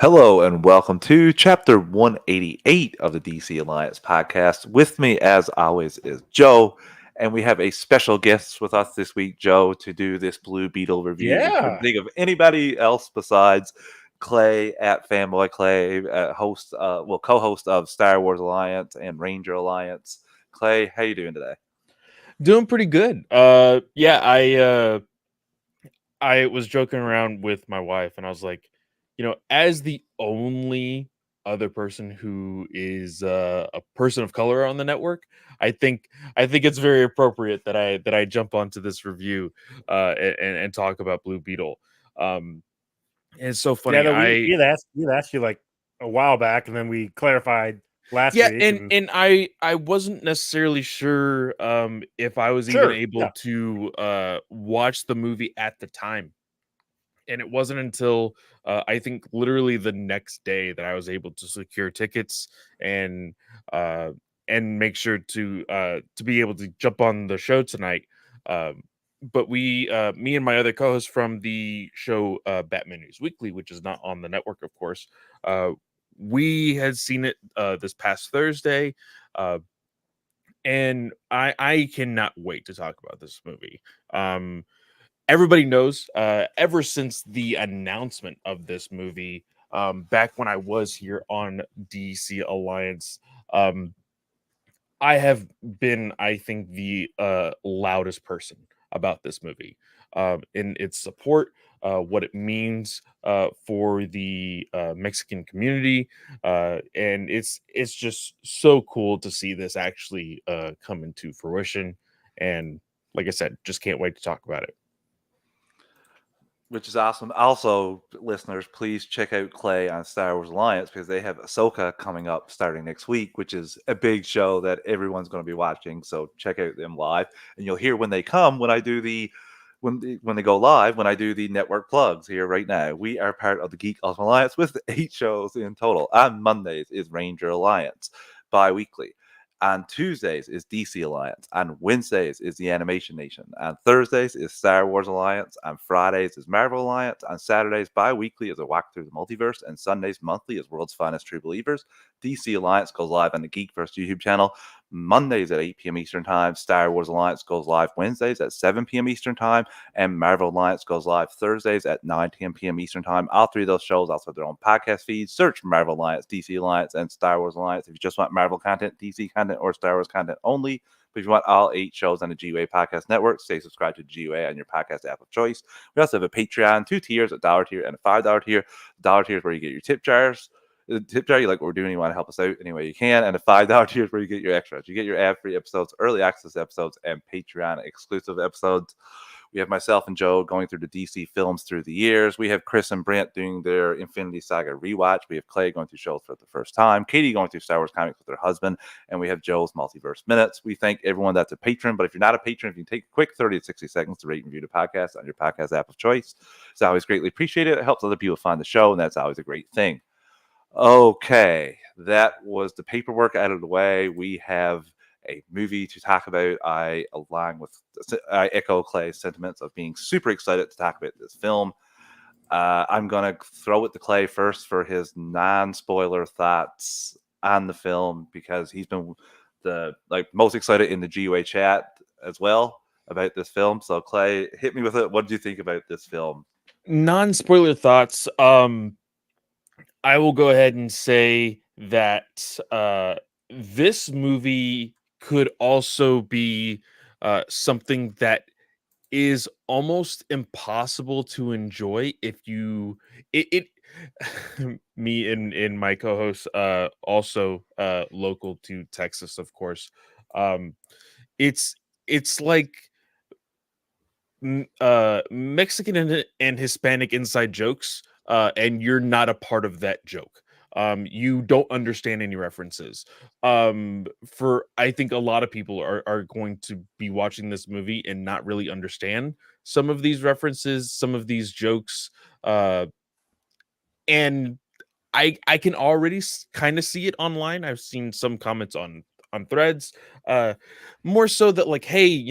Hello and welcome to chapter 188 of the DC Alliance podcast. With me, as always, is Joe, and we have a special guest with us this week, Joe, to do this Blue Beetle review. We couldn't Yeah. think of anybody else besides Clay at Fanboy Clay, co-host of Star Wars Alliance and Ranger Alliance. Clay, how you doing today? Doing pretty good. I was joking around with my wife and I was like, as the only other person who is a person of color on the network, I think I think it's very appropriate that I jump onto this review and talk about Blue Beetle. Um and it's so Yeah, funny. no, we had asked you like a while back, and then we clarified last Yeah, week. and And and I wasn't necessarily sure if I was even sure, able yeah, to watch the movie at the time. And it wasn't until I think literally the next day that I was able to secure tickets and uh and make sure to be able to jump on the show tonight. Um but me and my other co-host from the show Batman News Weekly, which is not on the network, of course, uh we had seen it this past Thursday. uh and I cannot wait to talk about this movie. Everybody knows, ever since the announcement of this movie, back when I was here on DC Alliance, um, I have been, I think, the loudest person about this movie, in its support, what it means for the Mexican community, and it's just so cool to see this actually come into fruition. And like I said, just can't wait to talk about it. Which is awesome. Also, listeners, please check out Clay on Star Wars Alliance because they have Ahsoka coming up starting next week, which is a big show that everyone's going to be watching. So check out them live, and you'll hear when they come when I do the when they go live when I do the network plugs here right now. We are part of the Geek Ultimate Alliance with 8 shows in total. On Mondays is Ranger Alliance bi-weekly. On Tuesdays is DC Alliance. On Wednesdays is the Animation Nation. On Thursdays is Star Wars Alliance. On Fridays is Marvel Alliance. On Saturdays, bi-weekly is a walk through the multiverse. And Sundays monthly is World's Finest True Believers. DC Alliance goes live on the Geekverse YouTube channel Mondays at 8 p.m. Eastern Time. Star Wars Alliance goes live Wednesdays at 7 p.m. Eastern Time. And Marvel Alliance goes live Thursdays at 9 p.m. Eastern Time. All three of those shows also have their own podcast feeds. Search Marvel Alliance, DC Alliance, and Star Wars Alliance if you just want Marvel content, DC content, or Star Wars content only. But if you want all 8 shows on the GUA Podcast Network, stay subscribed to GUA on your podcast app of choice. We also have a Patreon, 2 tiers, a $1 tier and a $5 tier. The $1 tier is where you get your tip jars. The tip jar, you like what we're doing, you want to help us out any way you can. And the $5 tier is where you get your extras. You get your ad-free episodes, early access episodes, and Patreon exclusive episodes. We have myself and Joe going through the DC films through the years. We have Chris and Brent doing their Infinity Saga rewatch. We have Clay going through shows for the first time. Katie going through Star Wars comics with her husband. And we have Joe's Multiverse Minutes. We thank everyone that's a patron. But if you're not a patron, if you take a quick 30 to 60 seconds to rate and review the podcast on your podcast app of choice, it's always greatly appreciated. It helps other people find the show, and that's always a great thing. Okay, that was the paperwork out of the way. We have a movie to talk about. I echo Clay's sentiments of being super excited to talk about this film. I'm gonna throw it to Clay first for his non-spoiler thoughts on the film because he's been the most excited in the GUA chat as well about this film. So Clay, hit me with it. What did you think about this film? Non-spoiler thoughts. I will go ahead and say that this movie could also be something that is almost impossible to enjoy if you it me and my co-host, also local to Texas, of course. um it's like Mexican and Hispanic inside jokes, and you're not a part of that joke. You don't understand any references. For I think a lot of people are going to be watching this movie and not really understand some of these references, some of these jokes, and I can already kind of see it online. I've seen some comments on threads, uh, more so that like, hey,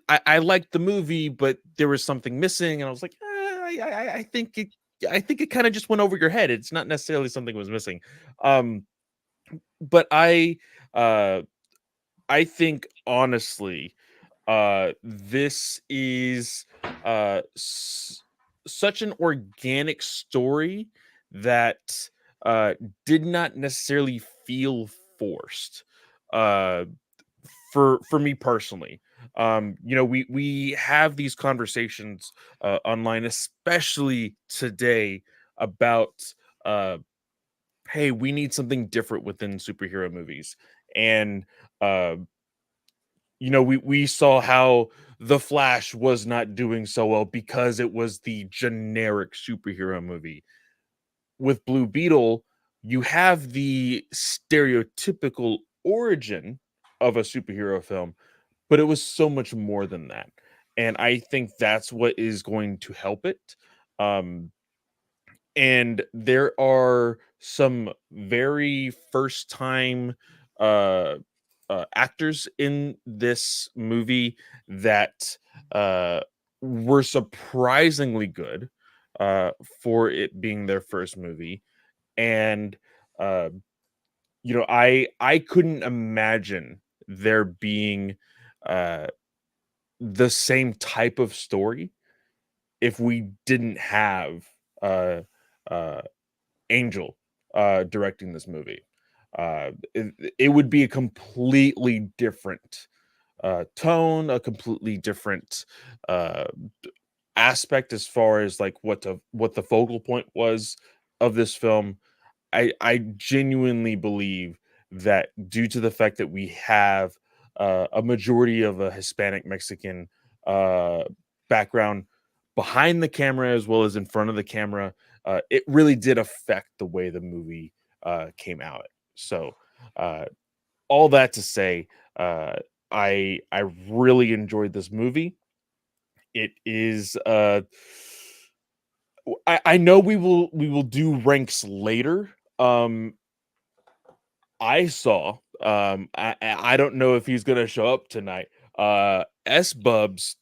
I liked the movie, but there was something missing, and I was like, I think I think it kind of just went over your head. It's not necessarily something was missing. But I think honestly, this is such an organic story that did not necessarily feel forced. Uh, for me personally, we have these conversations online, especially today, about uh, hey, we need something different within superhero movies, and uh, we saw how the Flash was not doing so well because it was the generic superhero movie. With Blue Beetle, you have the stereotypical origin of a superhero film, but it was so much more than that. And I think that's what is going to help it. Um, and there are some very first time uh, actors in this movie that uh, were surprisingly good uh, for it being their first movie. And uh, I couldn't imagine there being uh, the same type of story if we didn't have uh, uh, Angel directing this movie. It would be a completely different tone, a completely different uh, aspect as far as like what the focal point was of this film. I genuinely believe that due to the fact that we have a majority of a Hispanic Mexican uh, background behind the camera as well as in front of the camera, it really did affect the way the movie came out. So, uh, all that to say, uh, I really enjoyed this movie. It is I know we will do ranks later. I saw I don't know if he's gonna show up tonight. S Bubs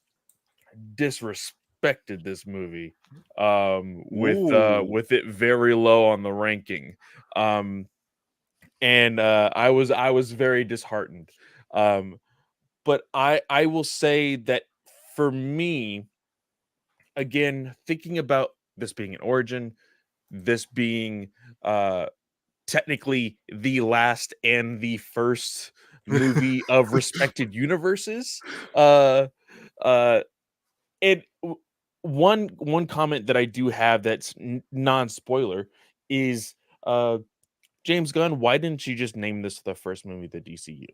disrespected this movie Ooh. with it very low on the ranking. Um and I was very disheartened. Um but I will say that for me, again, thinking about this being an origin, this being technically the last and the first movie of respected universes. Uh, uh, and one comment that I do have that's non spoiler is James Gunn. Why didn't you just name this the first movie of the DCU?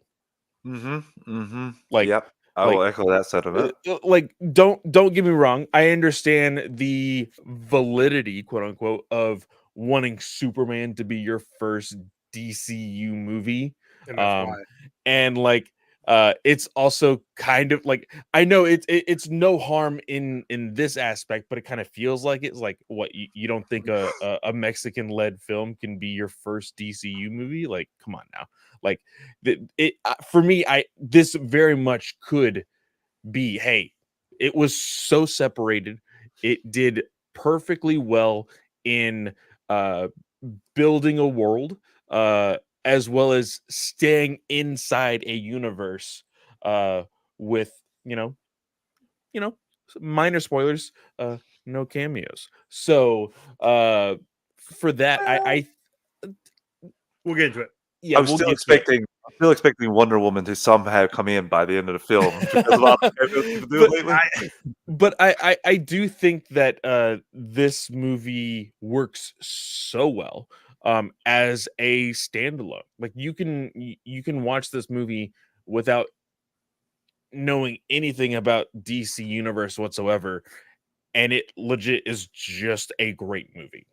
Like, Yep. I will like echo that sentiment. like don't get me wrong, I understand the validity, quote unquote, of wanting Superman to be your first DCU movie. And that's um why. and like it's also kind of like, I know it's no harm in this aspect, but it kind of feels like it's like, what, you don't think a Mexican led film can be your first DCU movie? Like, come on now. Like, it for me, I this very much could be, hey, it was so separated. It did perfectly well in uh building a world, uh as well as staying inside a universe uh with, you know minor spoilers, no cameos. So for that, I We'll get into it. yeah, we'll get to it. I'm still expecting Wonder Woman to somehow come in by the end of the film because of all the cameos they've been doing But lately. but I do think that this movie works so well as a standalone. Like, you can watch this movie without knowing anything about DC universe whatsoever, and it legit is just a great movie.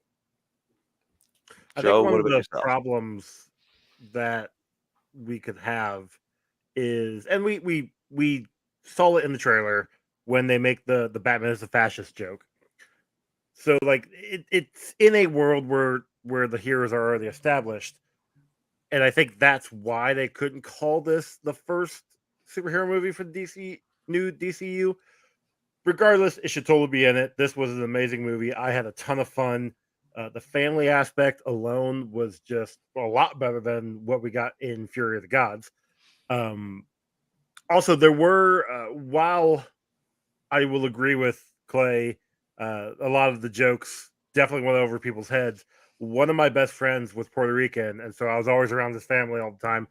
I think Joe, one what of about the yourself? problems that we could have is, and we saw it in the trailer when they make the Batman is a fascist joke. So like it's in a world where the heroes are already established, and I think that's why they couldn't call this the first superhero movie for DC new DCU. regardless, it should totally be in it. This was an amazing movie. I had a ton of fun. The family aspect alone was just a lot better than what we got in Fury of the Gods. Also, there were, while I will agree with Clay, a lot of the jokes definitely went over people's heads. One of my best friends was Puerto Rican, and so I was always around his family all the time.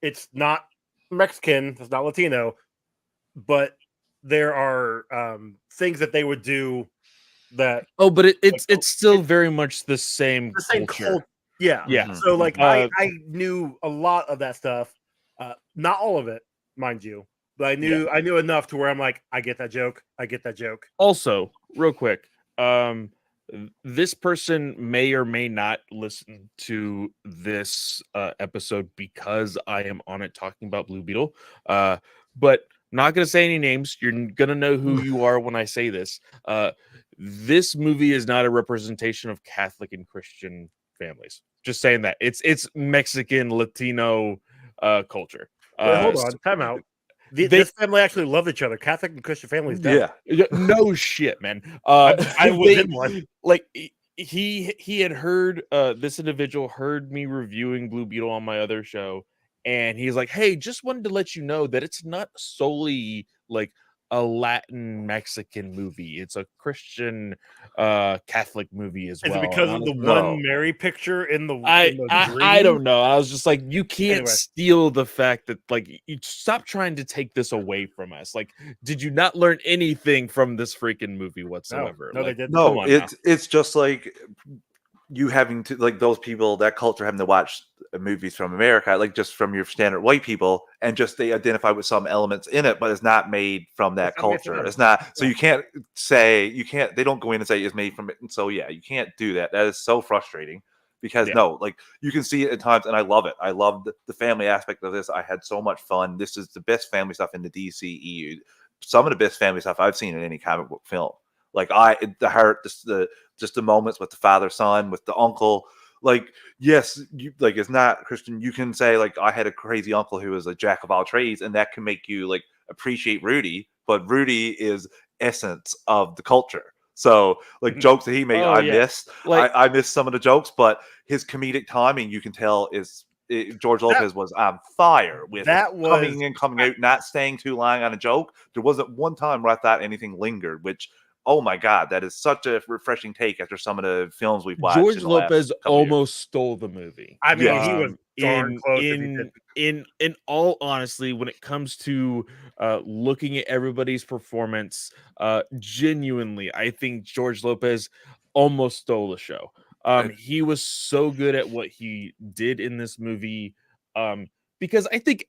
It's not Mexican, it's not Latino, but there are things that they would do that but it's like, still very much the same the same culture. cult. Yeah. Yeah. Mhm, So like mhm. I knew a lot of that stuff. Not all of it, mind you. But I knew enough to where I'm like, I get that joke. I get that joke. Also, real quick, this person may or may not listen to this episode because I am on it talking about Blue Beetle. But not gonna say any names. You're gonna know who you are when I say this. This movie is not a representation of Catholic and Christian families. Just saying that it's Mexican Latino culture. Wait, hold So on. Time out. they This family actually loved each other. Catholic and Christian families don't. Yeah. no shit, man. I was They, in one. like he had heard this individual heard me reviewing Blue Beetle on my other show, and he's like, "Hey, just wanted to let you know that it's not solely like a Latin Mexican movie. It's a Christian Catholic movie as Is well." it because And I of was the No. one Mary picture in the I dream? don't know. I was just like, you can't Anyway. steal the fact that like you stop trying to take this away from us. Like, did you not learn anything from this freaking movie whatsoever? No, they Like, didn't. come No, on now. it's just like you having to like those people, that culture having to watch movies from America, like just from your standard white people, and just they identify with some elements in it, but it's not made from that It's not made from culture. them. It's not, so Yeah. you can't say they don't go in and say it's made from it. And so yeah, you can't do that. That is so frustrating because Yeah. no, like you can see it at times, and I love it. I love the family aspect of this. I had so much fun. This is the best family stuff in the DCEU. Some of the best family stuff I've seen in any comic book film. Like the heart, the just the moments with the father son, with the uncle. Like, yes, you like it's not Christian. You can say like I had a crazy uncle who was a jack of all trades, and that can make you like appreciate Rudy. But Rudy is essence of the culture. So like jokes that he made, Oh I yeah. missed. Like I missed some of the jokes, but his comedic timing, you can tell, George Lopez was on fire with That was coming in, coming out, not staying too long on a joke. There wasn't one time where I thought anything lingered, which oh my god, that is such a refreshing take after some of the films we've watched George in the last Lopez couple years. almost stole the movie. I mean, Yes. he was darn close if he did. In all honesty, when it comes to looking at everybody's performance, genuinely, I think George Lopez almost stole the show. He was so good at what he did in this movie. Because I think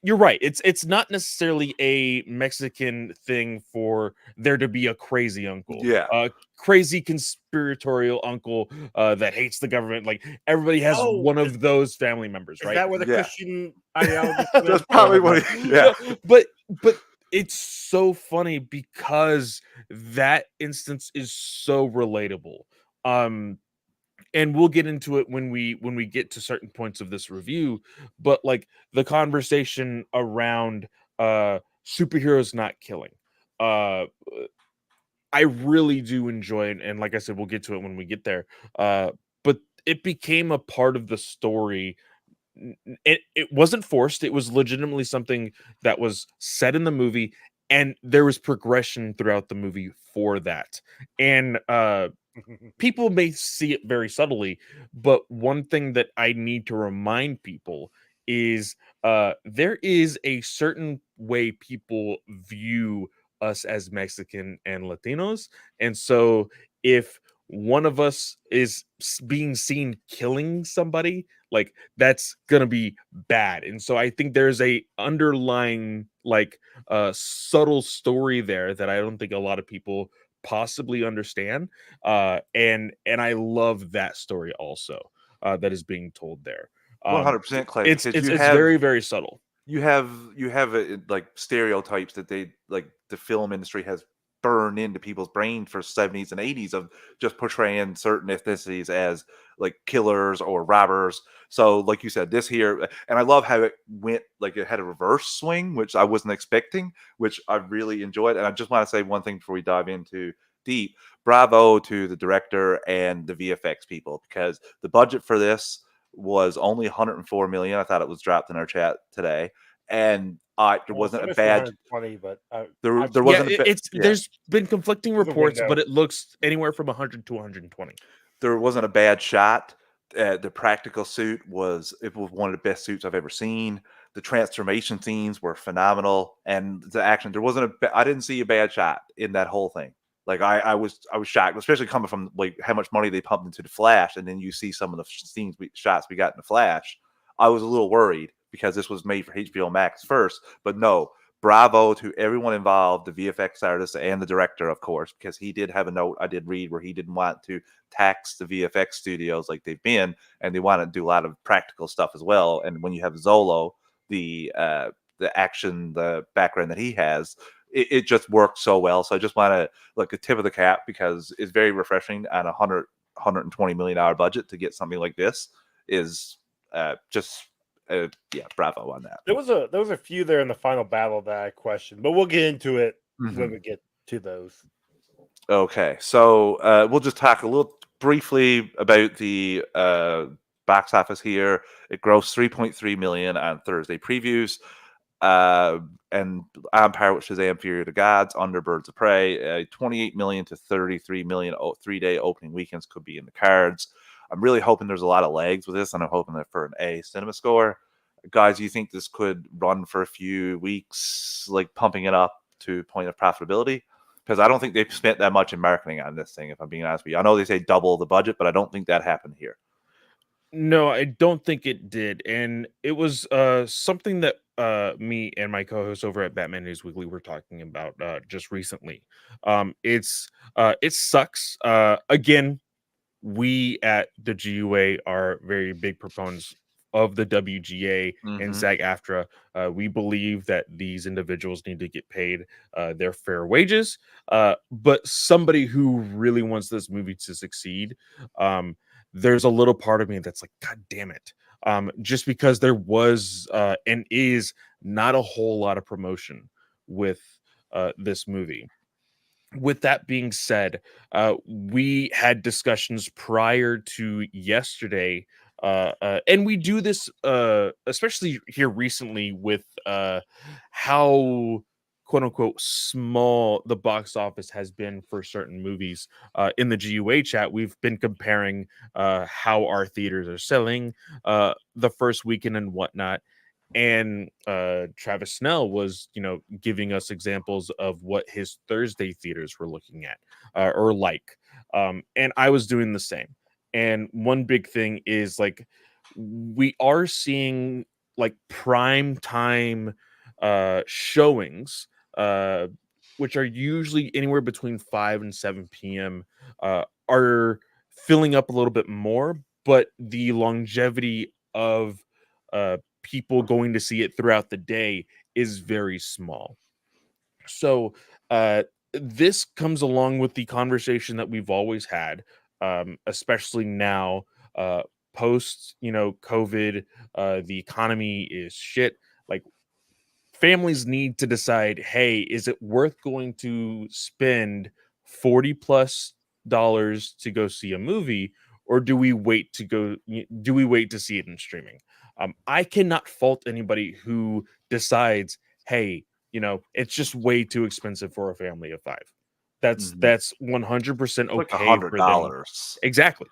you're right. It's not necessarily a Mexican thing for there to be a crazy uncle, Yeah. crazy conspiratorial uncle that hates the government. Like everybody has Oh, one of those family members, Is right? that where the Yeah. Christian ideology? That's probably what yeah. But it's so funny because that instance is so relatable. And we'll get into it when we get to certain points of this review, but like the conversation around superheroes not killing, uh I really do enjoy it, and like I said, we'll get to it when we get there. But it became a part of the story. It wasn't forced. It was legitimately something that was said in the movie, and there was progression throughout the movie for that. And people may see it very subtly, but one thing that I need to remind people is there is a certain way people view us as Mexican and Latinos. And so if one of us is being seen killing somebody, like that's gonna be bad. And so I think there's a underlying like subtle story there that I don't think a lot of people possibly understand, and I love that story also, that is being told there. 100% Clay, It's because it's very, very subtle. you have like stereotypes that they like the film industry has burned into people's brain for 70s and 80s of just portraying certain ethnicities as like killers or robbers. So like you said, this here, and I love how it went, like it had a reverse swing, which I wasn't expecting, which I really enjoyed. And I just want to say one thing before we dive into deep. Bravo to the director and the VFX people, because the budget for this was only 104 million. I thought it was dropped in our chat today, and there Well, wasn't a somebody said bad 120, but there Yeah, wasn't a it's yeah, there's been conflicting There's a reports, but window. it looks anywhere from 100 to 120. there wasn't a bad shot. The practical suit was one of the best suits I've ever seen. The transformation scenes were phenomenal, and the action, there wasn't I didn't see a bad shot in that whole thing. Like I was shocked, especially coming from like how much money they pumped into the Flash, and then you see some of the shots we got in the Flash. I was a little worried because this was made for HBO Max first, but no. Bravo to everyone involved, the VFX artist and the director, of course, because he did have a note I did read where he didn't want to tax the VFX studios like they've been, and they want to do a lot of practical stuff as well. And when you have Zolo, the action, the background that he has, it just works so well. So I just want to like a tip of the cap, because it's very refreshing on a 120 million dollar budget to get something like this is just yeah, bravo on that. There was a few there in the final battle that I questioned, but we'll get into it when we get to those. Okay, so we'll just talk a little briefly about the box office here. It grossed 3.3 million on Thursday previews, and on par with Shazam: Fury of the Gods, Under Birds of Prey. 28 million to 33 million 3-day opening weekends could be in the cards. I'm really hoping there's a lot of legs with this, and I'm hoping that for an A cinema score. Guys, do you think this could run for a few weeks, like pumping it up to point of profitability? Because I don't think they've spent that much in marketing on this thing, if I'm being honest with you. I know they say double the budget, but I don't think that happened here. No, I don't think it did. And it was something that me and my co-host over at Batman News Weekly were talking about just recently. It sucks. Again, we at the GUA are very big proponents of the WGA and SAG-AFTRA. We believe that these individuals need to get paid their fair wages. But somebody who really wants this movie to succeed, there's a little part of me that's like, God damn it. Just because there was and is not a whole lot of promotion with this movie. With that being said, we had discussions prior to yesterday, and we do this especially here recently with how quote unquote small the box office has been for certain movies. In the GUA chat, we've been comparing how our theaters are selling the first weekend and whatnot. And Travis Snell was, giving us examples of what his Thursday theaters were looking at or like, and I was doing the same. And one big thing is like we are seeing like prime time showings, which are usually anywhere between 5 and 7 p.m. Are filling up a little bit more, but the longevity of people going to see it throughout the day is very small. So this comes along with the conversation that we've always had, especially now, post COVID. The economy is shit. Like families need to decide, hey, is it worth going to spend 40 plus dollars to go see a movie, or do we wait to see it in streaming? I cannot fault anybody who decides, hey, it's just way too expensive for a family of 5. That's 100% Like a okay hundred for them. dollars. Exactly.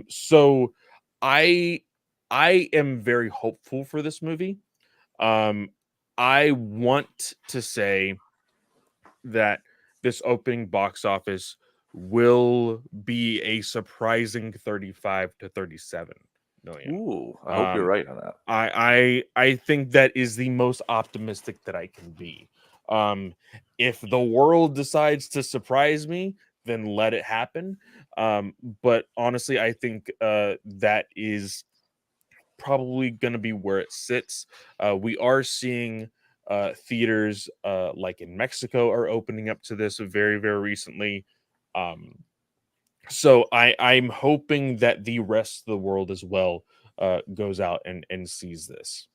So I I am very hopeful for this movie. um, I want to say that this opening box office will be a surprising 35 to 37 million. Ooh, I hope you're Um, right on that. I think that is the most optimistic that I can be. If the world decides to surprise me, then let it happen. But honestly, I think that is probably going to be where it sits. We are seeing theaters like in Mexico are opening up to this very, very recently. So I'm hoping that the rest of the world as well goes out and sees this.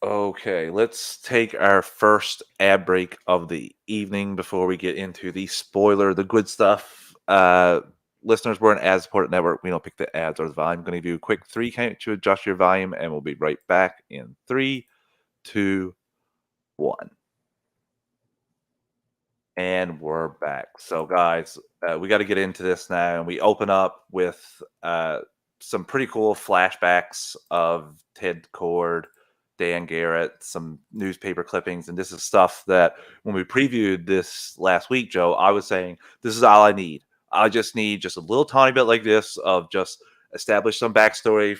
Okay, let's take our first ad break of the evening before we get into the spoiler, the good stuff. Listeners, we're an ad-supported network. We don't pick the ads or the volume. I'm going to give you a quick 3 count to adjust your volume, and we'll be right back in 3, 2, 1. And we're back. So, guys, we got to get into this now. And we open up with some pretty cool flashbacks of Ted Cord, Dan Garrett, some newspaper clippings. And this is stuff that when we previewed this last week, Joe, I was saying, this is all I need. I just need just a little tiny bit like this of just establish some backstory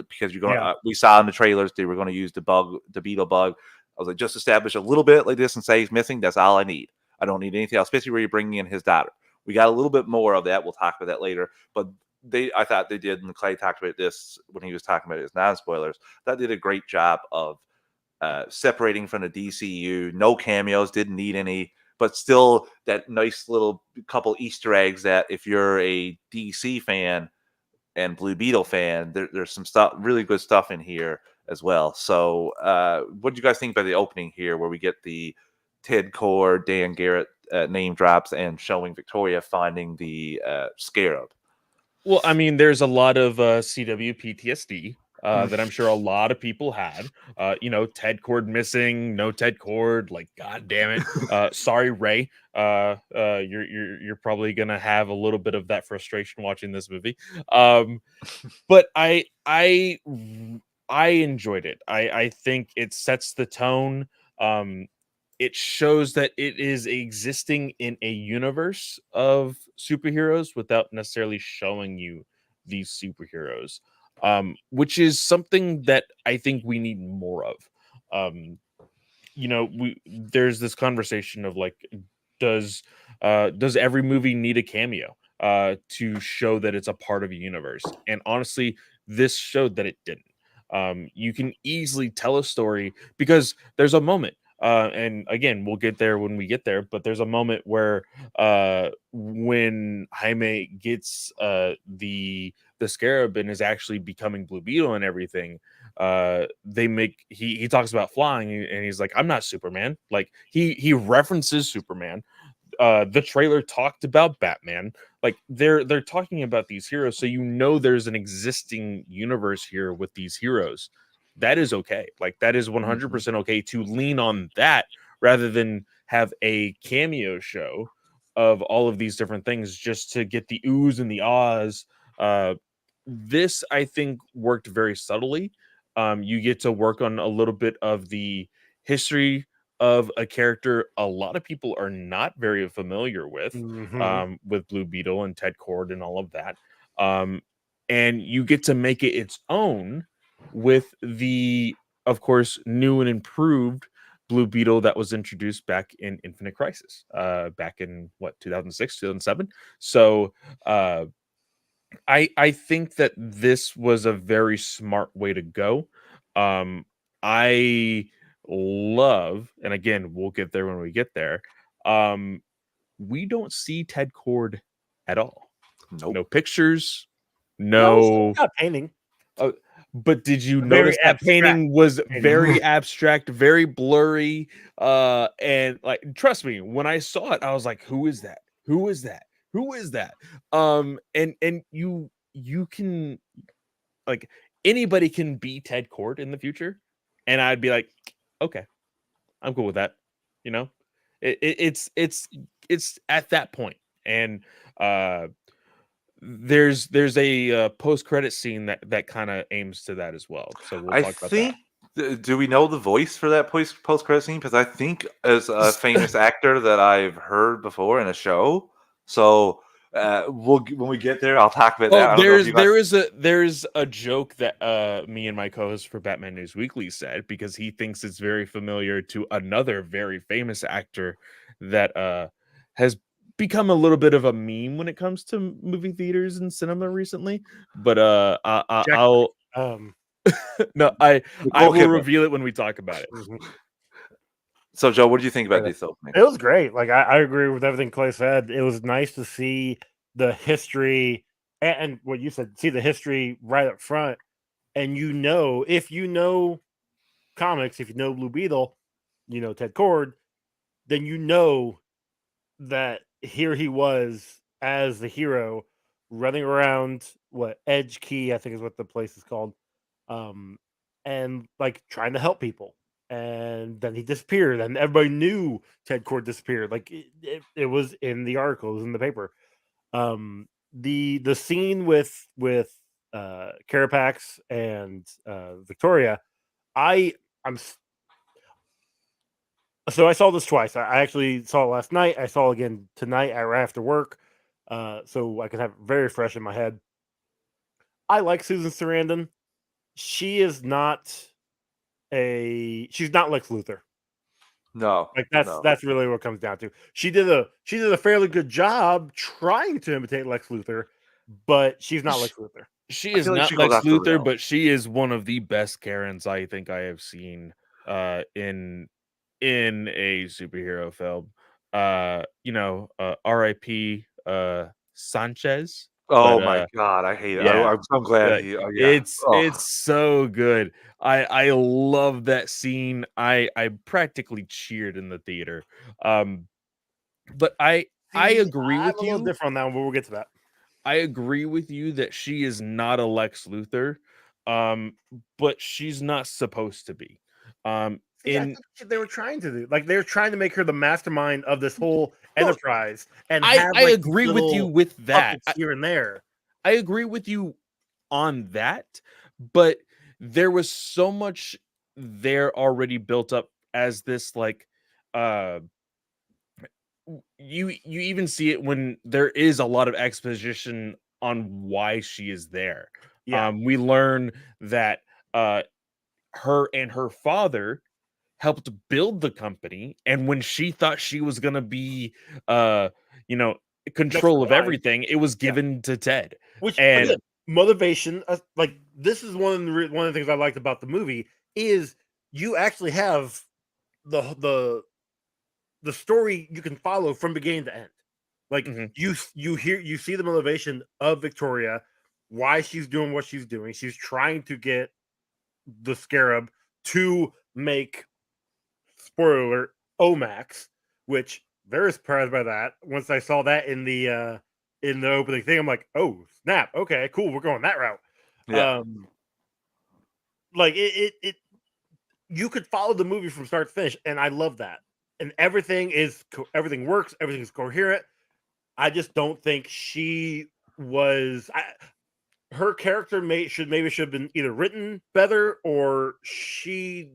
because you're going to, we saw in the trailers they were going to use the Beetle bug. I was like, just establish a little bit like this and say he's missing. That's all I need. I don't need anything else, especially where you're bringing in his daughter. We got a little bit more of that. We'll talk about that later. But I thought they did, and Clay talked about this when he was talking about his non-spoilers. That did a great job of separating from the DCU. No cameos, didn't need any, but still that nice little couple Easter eggs that if you're a DC fan and Blue Beetle fan, there's some stuff, really good stuff in here as well. So, what do you guys think about the opening here, where we get the Ted Cord, Dan Garrett name drops and showing Victoria finding the scarab? Well, I mean, there's a lot of CW PTSD that I'm sure a lot of people had. Ted Cord missing, no Ted Cord. Like, god damn it! Sorry, Ray. You're probably gonna have a little bit of that frustration watching this movie. But I enjoyed it. I think it sets the tone. It shows that it is existing in a universe of superheroes without necessarily showing you these superheroes, which is something that I think we need more of. There's this conversation of like, does every movie need a cameo to show that it's a part of a universe? And honestly, this showed that it didn't. You can easily tell a story because there's a moment. And again, we'll get there when we get there. But there's a moment where when Jaime gets the scarab and is actually becoming Blue Beetle and everything, he talks about flying and he's like, I'm not Superman. Like he references Superman. The trailer talked about Batman. Like they're talking about these heroes, so there's an existing universe here with these heroes. That is okay. Like that is 100% okay to lean on that rather than have a cameo show of all of these different things just to get the oohs and the ahs. This I think worked very subtly. You get to work on a little bit of the history of a character a lot of people are not very familiar with Blue Beetle and Ted Cord and all of that. And you get to make it its own with the, of course, new and improved Blue Beetle that was introduced back in Infinite Crisis, back in 2006, 2007. So I think that this was a very smart way to go. I love, and again, we'll get there when we get there. We don't see Ted Cord at all. Nope. No pictures. No, No. not painting. But did you notice that painting was very abstract, very blurry? And like, trust me, when I saw it, I was like, "Who is that? Who is that? Who is that?" And you can, like, anybody can be Ted Cord in the future, and I'd be like, "Okay, I'm cool with that." You know, it's at that point, and there's a post-credit scene that kind of aims to that as well. So we'll talk about that. Do we know the voice for that post-credit scene? Because I think as a famous actor that I've heard before in a show. So when we get there, I'll talk about that. There's a joke that me and my co-host for Batman News Weekly said, because he thinks it's very familiar to another very famous actor that has become a little bit of a meme when it comes to movie theaters and cinema recently. But I'll No, I Nicole will Kidman. reveal it when we talk about it. So, Joe, what do you think about Right. this opening? It was great. Like I agree with everything Clay said. It was nice to see the history and what you said, see the history right up front. And if you know comics, if you know Blue Beetle, you know Ted Kord, then you know that here he was as the hero running around what Edge Key, I think is what the place is called. And like trying to help people. And then he disappeared, and everybody knew Ted Kord disappeared. Like it was in the article, it was in the paper. The scene with Carapax and Victoria, I I'm so I saw this twice. I actually saw it last night. I saw it again tonight right after work, so I can have it very fresh in my head. I like Susan Sarandon. She is not she's not Lex Luthor. No, Like no. that's really what it comes down to. She did a fairly good job trying to imitate Lex Luthor, but she's not Lex Luthor. She I is feel like not she goes Lex after Luthor, real. but she is one of the best Karens I think I have seen in a superhero film. R.I.P. Sanchez. Oh But my god, I hate it. yeah, I'm so glad like he. Oh yeah. it's so good. I love that scene. I practically cheered in the theater. But I See, agree I'm with a little you. different on that one, but we'll get to that. I agree with you that she is not a Lex Luthor, but she's not supposed to be. See, I In think they were trying to do. Like they were trying to make her the mastermind of this whole no, enterprise and I have I like these agree with you little with that. puppets here and there. I agree with you on that, but there was so much there already built up as this like uh you even see it when there is a lot of exposition on why she is there. Yeah. We learn that uh her and her father helped build the company, and when she thought she was going to be uh you know Next control in of line. everything, it was Yeah. given to Ted. Which And again, motivation. Like this is one of the things I liked about the movie is you actually have the the story you can follow from beginning to end. Like mhm, you see the motivation of Victoria, why she's doing what she's doing. She's trying to get the Scarab to make, spoiler alert, Omax, which very surprised by that. Once I saw that in the opening thing, I'm like, oh snap, okay, cool, we're going that route. Yeah. Um, like it you could follow the movie from start to finish, and I love that. And everything works, everything's coherent. I just don't think she was. Her character maybe should have been either written better or she's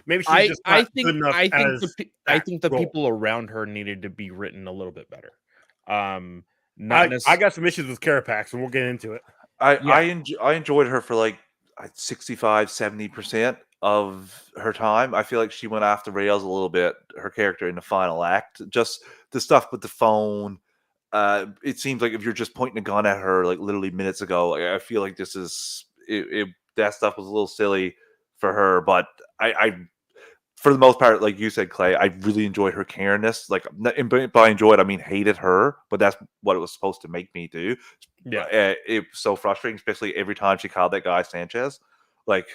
just not good enough as I that think the role. people around her needed to be written a little bit better. Not I necessarily. got some issues with Carapax, and we'll get into it. Yeah, I enjoyed her for like 65-70% of her time. I feel like she went off the rails a little bit, her character in the final act. Just the stuff with the phone. It seems like if you're just pointing a gun at her like literally minutes ago, like, I feel like this is that stuff was a little silly for her, but I for the most part, like you said, Clay, I really enjoyed her careness. Like, by enjoyed, I mean hated her, but that's what it was supposed to make me do. yeah. It was so frustrating, especially every time she called that guy Sanchez. Like,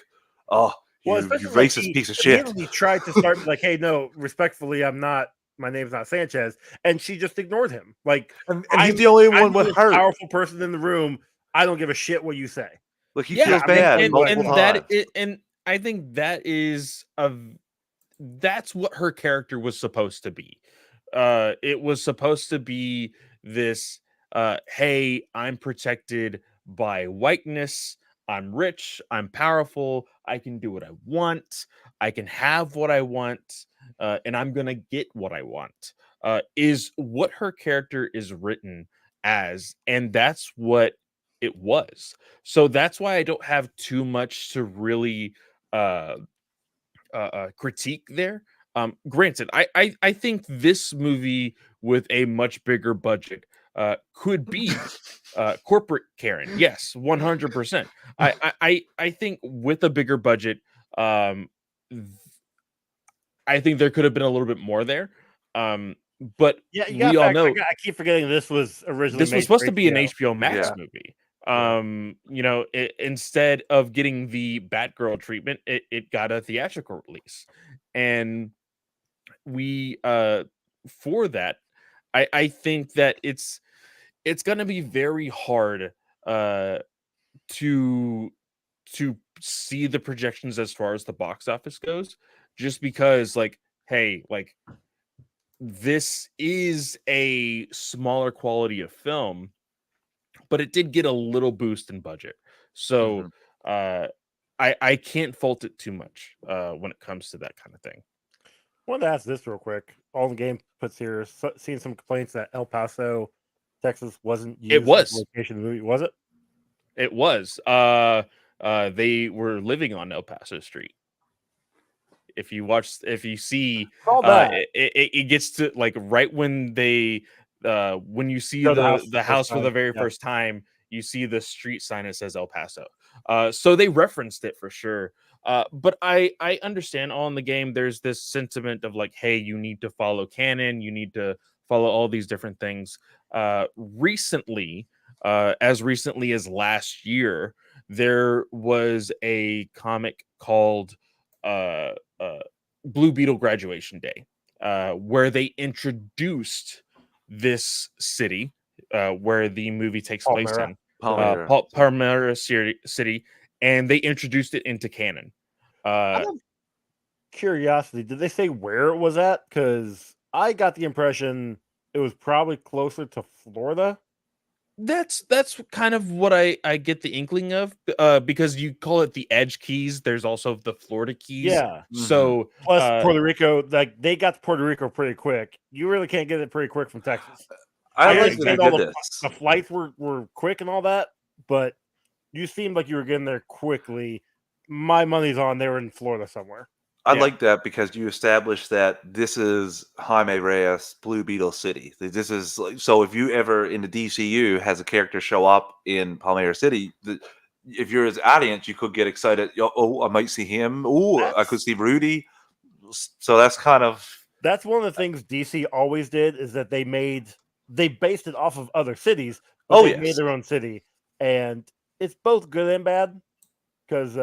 oh, Well, you especially like racist he piece of shit. immediately tried to start like, "Hey, no, respectfully, I'm not. My name's not Sanchez," and she just ignored him. Like, And he's the only I'm one the with most hurt. powerful person in the room. I don't give a shit what you say. Like, he Yeah, feels I'm gonna bad tell you what I multiple think. times. and I think that's what her character was supposed to be. It was supposed to be this hey, I'm protected by whiteness, I'm rich, I'm powerful, I can do what I want, I can have what I want, and I'm gonna get what I want. Is what her character is written as, and that's what it was. So that's why I don't have too much to really uh critique there. Granted, I think this movie with a much bigger budget could be corporate Karen. Yes, 100%. I think with a bigger budget, I think there could have been a little bit more there. But Yeah, you we got all fact. know I keep forgetting this was originally this was made supposed for to be an HBO. HBO Max Yeah. movie. Yeah. Instead of getting the Batgirl treatment, it got a theatrical release. And we for that, I think that it's gonna be very hard to see the projections as far as the box office goes, just because hey, this is a smaller quality of film, but it did get a little boost in budget. So Mhm. I can't fault it too much when it comes to that kind of thing. I wanted to ask this real quick. All the game puts here, seen some complaints that El Paso, Texas, wasn't It used as the was. location of the movie. Was it? It was. They were living on El Paso Street. If you see, All that. it gets to right when when you see Show the house the house for the very Yeah. first time, you see the street sign that says El Paso. So they referenced it for sure. But I understand all in the game. There's this sentiment of hey, you need to follow canon, you need to follow all these different things. Recently, as recently as last year, there was a comic called uh, uh, Blue Beetle Graduation Day, where they introduced this city where the movie takes place Palmyra. in, Palmyra. Palmyra City, and they introduced it into canon. Out of curiosity, did they say where it was at? Because I got the impression it was probably closer to Florida. That's kind of what I get the inkling of, because you call it the Edge Keys. There's also the Florida Keys. Yeah. So Plus Puerto Rico, they got to Puerto Rico pretty quick. You really can't get it pretty quick from Texas. I like understand that they all did the this. flights were quick and all that, but you seemed like you were getting there quickly. My money's on they were in Florida somewhere. I Yeah. like that because you established that this is Jaime Reyes, Blue Beetle City. This is so. If you ever in the DCU has a character show up in Palmyra City, if you're his audience, you could get excited. Oh, I might see him. Oh, I could see Rudy. So that's kind of That's one of the things DC always did is that they based it off of other cities, but they made their own city, and it's both good and bad because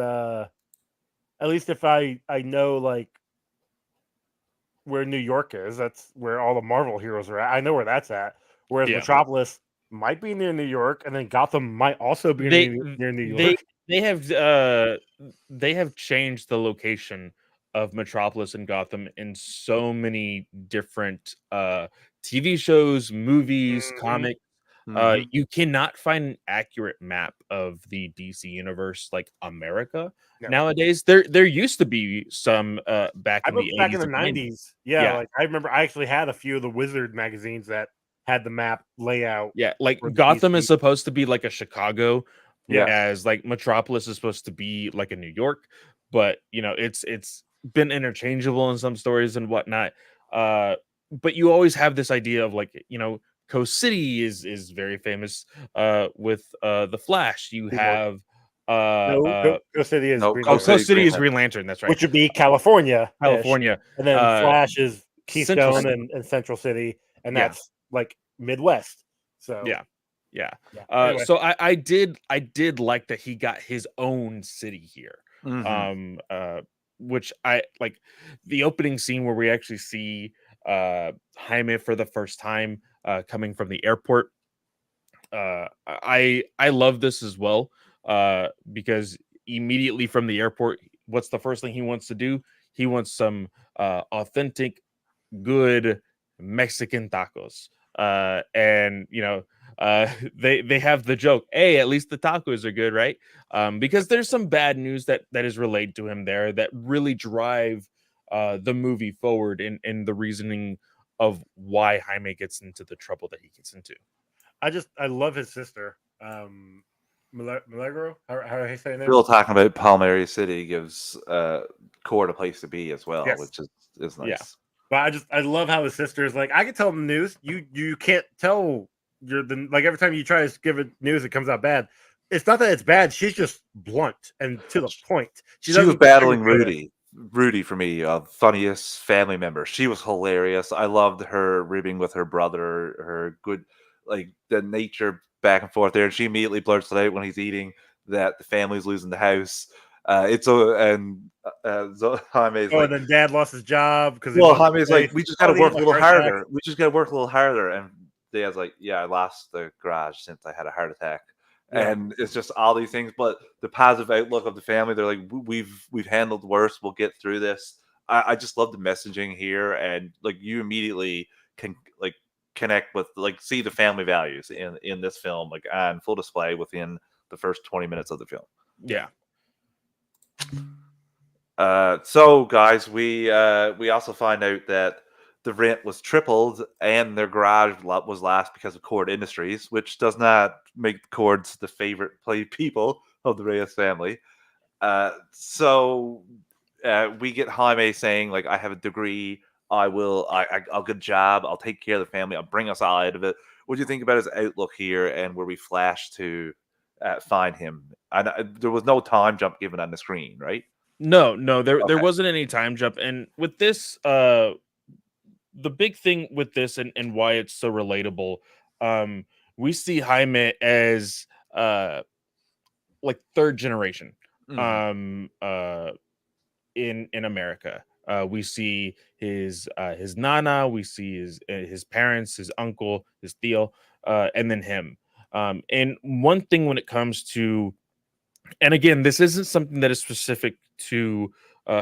at least if I know where New York is, that's where all the Marvel heroes are at. I know where that's at. Whereas Yeah. Metropolis might be near New York, and then Gotham might also be near New York. They have changed the location of Metropolis and Gotham in so many different TV shows, movies, comics. You cannot find an accurate map of the DC universe like America nowadays. There used to be some back I in the looked back in 80s the and 90s. Yeah, like I remember I actually had a few of the Wizard magazines that had the map layout. Yeah, like for the Gotham DC. is supposed to be like a Chicago, Yeah. as like Metropolis is supposed to be like a New York, but it's been interchangeable in some stories and whatnot. But you always have this idea of Coast City is very famous with the Flash. You have Coast City is Green Coast Lantern, City is Green Lantern, that's right. which would be California. California. And then Flash is Central Keystone and Central City, and that's like Midwest. So yeah. Anyway. So I did like that he got his own city here. Which I like the opening scene where we actually see Jaime for the first time coming from the airport. I love this as well because immediately from the airport, what's the first thing he wants to do? He wants some authentic, good Mexican tacos. And they have the joke, hey, at least the tacos are good, right? Because there's some bad news that is relayed to him there that really drive the movie forward in the reasoning of why Jaime gets into the trouble that he gets into. I love his sister. Milagro? How do you say her name? Bill talking about Palmyra City gives Court a place to be as well, which is nice. Yeah. But I love how his sister is like, I can tell them the news. You can't tell like every time you try to give it news, it comes out bad. It's not that it's bad. She's just blunt and to the point. She was doesn't battling sugarcoat it. Rudy for me, funniest family member. She was hilarious. I loved her ribbing with her brother, her good, like the nature back and forth there. And she immediately blurts it out when he's eating that the family's losing the house. Jaime's Oh, like, and then Dad lost his job because he well, lost his Jaime's like, place. we just got to He had work a a little heart attack. harder. We just got to work a little harder. And Dad's like, yeah, I lost the garage since I had a heart attack. Yeah. And it's just all these things, but the positive outlook of the family. They're like, we've handled worse. We'll get through this. I just love the messaging here, and like you immediately can like connect with like see the family values in this film like on full display within the first 20 minutes of the film. Yeah. So guys, we also find out that the rent was tripled and their garage was last because of Cord Industries, which does not make Cords the favorite people of the Reyes family. So we get Jaime saying like, I have a degree. I'll get a job. I'll take care of the family. I'll bring us all out of it. What do you think about his outlook here and where we flash to find him? There was no time jump given on the screen, right? No, there Okay. wasn't any time jump. And with this, the big thing with this and why it's so relatable, we see Jaime as like third generation Mhm. In America. We see his nana, we see his parents, his uncle, his tío, and then him. And one thing when it comes to, and again, this isn't something that is specific to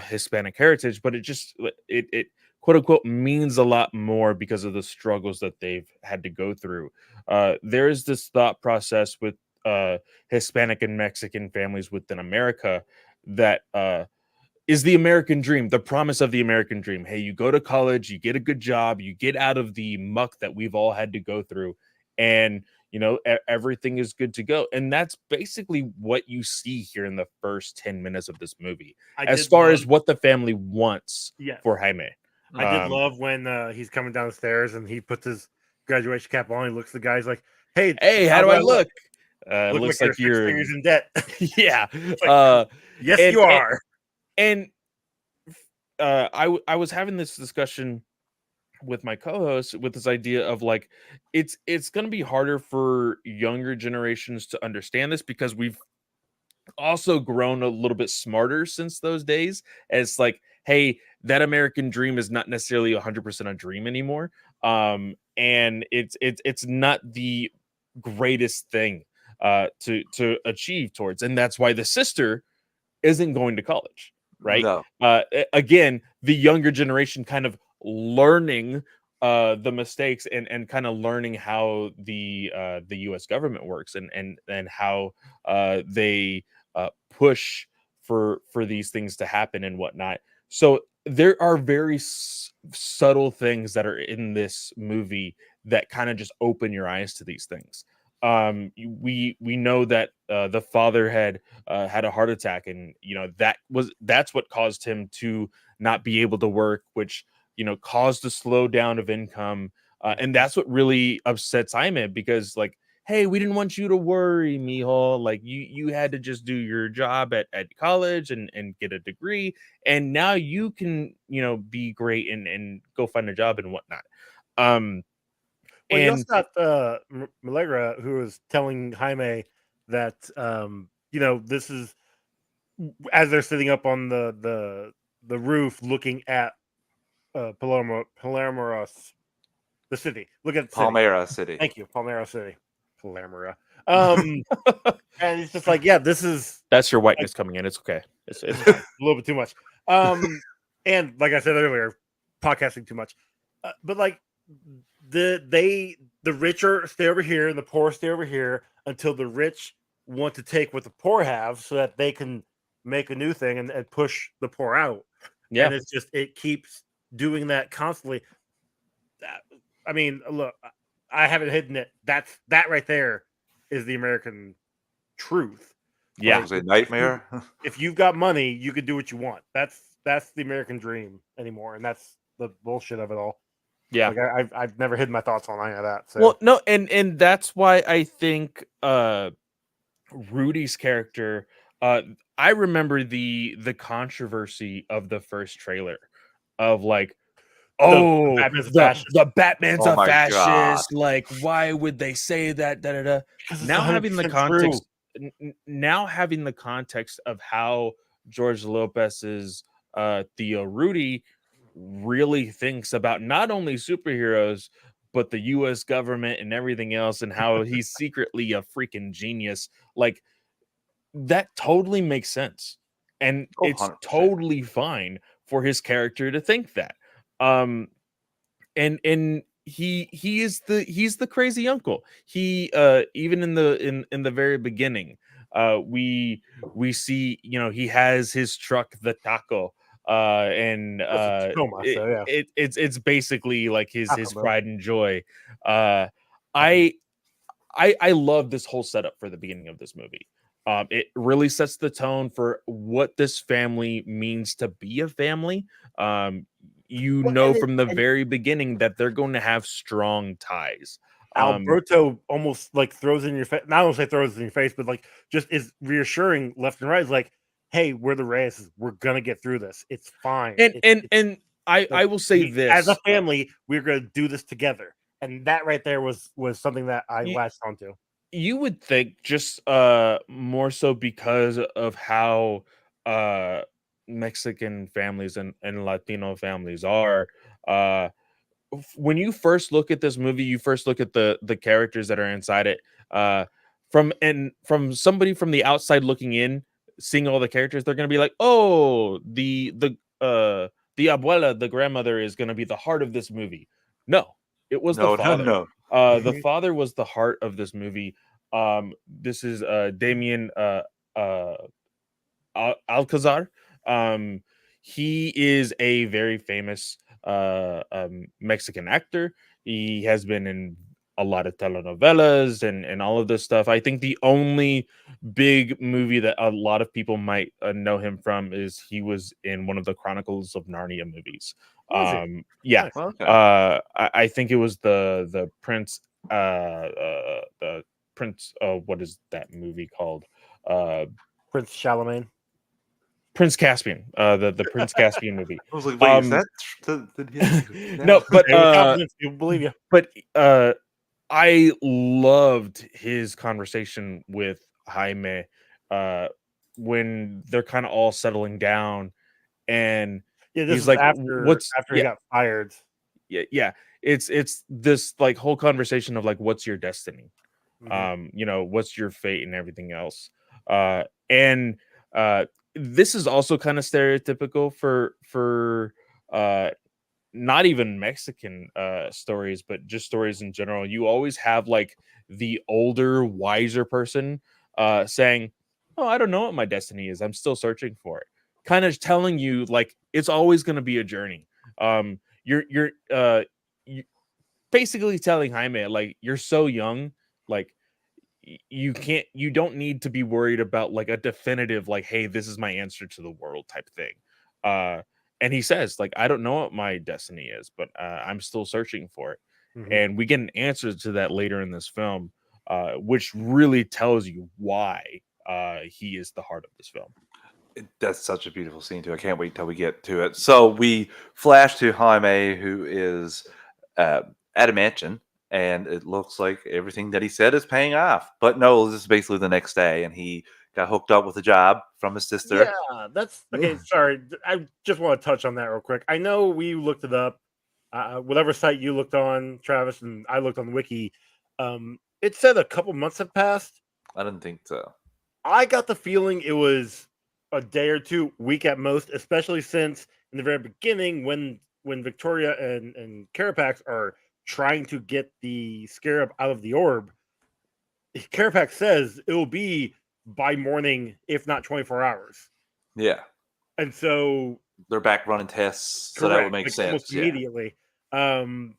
Hispanic heritage, but it quote unquote means a lot more because of the struggles that they've had to go through. There is this thought process with Hispanic and Mexican families within America that is the American dream, the promise of the American dream. Hey, you go to college, you get a good job, you get out of the muck that we've all had to go through, and everything is good to go. And that's basically what you see here in the first 10 minutes of this movie, as far as what the family wants for Jaime. I did love when he's coming down the stairs and he puts his graduation cap on. He looks at the guy, he's like, hey, how do I look? Look Looks like like you're 6 figures in debt. Yeah. Yes, you are. And I was having this discussion with my co-host with this idea of like it's going to be harder for younger generations to understand this because we've also grown a little bit smarter since those days. As like, hey, that American dream is not necessarily 100% a dream anymore, and it's not the greatest thing to achieve towards, and that's why the sister isn't going to college, right? No. Again, the younger generation kind of learning the mistakes and kind of learning how the US government works and how they push for these things to happen and whatnot. So there are very subtle things that are in this movie that kind of just open your eyes to these things. We know that the father had a heart attack, and that's what caused him to not be able to work, which caused a slowdown of income, and that's what really upsets Jaime because like, hey, we didn't want you to worry, mijo. Like you had to just do your job at college and get a degree, and now you can be great and go find a job and whatnot. Well, you also got Malegra, who was telling Jaime that this is as they're sitting up on the roof looking at Palermo's, the city. Look at the Palmyra City. Thank you, Palmyra City, Palermo. And it's just like, yeah, that's your whiteness coming in. It's okay. It's a little bit too much. And like I said earlier, podcasting too much. But like the richer stay over here and the poor stay over here until the rich want to take what the poor have so that they can make a new thing and push the poor out. Yeah. And it keeps doing that constantly. I mean, look, I haven't hidden it. That right there is the American truth. Yeah. Like, it was a nightmare. If you've got money, you can do what you want. That's the American dream anymore. And that's the bullshit of it all. Yeah. Like I've never hid my thoughts on any of that. So Well, no, and that's why I think Rudy's character, I remember the controversy of the first trailer of like, the oh, Batman's a fascist the Batman's Oh a my God. fascist. Like, why would they say that? Da, da, da. because it's Now having the 100% true. context, now having the context of how George Lopez's Theo Rudy really thinks about not only superheroes but the U.S. government and everything else, and how he's secretly a freaking genius. Like, that totally makes sense, and Oh, it's 100%. totally fine for his character to think that. Um, and he's the crazy uncle. He even in the very beginning, we see, you know, he has his truck, the taco, and It's a Tacoma, so yeah. it's basically like Taco his Bell. pride and joy. uh I I love this whole setup for the beginning of this movie. It really sets the tone for what this family means to be a family. You Well, know and from the and very beginning that they're going to have strong ties. Alberto almost like throws in your face. Not only say throws in your face, but like just is reassuring left and right. Is like, hey, we're the Reyes. We're gonna get through this. It's fine. And Like, I will say as a this. family, we're gonna do this together. And that right there was something that I You, latched onto. you would think just more so because of how uh Mexican families and Latino families are. uh when you first look at this movie, you first look at the characters that are inside it. From somebody from the outside looking in, seeing all the characters, they're gonna be like, oh, the abuela, the grandmother, is gonna be the heart of this movie. No, it was the No, no, father. no. The Mhm. father was the heart of this movie. This is Damien uh Alcazar. Um, he is a very famous Mexican actor. He has been in a lot of telenovelas and all of this stuff. I think the only big movie that a lot of people might know him from is he was in one of the Chronicles of Narnia movies. Was he? Yeah. Nice. Well, okay. I think it was the Prince the Prince, what is that movie called? Uh Prince Charlemagne. Prince Caspian, the Prince Caspian movie. I was like, wait, is Um, that the history? no, Say with confidence, people believe you. but I loved his conversation with Jaime uh, when they're kind of all settling down, and Yeah, this he's was like, after "What's he yeah, got fired. yeah?" It's this like whole conversation of like, "What's your destiny?" Mhm. You know, what's your fate and everything else. And This is also kind of stereotypical for uh not even Mexican stories, but just stories in general. You always have like the older, wiser person saying, "Oh, I don't know what my destiny is. I'm still searching for it." Kind of telling you like it's always going to be a journey. You basically telling Jaime like you're so young, like you don't need to be worried about like a definitive like, hey, this is my answer to the world type thing. And he says like, I don't know what my destiny is, but I'm still searching for it. Mhm. And we get an answer to that later in this film, which really tells you why he is the heart of this film. That's such a beautiful scene too. I can't wait till we get to it. So we flash to Jaime, who is uh, at a mansion, and it looks like everything that he said is paying off. But no, this is basically the next day, and he got hooked up with a job from his sister. Yeah, that's okay. Sorry, I just want to touch on that real quick. I know we looked it up. Whatever site you looked on, Travis, and I looked on the wiki. It said a couple months have passed. I didn't think so. I got the feeling it was a day or two, week at most, especially since in the very beginning, when Victoria and Carapax are trying to get the scarab out of the orb, Carapax says it will be by morning, if not 24 hours. Yeah, And so, they're back running tests, so that would correct, make like almost sense. Yeah. immediately. Um,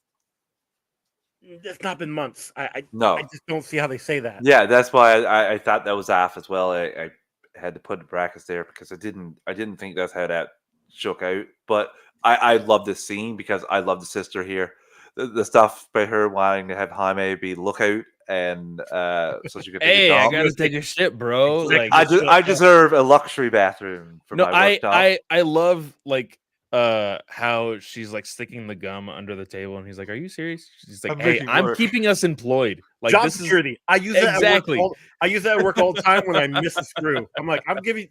it's not been months. I No. just don't see how they say that. Yeah, that's why I thought that was off as well. I had to put the brackets there because I didn't think that's how that shook out. But I love this scene because I love the sister here. the stuff by her wanting to have Jaime be lookout and so she could take a Hey, I dump. gotta take a shit, bro. Exactly. Like, I deserve a luxury bathroom for no, my work dump. I love like how she's like sticking the gum under the table, and he's like, "Are you serious?" She's like, I'm "Hey, making I'm work. keeping us employed. Like, Job this is security. I use that at work. exactly." I use that at work all the time when I miss a screw. I'm like, I'm giving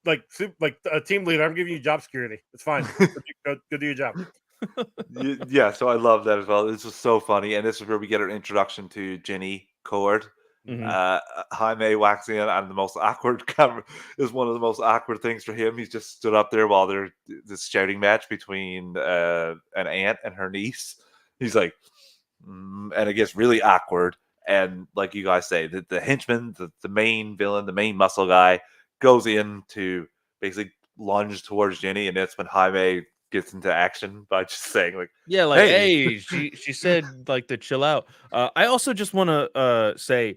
like a team leader. I'm giving you job security. It's fine. Go do your job. Yeah, so I love that as well. This was so funny, and this is where we get our introduction to Ginny Cord. Mhm. Jaime walks in, and the most awkward camera is one of the most awkward things for him. He's just stood up there while there's this shouting match between an aunt and her niece. He's like, and it gets really awkward. And like you guys say, the henchman, the main villain, the main muscle guy, goes in to basically lunge towards Jenny, and that's when Jaime gets into action by just saying like, Yeah, like, "Hey, hey, she said like to chill out. I also just want to say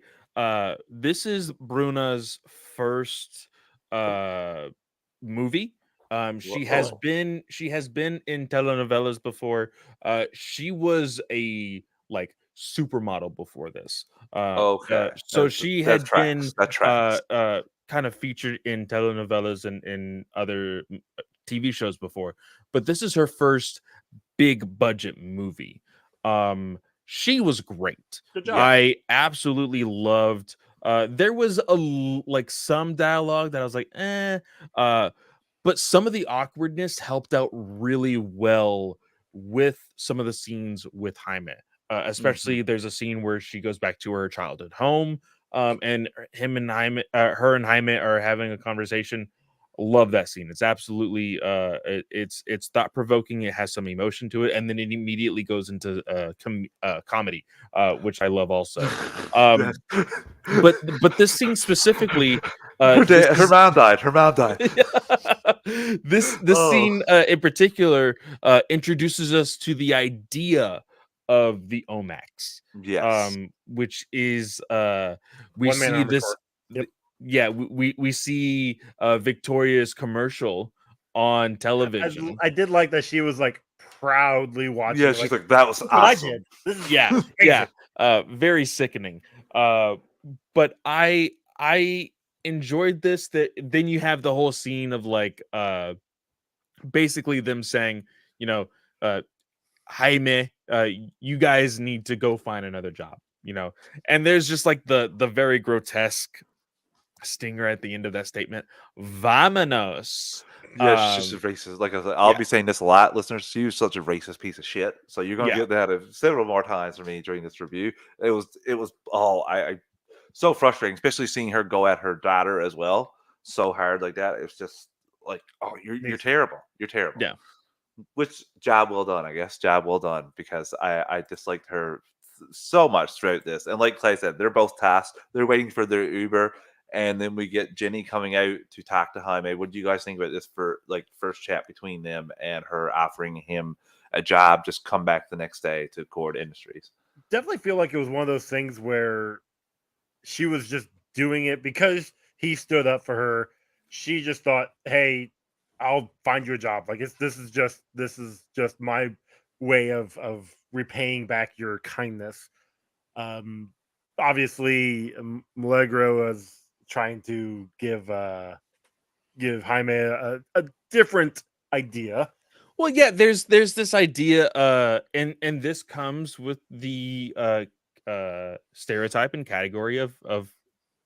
this is Bruna's first movie. whoa. She has been in telenovelas before. She was a like supermodel before this. Okay, So she that had tracks. been That tracks." kind of featured in telenovelas and in other TV shows before, but this is her first big budget movie. She was great. Good job. Yeah. I absolutely loved there was like some dialogue that I was like, uh, but some of the awkwardness helped out really well with some of the scenes with Jaime. Mhm. Especially there's a scene where she goes back to her childhood home, and him and Jaime, her and Jaime are having a conversation. Love that scene. It's absolutely it's thought provoking. It has some emotion to it, and then it immediately goes into comedy, which I love also. Um, but this scene specifically, this Her is mom died. Her mom died. this Oh, scene in particular introduces us to the idea of the Omax, yes. which is we One man see armored this core. Yep. yeah, we see Victoria's commercial on television. I did like that she was like proudly watching Yeah, it. she's Like, like, that was look what I awesome. did. This is Yeah, yeah, amazing. very sickening. Uh, but I enjoyed this. That then you have the whole scene of like basically them saying, you know, uh, Jaime, you guys need to go find another job, you know. And there's just like the very grotesque stinger at the end of that statement. Vamonos. Yeah, she's just a racist. Like I said, I'll Yeah, be saying this a lot, listeners. She was such a racist piece of shit. So you're gonna yeah. get that several more times from me during this review. It was I so frustrating, especially seeing her go at her daughter as well so hard like that. It's just like, oh, you're Amazing. terrible. You're terrible. Yeah. Which job well done, I guess. Job well done because I disliked her so much throughout this. And like Clay said, they're both tasked. They're waiting for their Uber, and then we get Jenny coming out to talk to Jaime. What do you guys think about this for like first chat between them and her offering him a job? Just come back the next day to Cord Industries. Definitely feel like it was one of those things where she was just doing it because he stood up for her. She just thought, "Hey, I'll find you a job." Like this is just my way of repaying back your kindness. Um, obviously, Milagro was trying to give Jaime a different idea. Well, yeah, there's this idea, and this comes with the stereotype and category of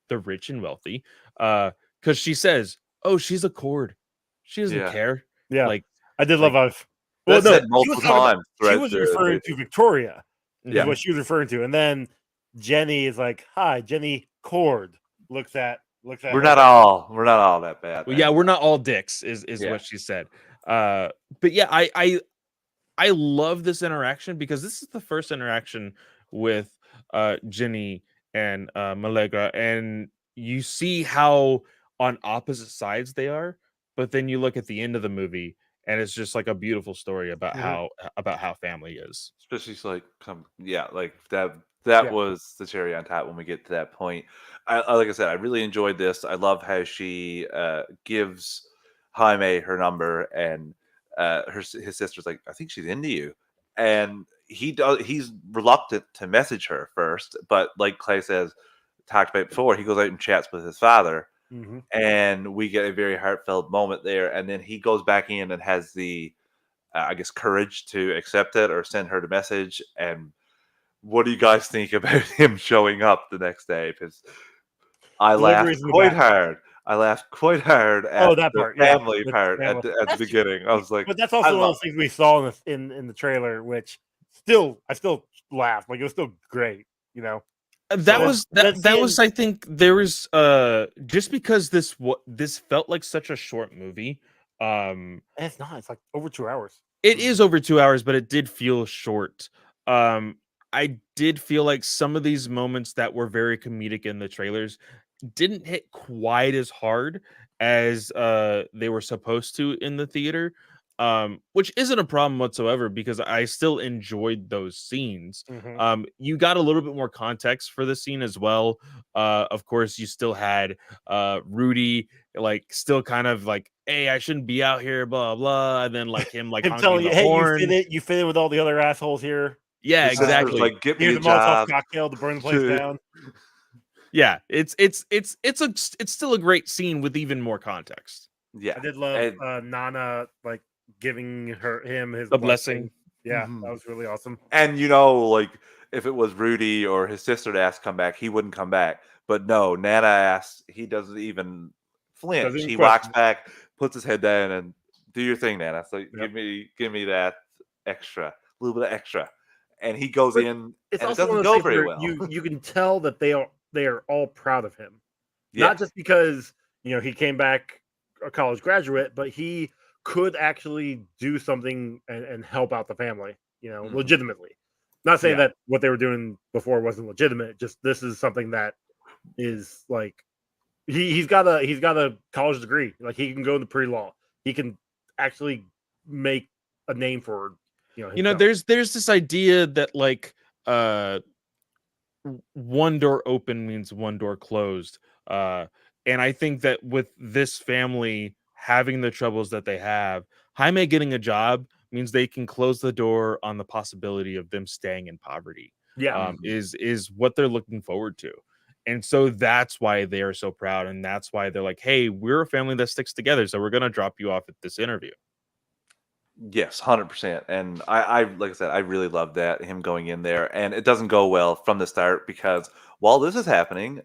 the rich and wealthy. Because she says, "Oh, she's a cord. She doesn't Yeah, care." Yeah, Like, I did love like, how. Well, that's no, said she was multiple talking about. times She throughout was referring to Victoria, is Yeah. mhm. what she was referring to, and then Jenny is like, "Hi, Jenny Cord." Looks at her. we're not all that bad, Well, man. yeah, we're not all dicks, is Yeah. what she said. But yeah, I love this interaction because this is the first interaction with Ginny and Malegra, and you see how on opposite sides they are, but then you look at the end of the movie and it's just like a beautiful story about how family is. Especially like yeah, like that Yeah, was the cherry on top when we get to that point. Like I said, I really enjoyed this. I love how she gives Jaime her number, and his sister's like, I think she's into you, and he's reluctant to message her first, but like Clay says, talked about before, he goes out and chats with his father, and we get a very heartfelt moment there, and then he goes back in and has the I guess courage to accept it or send her the message. And what do you guys think about him showing up the next day? Because I laughed Deliveries in the quite back. hard. I laughed quite hard at That the part, yeah, family the part family. at the beginning. I was like, But that's I also one of love those things we saw in the trailer, which I still laughed. Like, it was still great, you know. That So was then that was seeing- I think there was just because this felt like such a short movie. and it's not. It's like over 2 hours. It is over 2 hours, but it did feel short. Um, I did feel like some of these moments that were very comedic in the trailers didn't hit quite as hard as they were supposed to in the theater. Which isn't a problem whatsoever because I still enjoyed those scenes. You got a little bit more context for the scene as well. Of course, you still had Rudy like still kind of like, hey, I shouldn't be out here, blah blah, and then like him like Him honking telling you, the hey, horn. you fit in with all the other assholes here. Yeah, his sister's exactly. like, get me Here's a the Molotov job. cocktail to burn the place down. Yeah, it's still a great scene with even more context. Yeah, I did love and, Nana like giving him his The blessing. blessing. Yeah, Mhm. that was really awesome. and like if it was Rudy or his sister to ask to come back, he wouldn't come back. But no, Nana asks, he doesn't even Doesn't flinch. even He walks question it. back, puts his head down, and do your thing, Nana. So Yep. give me that extra, a little bit of extra. And he goes But in, it's and it also one doesn't of those go things very where well. you can tell that they are all proud of him. Yeah, Not just because he came back a college graduate, but he could actually do something and help out the family, Mhm. legitimately. Not saying Yeah. that what they were doing before wasn't legitimate. Just this is something that is like he's got a college degree. Like, he can go into pre-law. He can actually make a name for himself. There's this idea that like uh one door open means one door closed. And I think that with this family having the troubles that they have, Jaime getting a job means they can close the door on the possibility of them staying in poverty. Yeah. Is what they're looking forward to. And so that's why they are so proud. And that's why they're like, hey, we're a family that sticks together. So we're going to drop you off at this interview. Yes, 100%. And I like I said, I really love that him going in there, and it doesn't go well from the start because while this is happening,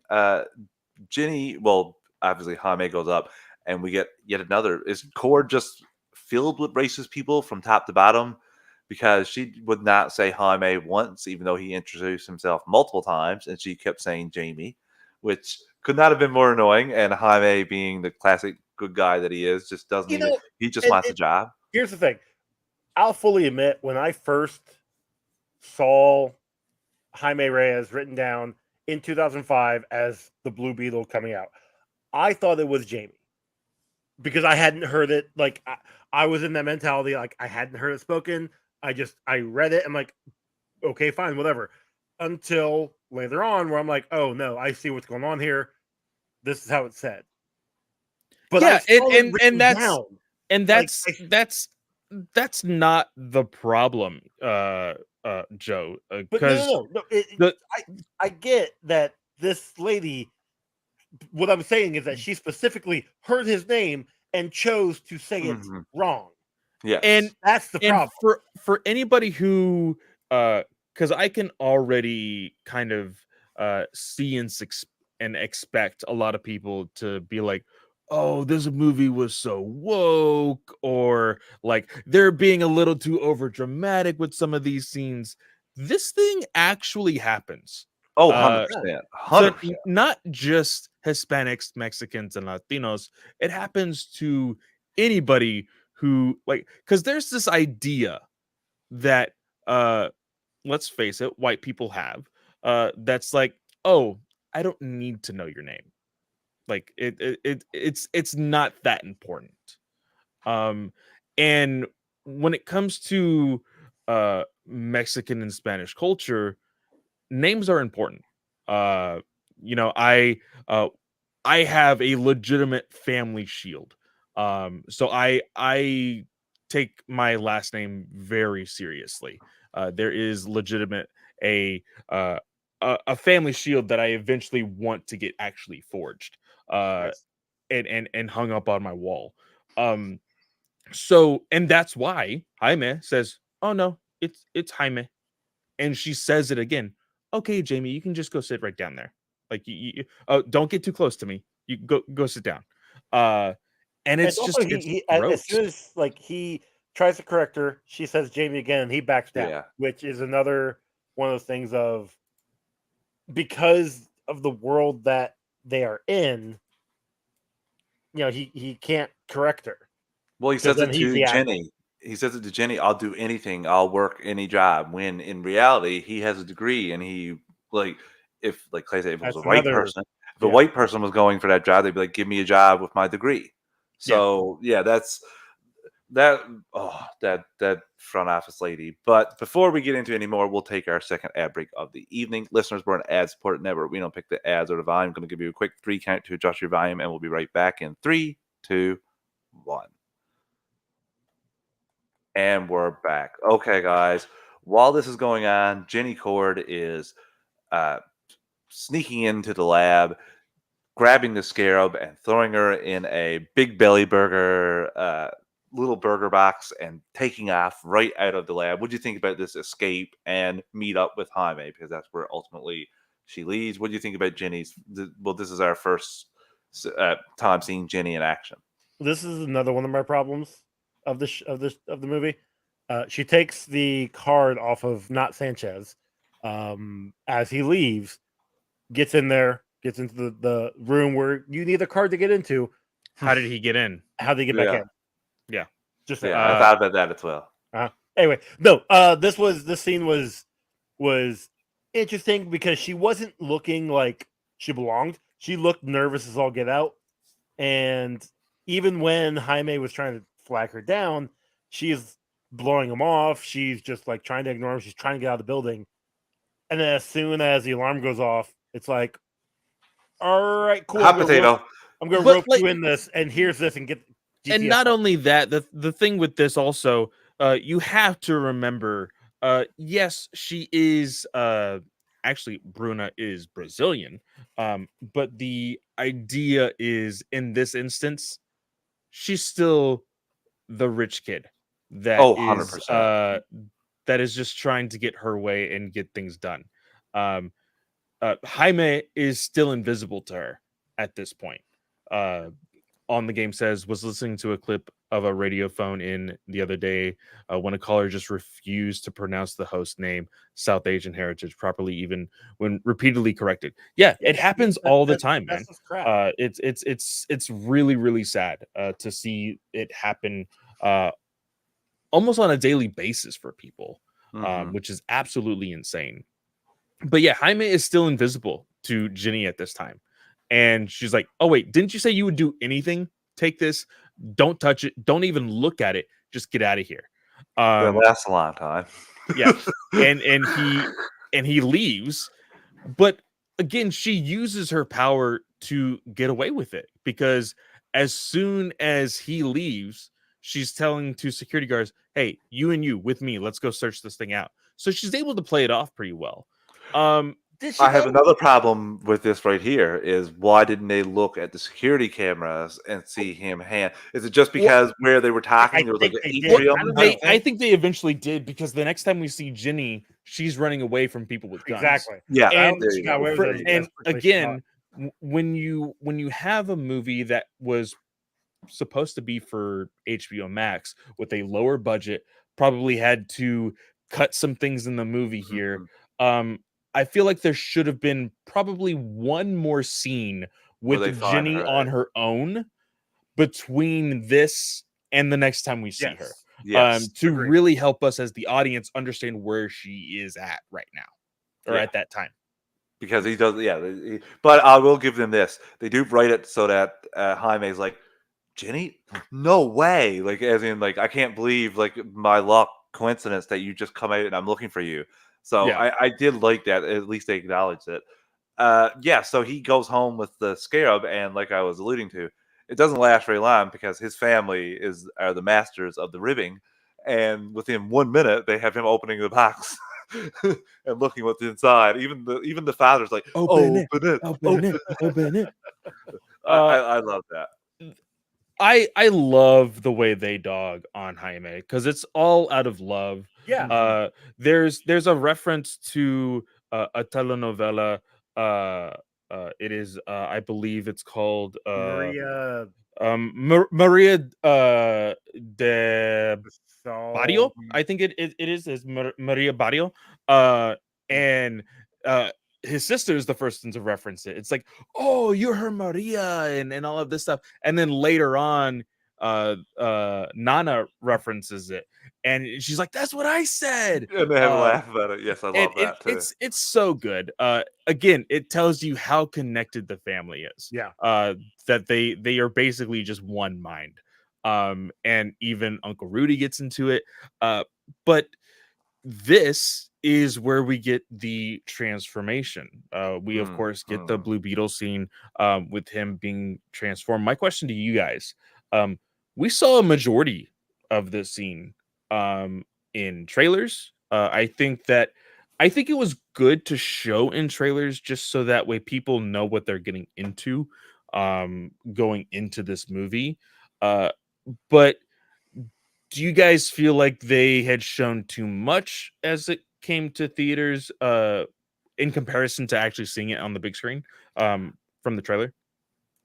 Ginny, well, obviously Jaime goes up, and we get yet another. Is Cord just filled with racist people from top to bottom? Because she would not say Jaime once, even though he introduced himself multiple times, and she kept saying Jamie, which could not have been more annoying. And Jaime, being the classic good guy that he is, just doesn't You even. know, He just and wants a job. here's the thing. I'll fully admit, when I first saw Jaime Reyes written down in 2005 as the Blue Beetle coming out, I thought it was Jamie because I hadn't heard it. Like, I was in that mentality, like, I hadn't heard it spoken. I read it. I'm like, okay, fine, whatever. Until later on, where I'm like, oh no, I see what's going on here. This is how it's said. But Yeah, I saw it and written that's down. and Like, that's not the problem, Joe, but because no. the I get that this lady. What I'm saying is that she specifically heard his name and chose to say it Mhm. wrong. and Yes. That's the and problem. for anybody who because I can already kind of see and expect a lot of people to be like, oh, this movie was so woke, or like they're being a little too over dramatic with some of these scenes. This thing actually happens. Oh, uh 100%. so 100%. not just Hispanics, Mexicans, and Latinos. It happens to anybody who like, because there's this idea that uh let's face it, white people have that's like, oh, I don't need to know your name. Like it's not that important. Um and when it comes to Mexican and Spanish culture, names are important. Uh, you know, uh I have a legitimate family shield. So I take my last name very seriously. there is legitimate uh, a family shield that I eventually want to get actually forged Nice. and hung up on my wall. So and that's why Jaime says, "Oh no, it's Jaime," and she says it again. Okay, Jamie, you can just go sit right down there. Like oh, don't get too close to me. You go sit down. Uh, and And it's also, just it's as gross. soon as like he tries to correct her, she says Jamie again, and he backs down, Yeah. which is another one of those things of because of the world that they are in. He can't correct her Well, he because says then it he's to the asshole. Jenny. He says it to Jenny, "I'll do anything. I'll work any job." When in reality, he has a degree, and he like if like Clay said, if it was a That's white another, person, if a yeah. white person was going for that job, they'd be like, "Give me a job with my degree." Yeah. So yeah, that's that. Oh, that front office lady. But before we get into any more, we'll take our second ad break of the evening. Listeners, we're an ad-supported network. We don't pick the ads or the volume. I'm going to give you a quick 3 count to adjust your volume, and we'll be right back in 3, 2, 1. And we're back. Okay, guys. While this is going on, Jenny Cord is uh, sneaking into the lab, grabbing the scarab and throwing her in a big belly burger, little burger box, and taking off right out of the lab. What do you think about this escape and meet up with Jaime? Because that's where ultimately she leaves. What do you think about Jenny's? Well, this is our first time seeing Jenny in action. This is another one of my problems of the movie. She takes the card off of not Sanchez as he leaves, gets in there, gets into the room where you need a card to get into. How did he get in? How they get back Yeah. in? Yeah. Just Yeah, saying. I thought about that as well. Anyway, no. This scene was interesting because she wasn't looking like she belonged. She looked nervous as all get out, and even when Jaime was trying to flag her down, she's blowing him off. She's just like trying to ignore him. She's trying to get out of the building, and then as soon as the alarm goes off, it's like, all right, cool. Hot potato. I'm gonna But rope like, you in this, and here's this, and get and GTF. not only that, the thing with this also, you have to remember, yes, she is actually Bruna is Brazilian, but the idea is in this instance, she's still the rich kid that Oh, is 100%. that is just trying to get her way and get things done. Um, Jaime is still invisible to her at this point. On the game says was listening to a clip of a radio phone in the other day when a caller just refused to pronounce the host name South Asian heritage properly, even when repeatedly corrected. Yeah, it happens all the time, man. That's just crap. It's really really sad to see it happen almost on a daily basis for people, Mhm. which is absolutely insane. But yeah, Jaime is still invisible to Ginny at this time. And she's like, "Oh wait, didn't you say you would do anything? Take this. Don't touch it. Don't even look at it. Just get out of here." That Um lasts a long time. yeah. And he leaves, but again, she uses her power to get away with it because as soon as he leaves, she's telling two security guards, "Hey, you and you with me, let's go search this thing out." So she's able to play it off pretty well. Did she I have though? another problem with this right here is why didn't they look at the security cameras and see him hand? Is it just Well, because where they were talking I there was like think an they did. Well, atrium? I don't they think I think they eventually did because the next time we see Ginny, she's running away from people with guns. exactly. Yeah, I don't And think there she you got go. away with There it you as go. and quickly as she thought. again, when you have a movie that was supposed to be for HBO Max with a lower budget, probably had to cut some things in the movie here. Mhm. Um, I feel like there should have been probably one more scene Where they with find Ginny her on at. her own between this and the next time we see her, Yes. to Agreed. really help us as the audience understand where she is at right now or Yeah. at that time. Because he does, yeah. But I will give them this: they do write it so that Jaime's like, Jenny, no way! Like, as in, like, I can't believe, like, my luck, coincidence that you just come out and I'm looking for you. So Yeah. I did like that. At least they acknowledged it. Yeah. So he goes home with the scarab, and like I was alluding to, it doesn't last very long because his family are the masters of the ribbing, and within 1 minute they have him opening the box and looking what's inside. Even the father's like, Open it, open it, open open it, it. open it. I love that. I love the way they dog on Jaime because it's all out of love. Yeah. There's a reference to a telenovela. It is I believe it's called Maria Maria de Sol. Barrio. I think it is Maria Barrio. And uh, his sister is the first one to reference it. It's like, oh, you're her Maria, and all of this stuff. And then later on, Nana references it, and she's like, "That's what I said." And they have a laugh about it. Yes, I And love that too. it's so good. Again, it tells you how connected the family is. Yeah. That they are basically just one mind. And even Uncle Rudy gets into it. But this is where we get the transformation. We of course get the Blue Beetle scene with him being transformed. My question to you guys: we saw a majority of this scene in trailers. I think it was good to show in trailers just so that way people know what they're getting into going into this movie. But do you guys feel like they had shown too much as it came to theaters in comparison to actually seeing it on the big screen from the trailer?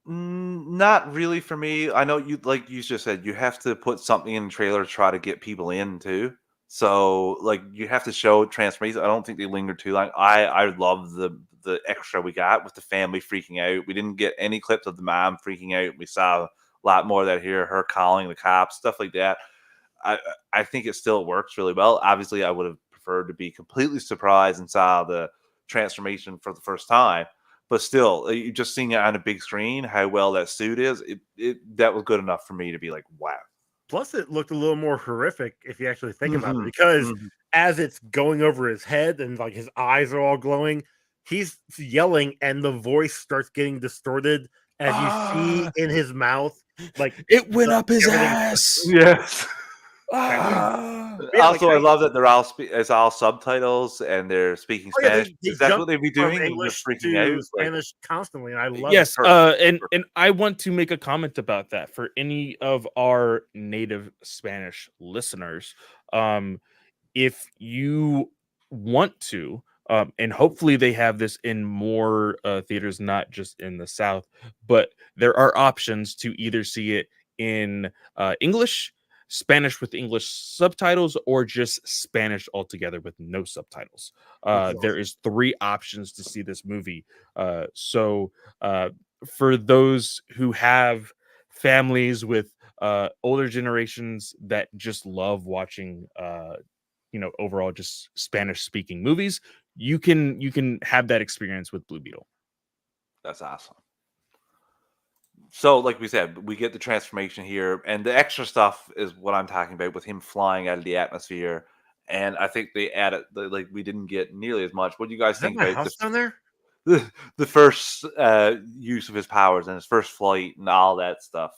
Not really for me. I know you like you just said you have to put something in the trailer to try to get people in too. So like you have to show transformation. I don't think they linger too long. I love the extra we got with the family freaking out. We didn't get any clips of the mom freaking out. We saw a lot more of that here, her calling the cops, stuff like that. I I think it still works really well. Obviously, I would have preferred to be completely surprised and saw the transformation for the first time. But still, you just seeing it on a big screen, how well that suit is, it that was good enough for me to be like, wow. Plus, it looked a little more horrific if you actually think about it, Mhm, because mhm. as it's going over his head and like his eyes are all glowing, he's yelling, and the voice starts getting distorted as you see Ah, in his mouth, like it went up his everything. ass. Yes. Ah. Yeah, like Also, I how love that they're all it's all subtitles and they're speaking oh yeah, Spanish they because that's jump what they'd be from doing and just English freaking to out. Like, Spanish constantly, and I love it. Yes, perfect. and I want to make a comment about that for any of our native Spanish listeners. Um, if you want to, and hopefully they have this in more theaters, not just in the South, but there are options to either see it in English, Spanish with English subtitles, or just Spanish altogether with no subtitles. Which is There awesome. is 3 options to see this movie. So uh, for those who have families with older generations that just love watching overall just Spanish speaking movies, you can have that experience with Blue Beetle. That's awesome. So, like we said, we get the transformation here, and the extra stuff is what I'm talking about with him flying out of the atmosphere. And I think they added, like, we didn't get nearly as much. What do you guys Is that think my about house down there? the first use of his powers and his first flight and all that stuff,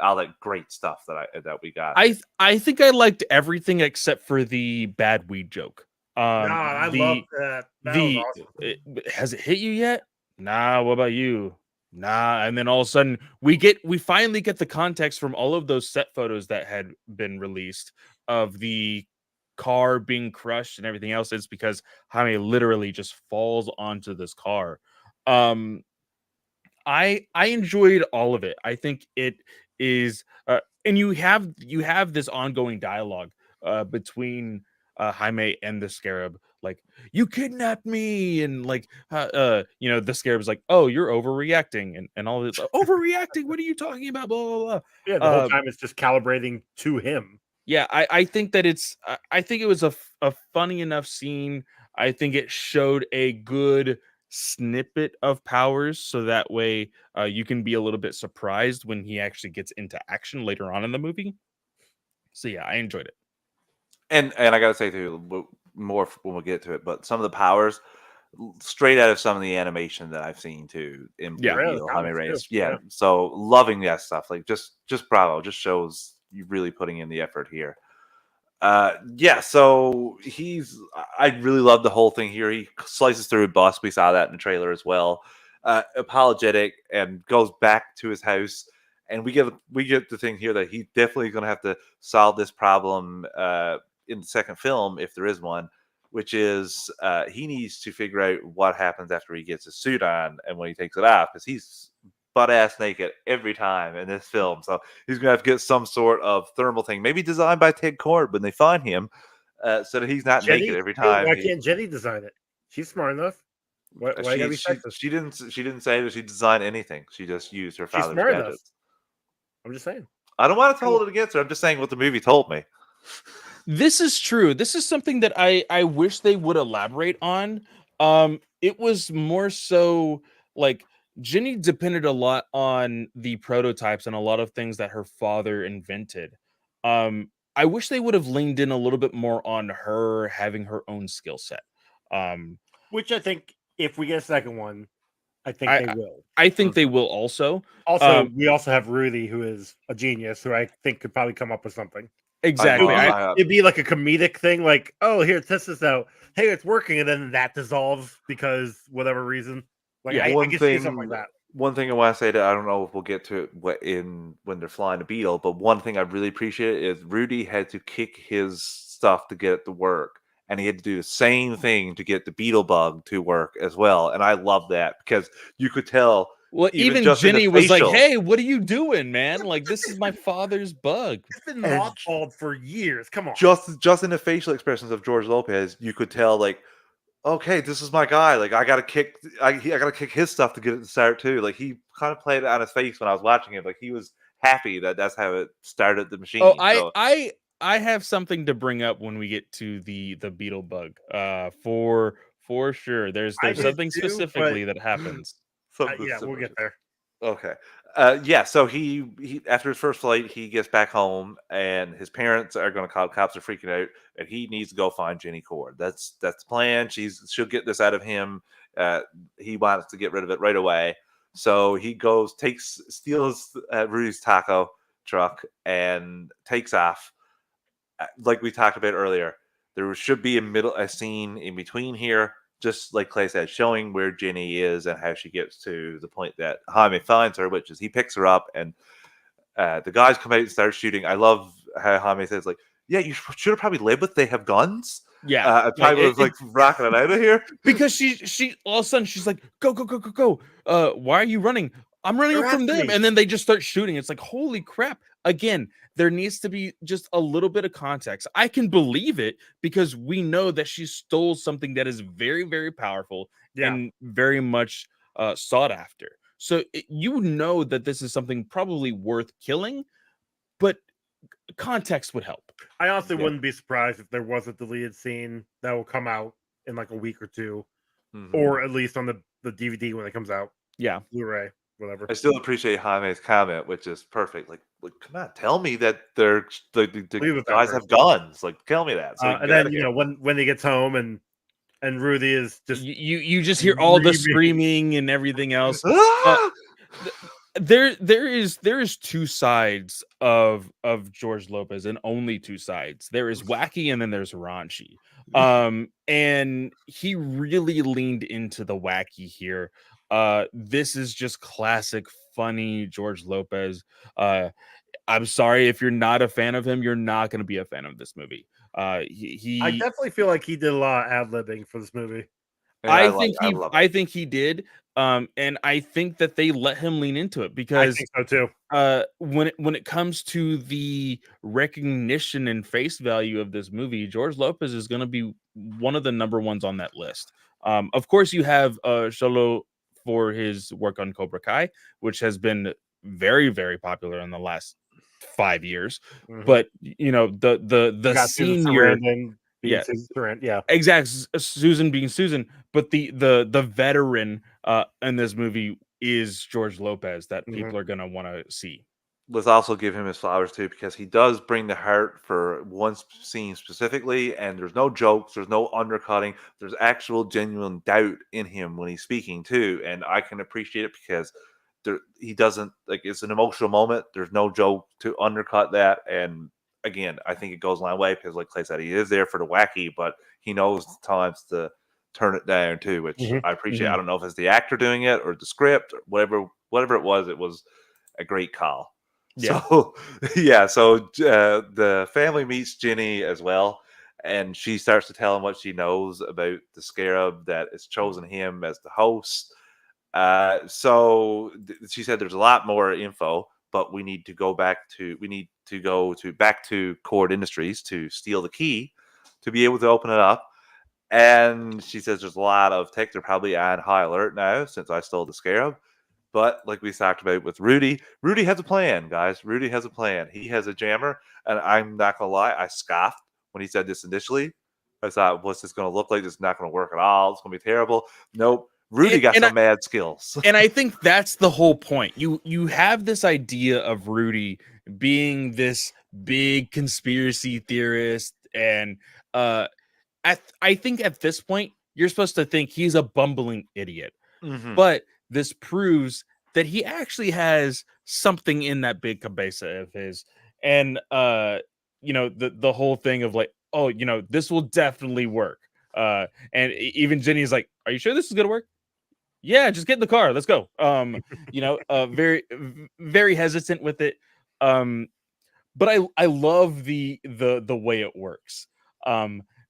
all that great stuff that we got? I think I liked everything except for the bad weed joke. No, Um, I love the that. That was the awesome. has it hit you yet? Nah. What about you? Nah. And then all of a sudden we finally get the context from all of those set photos that had been released of the car being crushed and everything else. It's because Jaime literally just falls onto this car. Um, I enjoyed all of it. I think it is and you have this ongoing dialogue between Jaime and the Scarab, like, you kidnapped me, and like the Scarab's like, oh, you're overreacting, and all this overreacting, what are you talking about, blah blah blah. Yeah, the whole time it's just calibrating to him. Yeah, I think that I think it was a funny enough scene. I think it showed a good snippet of powers, so that way you can be a little bit surprised when he actually gets into action later on in the movie. So yeah, I enjoyed it. And I gotta say too, more when we get to it, but some of the powers straight out of some of the animation that I've seen too in Yeah. Blue Yeah, the Beetle, Jaime comics too. Reyes. Yeah, so loving that stuff. Like just bravo, just shows you really putting in the effort here. Yeah, so I really love the whole thing here. He slices through a bus. We saw that in the trailer as well. Apologetic and goes back to his house, and we get the thing here that he definitely going to have to solve this problem in the second film if there is one, which is he needs to figure out what happens after he gets his suit on and when he takes it off, because he's butt ass naked every time in this film. So he's gonna have to get some sort of thermal thing, maybe designed by Ted Kord when they find him, so that he's not naked Jenny, every time. why can't Jenny design it? She's smart enough. Why you gotta be sexist? She didn't say that she designed anything. She just used her She's father's smart enough. gadgets. I'm just saying. I don't want to hold it against her. I'm just saying what the movie told me. This is true. This is something that I wish they would elaborate on. It was more so like Ginny depended a lot on the prototypes and a lot of things that her father invented. I wish they would have leaned in a little bit more on her having her own skill set. Um, Which I think if we get a second one, I think I they will. I think they will also. Also, we also have Rudy, who is a genius, who I think could probably come up with something. Exactly. It'd be like a comedic thing, like, oh, here, test this out. Hey, it's working, and then that dissolves because whatever reason. Like, Yeah, I can see something like that. One thing I want to say that I don't know if we'll get to it when they're flying a Beetle, but one thing I really appreciate is Rudy had to kick his stuff to get it to work, and he had to do the same thing to get the Beetle bug to work as well. And I love that because you could tell. Well, even just in the Ginny was like, facial- "Hey, what are you doing, man? Like, this is my father's bug." It's been And mothballed for years. Come on. just in the facial expressions of George Lopez, you could tell like, okay, this is my guy. Like I gotta kick his stuff to get it to start too. Like he kind of played it on his face when I was watching it. Like he was happy that that's how it started the machine. Oh, So I have something to bring up when we get to the Beetle bug. For sure. There's I did something too, specifically that happens. something yeah, we'll similar. get there. Okay. Yeah, so he after his first flight, he gets back home and his parents are gonna call cops are freaking out and he needs to go find Jenny Cord. That's the plan. She'll get this out of him. He wants to get rid of it right away. So he goes, steals Rudy's taco truck and takes off. Like we talked about earlier, there should be a scene in between here, just like Clay said, showing where Ginny is and how she gets to the point that Jaime finds her, which is he picks her up and the guys come out and start shooting. I love how Jaime says, like, yeah, you should have probably led with they have guns. Yeah, I probably was like rocking it out of here. because she all of a sudden she's like, go, go, go, go, go. Why are you running? I'm running They're from after them. me. And then they just start shooting. It's like, holy crap. Again, there needs to be just a little bit of context. I can believe it because we know that she stole something that is very, very powerful Yeah. and very much sought after. So you know that this is something probably worth killing, but context would help. I honestly Yeah. wouldn't be surprised if there was a deleted scene that will come out in like a week or two, Mhm. or at least on the DVD when it comes out, Yeah. Blu-ray, whatever. I still appreciate Jaime's comment, which is perfect. Like come on, tell me that the Leave with that guys first. have guns. Like, tell me that. So we can And get out then of you here. know when he gets home and Rudy is just You just hear all the screaming. screaming and everything else. Ah! There is two sides of George Lopez, and only two sides. There is wacky and then there's raunchy. And he really leaned into the wacky here. This is just classic funny George Lopez. I'm sorry if you're not a fan of him, you're not going to be a fan of this movie. He I definitely feel like he did a lot of ad-libbing for this movie. And I love think he did. And I think that they let him lean into it I because think so too. when it comes to the recognition and face value of this movie, George Lopez is going to be one of the number ones on that list. Of course, you have Xolo for his work on Cobra Kai, which has been very, very popular in the last 5 years. Mhm. But you know the You got Susan senior, Sarandon being yeah, Susan Sarandon, yeah. exactly, Susan being Susan, but the veteran in this movie is George Lopez that Mhm. people are gonna want to see. Let's also give him his flowers too, because he does bring the heart for one scene specifically, and there's no jokes, there's no undercutting, there's actual genuine doubt in him when he's speaking too, and I can appreciate it because he doesn't, like, it's an emotional moment. There's no joke to undercut that, and again, I think it goes a long way because, like Clay said, he is there for the wacky, but he knows times to turn it down too, which I appreciate. I don't know if it's the actor doing it or the script or whatever it was a great call. Yeah. So yeah, so the family meets Ginny as well, and she starts to tell him what she knows about the scarab that has chosen him as the host. She said there's a lot more info, but we need to go back to Cord Industries to steal the key to be able to open it up. And she says there's a lot of tech. They're probably on high alert now since I stole the scarab. But like we talked about with Rudy has a plan, guys. Rudy has a plan. He has a jammer, and I'm not gonna lie, I scoffed when he said this initially. I thought, what's this gonna look like? This is not gonna work at all. It's gonna be terrible. Nope. Rudy got some mad skills. And I think that's the whole point. You have this idea of Rudy being this big conspiracy theorist, and I think at this point you're supposed to think he's a bumbling idiot. But this proves that he actually has something in that big cabeza of his. And the whole thing of like, oh, this will definitely work. And even Jenny's like, are you sure this is gonna work? Yeah, just get in the car, let's go. Very very hesitant with it. But I love the way it works.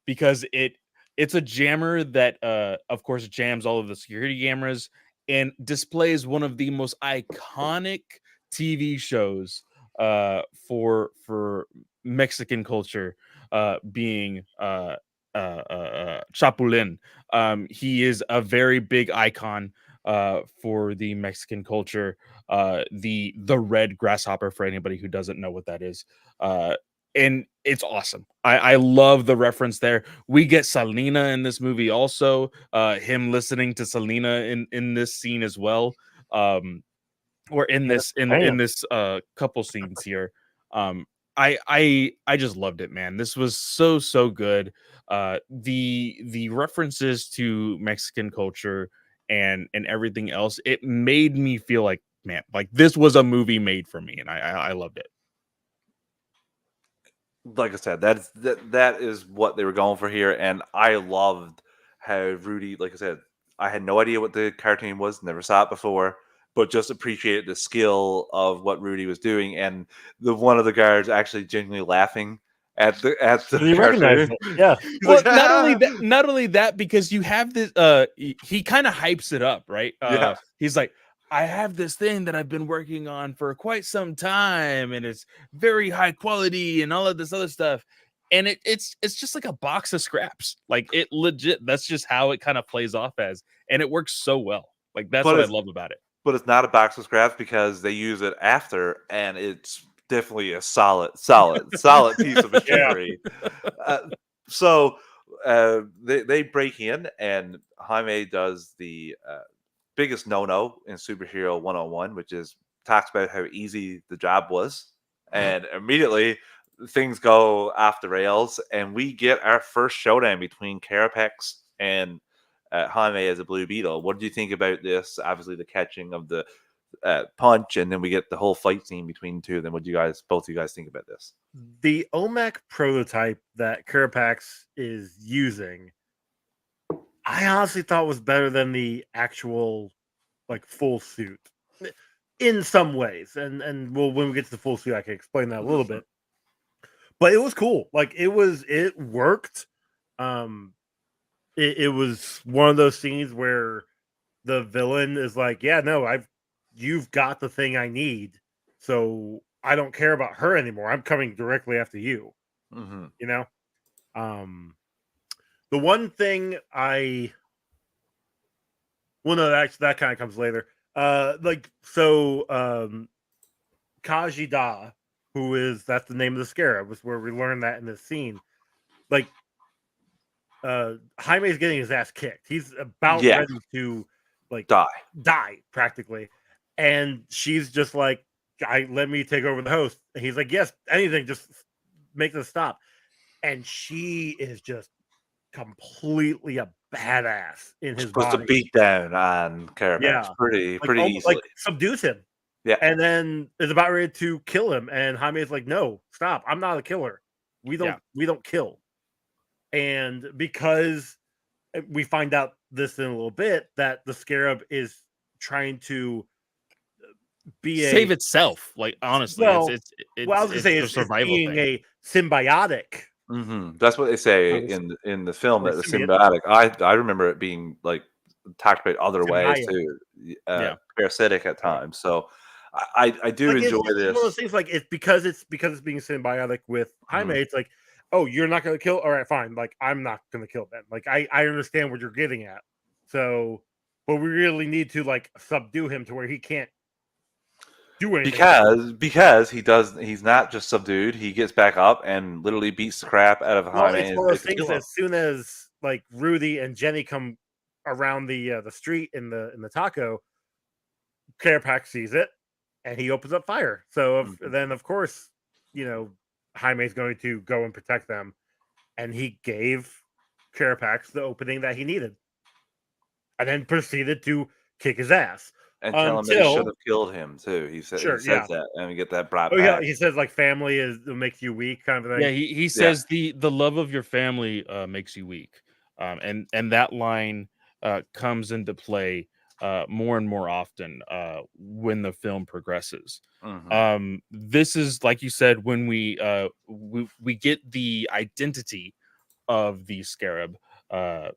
Because it's a jammer that of course jams all of the security cameras and displays one of the most iconic TV shows for Mexican culture, being Chapulin. He is a very big icon for the Mexican culture. The red grasshopper, for anybody who doesn't know what that is. And it's awesome. I love the reference there. We get Selena in this movie also. Him listening to Selena in this scene as well. Or in this couple scenes here. I just loved it, man. This was so good. The references to Mexican culture and everything else, it made me feel like, man, like this was a movie made for me, and I loved it. Like I said, that is what they were going for here, and I loved how Rudy. Like I said, I had no idea what the cartoon was, never saw it before, but just appreciated the skill of what Rudy was doing, and the one of the guards actually genuinely laughing at the You recognize cartoon. it, yeah. He's Well, like, not only that, because you have this he kind of hypes it up, right? Yeah. He's like, I have this thing that I've been working on for quite some time, and it's very high quality and all of this other stuff. And it's just like a box of scraps. Like, it legit, that's just how it kind of plays off as, and it works so well. Like, that's But what I it's- love about it. but it's not a box of scraps because they use it after, and it's definitely a solid piece of machinery. They break in, and Jaime does the biggest no-no in Superhero 101, which is talks about how easy the job was, and immediately things go off the rails, and we get our first showdown between Carapax and Jaime as a Blue Beetle. What did you think about this? Obviously, the catching of the punch, and then we get the whole fight scene between the two of them. What do both of you guys think about this? The OMAC prototype that Carapax is using, I honestly thought was better than the actual like full suit in some ways. And well, when we get to the full suit, I can explain that a little bit. But it was cool. Like it worked. It was one of those scenes where the villain is like, yeah, no, you've got the thing I need. So I don't care about her anymore. I'm coming directly after you. You know? The one thing actually that kind of comes later. Kaji Da, that's the name of the scarab, was where we learned that in this scene. Like Jaime's getting his ass kicked. He's about ready to like die practically. And she's just like, let me take over the host. And he's like, yes, anything, just make this stop. And she is just completely a badass in his Puts body. a beat down on Carapax pretty easily. Like subdues him. Yeah. and then is about ready to kill him, and Jaime is like, "No, stop! I'm not a killer. We don't kill." And because we find out this in a little bit that the Scarab is trying to be Save itself. Like honestly, well, I was gonna it's say a it's survival being thing. a symbiotic. That's what they say Honestly. in the film, Or that the symbiote. symbiotic. I remember it being like talked about other ways Symbiote. too, Yeah. parasitic at Yeah. times. So I do Like enjoy it's one of those this. things. Like it's because it's being symbiotic with Jaime. Mhm. It's like, oh, you're not gonna kill. All right, fine. Like I'm not gonna kill them. Like I understand what you're getting at. So, but we really need to like subdue him to where he can't do anything. Because he's not just subdued. He gets back up and literally beats the crap out of Well, Jaime it's and one of is those to things. kill him. As soon as like Rudy and Jenny come around the street in the taco, Carapax sees it and he opens up fire. So then, of course, Jaime's going to go and protect them, and he gave Carapax the opening that he needed, and then proceeded to kick his ass And tell him that he should until have killed him too. He sure, says yeah. that, and we get that brought Oh yeah, back. he says like family makes you weak, kind of Yeah, thing. he Yeah. says the love of your family makes you weak, and that line comes into play more and more often when the film progresses. This is like you said when we get the identity of the Scarab, uh,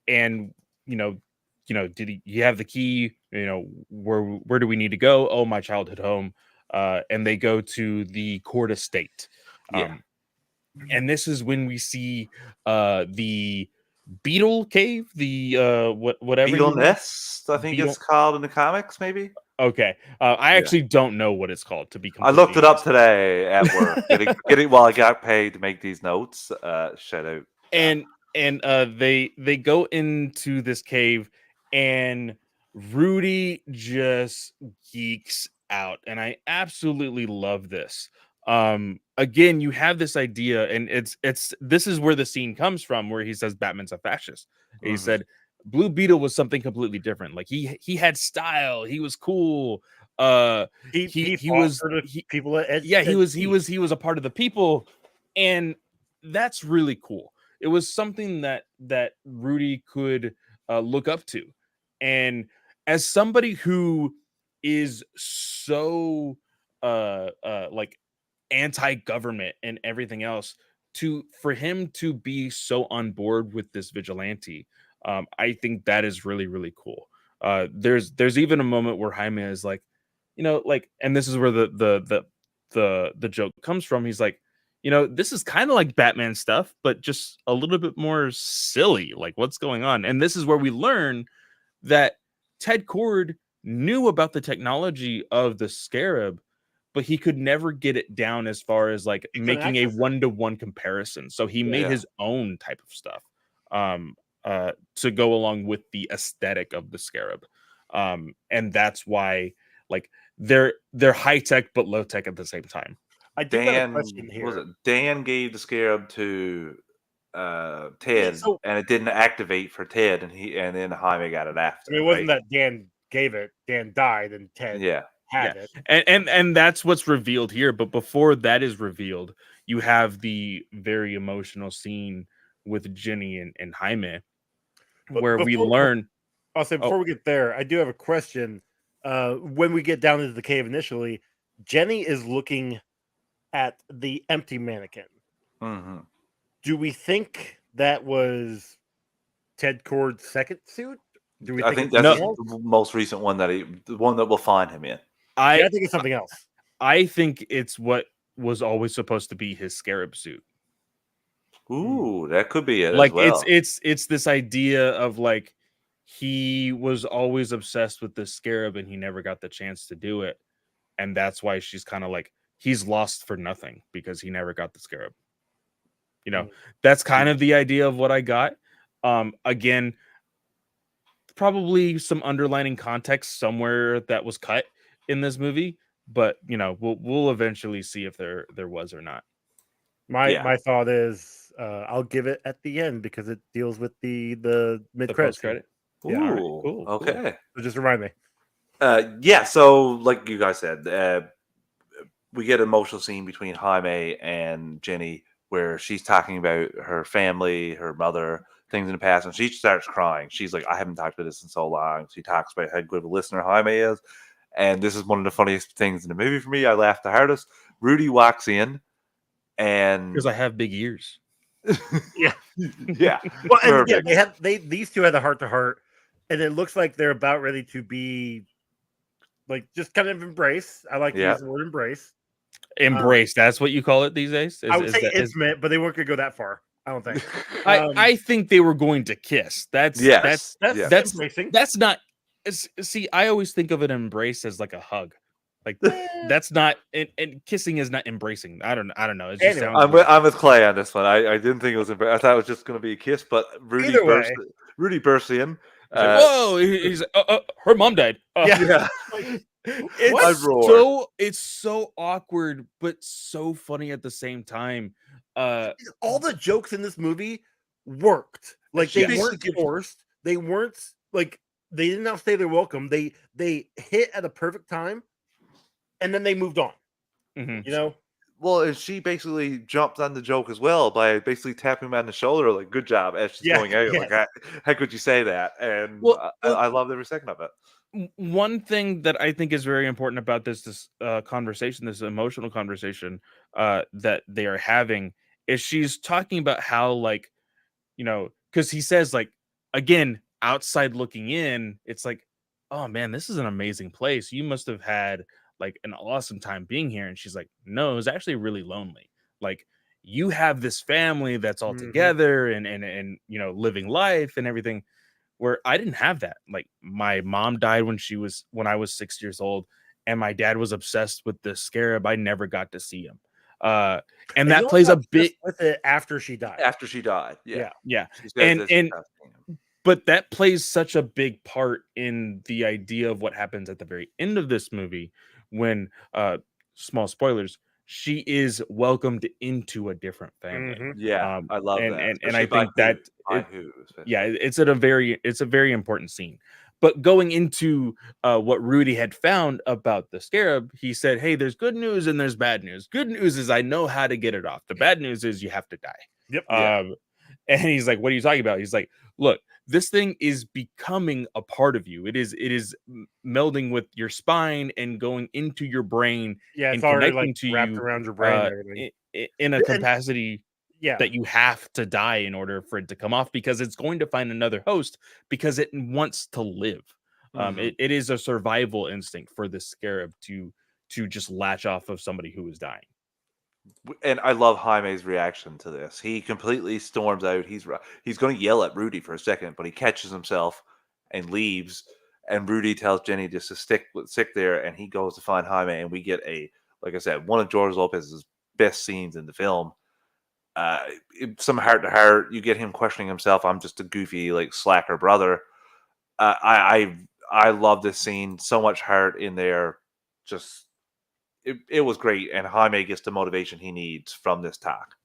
and you know. Did you have the key? Where do we need to go? Oh, my childhood home. And they go to the court estate. Yeah. And this is when we see the Beetle cave, the whatever Beetle you want. Nest, I think it's called in the comics, maybe. Okay, I Yeah. actually don't know what it's called, to be I completely looked it up honest. today at work, getting while I got paid to make these notes. Shout out. And they go into this cave, and Rudy just geeks out, and I absolutely love this. Again, you have this idea, and it's this is where the scene comes from, where he says Batman's a fascist. He said Blue Beetle was something completely different. Like he had style, he was cool. He Was for the people at Edge. Yeah, he was a part of the people, and that's really cool. It was something that Rudy could look up to, and as somebody who is so like anti-government and everything else, for him to be so on board with this vigilante, I think that is really, really cool. There's even a moment where Jaime is like, like, and this is where the joke comes from. He's like, this is kind of like Batman stuff, but just a little bit more silly. Like, what's going on? And this is where we learn that Ted Kord knew about the technology of the Scarab, but he could never get it down as far as like making a one-to-one comparison. So he made his own type of stuff to go along with the aesthetic of the Scarab. And that's why like they're high tech but low tech at the same time. I do have a question here. Was it Dan gave the Scarab to Ted, and it didn't activate for Ted, and then Jaime got it after. I mean, it wasn't that Dan gave it. Dan died, and Ted had it. And that's what's revealed here. But before that is revealed, you have the very emotional scene with Jenny and Jaime, where we learn. I'll say before we get there, I do have a question. When we get down into the cave initially, Jenny is looking at the empty mannequin. Do we think that was Ted Kord's second suit? Do we think that's the most recent one the one that we'll find him in? I think it's something else. I think it's what was always supposed to be his Scarab suit. Ooh, that could be it. Like as well. it's this idea of like he was always obsessed with the Scarab and he never got the chance to do it, and that's why she's kind of like he's lost for nothing because he never got the Scarab. That's kind of the idea of what I got. Again, probably some underlining context somewhere that was cut in this movie, but we'll eventually see if there was or not. My thought is I'll give it at the end because it deals with the mid credit. Yeah, Ooh, cool. Okay. So just remind me. Yeah, so like you guys said, we get an emotional scene between Jaime and Jenny where she's talking about her family, her mother, things in the past, and she starts crying. She's like, I haven't talked about this in so long. She talks about how good of a listener Jaime is. And this is one of the funniest things in the movie for me. I laughed the hardest. Rudy walks in and Because I have big ears. Yeah. yeah, Well, and yeah, perfect. these two had a heart to heart, and it looks like they're about ready to be like just kind of embrace. I like to Yeah. use the word embrace. Embrace. That's what you call it these days. I would Is say that is? intimate, but they weren't gonna go that far. I don't think. I think they were going to kiss. That's Yes. That's Yeah. embracing. that's not. See, I always think of an embrace as like a hug. Like Eh, that's not, and kissing is not embracing. I don't know. It just Anyway. sounds I'm weird. with Clay on this one. I didn't think it was. I thought it was just going to be a kiss, but Either way. Rudy bursts in. He's like, whoa! He's like, her mom died. Yeah. Yeah, Like, I It's roar. it's so awkward, but so funny at the same time. all the jokes in this movie worked. Like She they Yes. weren't basically gives- forced. They weren't like they did not say they're welcome. They hit at a perfect time, and then they moved on. Mhm. You know. Well, and she basically jumped on the joke as well by basically tapping him on the shoulder, like "good job" as she's Yeah, going out. yeah. Like, how could you say that? And Well, I loved every second of it. One thing that I think is very important about this conversation, this emotional conversation that they are having, is she's talking about how, like, because he says, like, again, outside looking in, it's like, oh man, this is an amazing place. You must have had like an awesome time being here. And she's like, no, it was actually really lonely. Like, you have this family that's all Mhm. together and living life and everything, where I didn't have that. Like, my mom died when I was 6 years old, and my dad was obsessed with the scarab. I never got to see him. And And you that only plays got a bit. obsessed with it after she died. After she died, yeah, Yeah. Yeah. she says And that and she's not seeing him. but that plays such a big part in the idea of what happens at the very end of this movie when small spoilers, she is welcomed into a different family. Mhm. Yeah, I love And that, and I especially by think who? that By it who? Especially. yeah, it's a very important scene. But going into what Rudy had found about the scarab, he said, hey, there's good news and there's bad news. Good news is I know how to get it off. The bad news is you have to die. Yep. Yeah. And he's like, what are you talking about? He's like, look, this thing is becoming a part of you. It is melding with your spine and going into your brain Yeah, it's and already like connecting to wrapped you around your brain and everything. in a And capacity yeah. that you have to die in order for it to come off, because it's going to find another host because it wants to live. Mhm. It is a survival instinct for this scarab to just latch off of somebody who is dying. And I love Jaime's reaction to this. He completely storms out. He's going to yell at Rudy for a second, but he catches himself and leaves. And Rudy tells Jenny just to stick there, and he goes to find Jaime. And we get like I said, one of George Lopez's best scenes in the film. Some heart to heart. You get him questioning himself. I'm just a goofy, like slacker brother. I love this scene. So much heart in there. Just it was great, and Jaime gets the motivation he needs from this talk.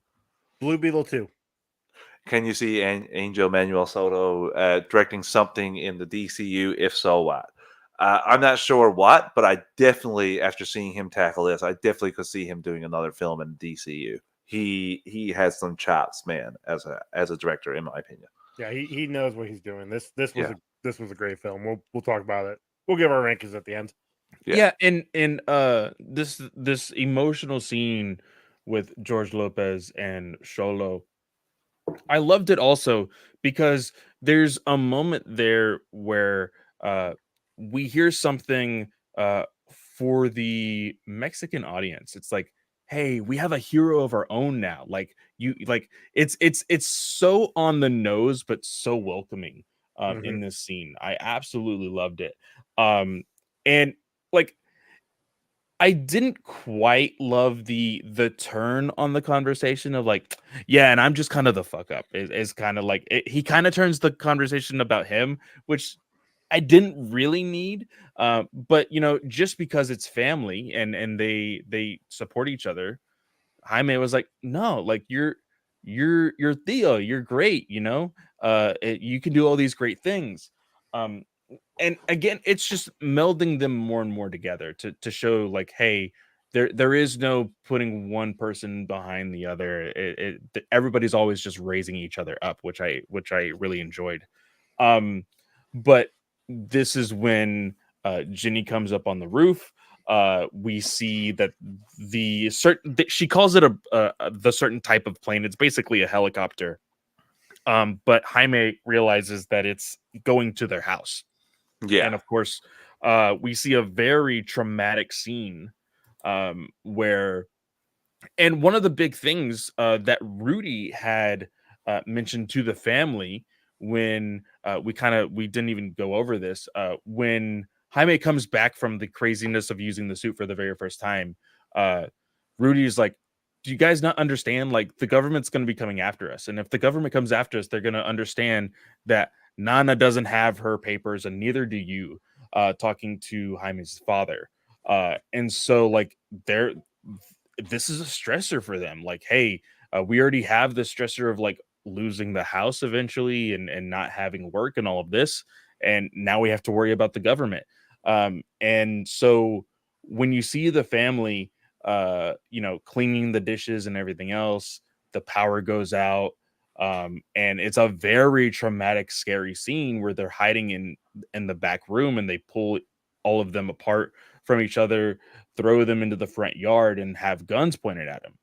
Blue Beetle 2. Can you see Angel Manuel Soto directing something in the DCU? If so, what? I'm not sure what, but I definitely, after seeing him tackle this, I definitely could see him doing another film in DCU. He has some chops, man, as a director, in my opinion. Yeah, he knows what he's doing. This was Yeah. this was a great film. We'll talk about it. We'll give our rankings at the end. Yeah. And this emotional scene with George Lopez and Sholo, I loved it also because there's a moment there where we hear something for the Mexican audience. It's like, hey, we have a hero of our own now. Like, it's so on the nose but so welcoming in this scene. I absolutely loved it. And like, I didn't quite love the turn on the conversation of like, yeah, and I'm just kind of the fuck up. Is kind of like he kind of turns the conversation about him, which I didn't really need. But just because it's family and they support each other, Jaime was like, no, like you're Theo, you're great. You can do all these great things. Um, and again, it's just melding them more and more together to show like, hey, there is no putting one person behind the other. Everybody's always just raising each other up, which I really enjoyed. Um, but this is when Ginny comes up on the roof. We see that she calls it the certain type of plane. It's basically a helicopter. But Jaime realizes that it's going to their house. Yeah. And of course, we see a very traumatic scene where, and one of the big things that Rudy had mentioned to the family when we didn't even go over this, when Jaime comes back from the craziness of using the suit for the very first time, uh, Rudy is like, do you guys not understand? Like, the government's going to be coming after us. And if the government comes after us, they're going to understand that Nana doesn't have her papers and neither do you, talking to Jaime's father. And so like this is a stressor for them. Like, hey, we already have the stressor of like losing the house eventually and not having work and all of this. And now we have to worry about the government. And so when you see the family, cleaning the dishes and everything else, the power goes out. And it's a very traumatic, scary scene where they're hiding in the back room and they pull all of them apart from each other, throw them into the front yard, and have guns pointed at them.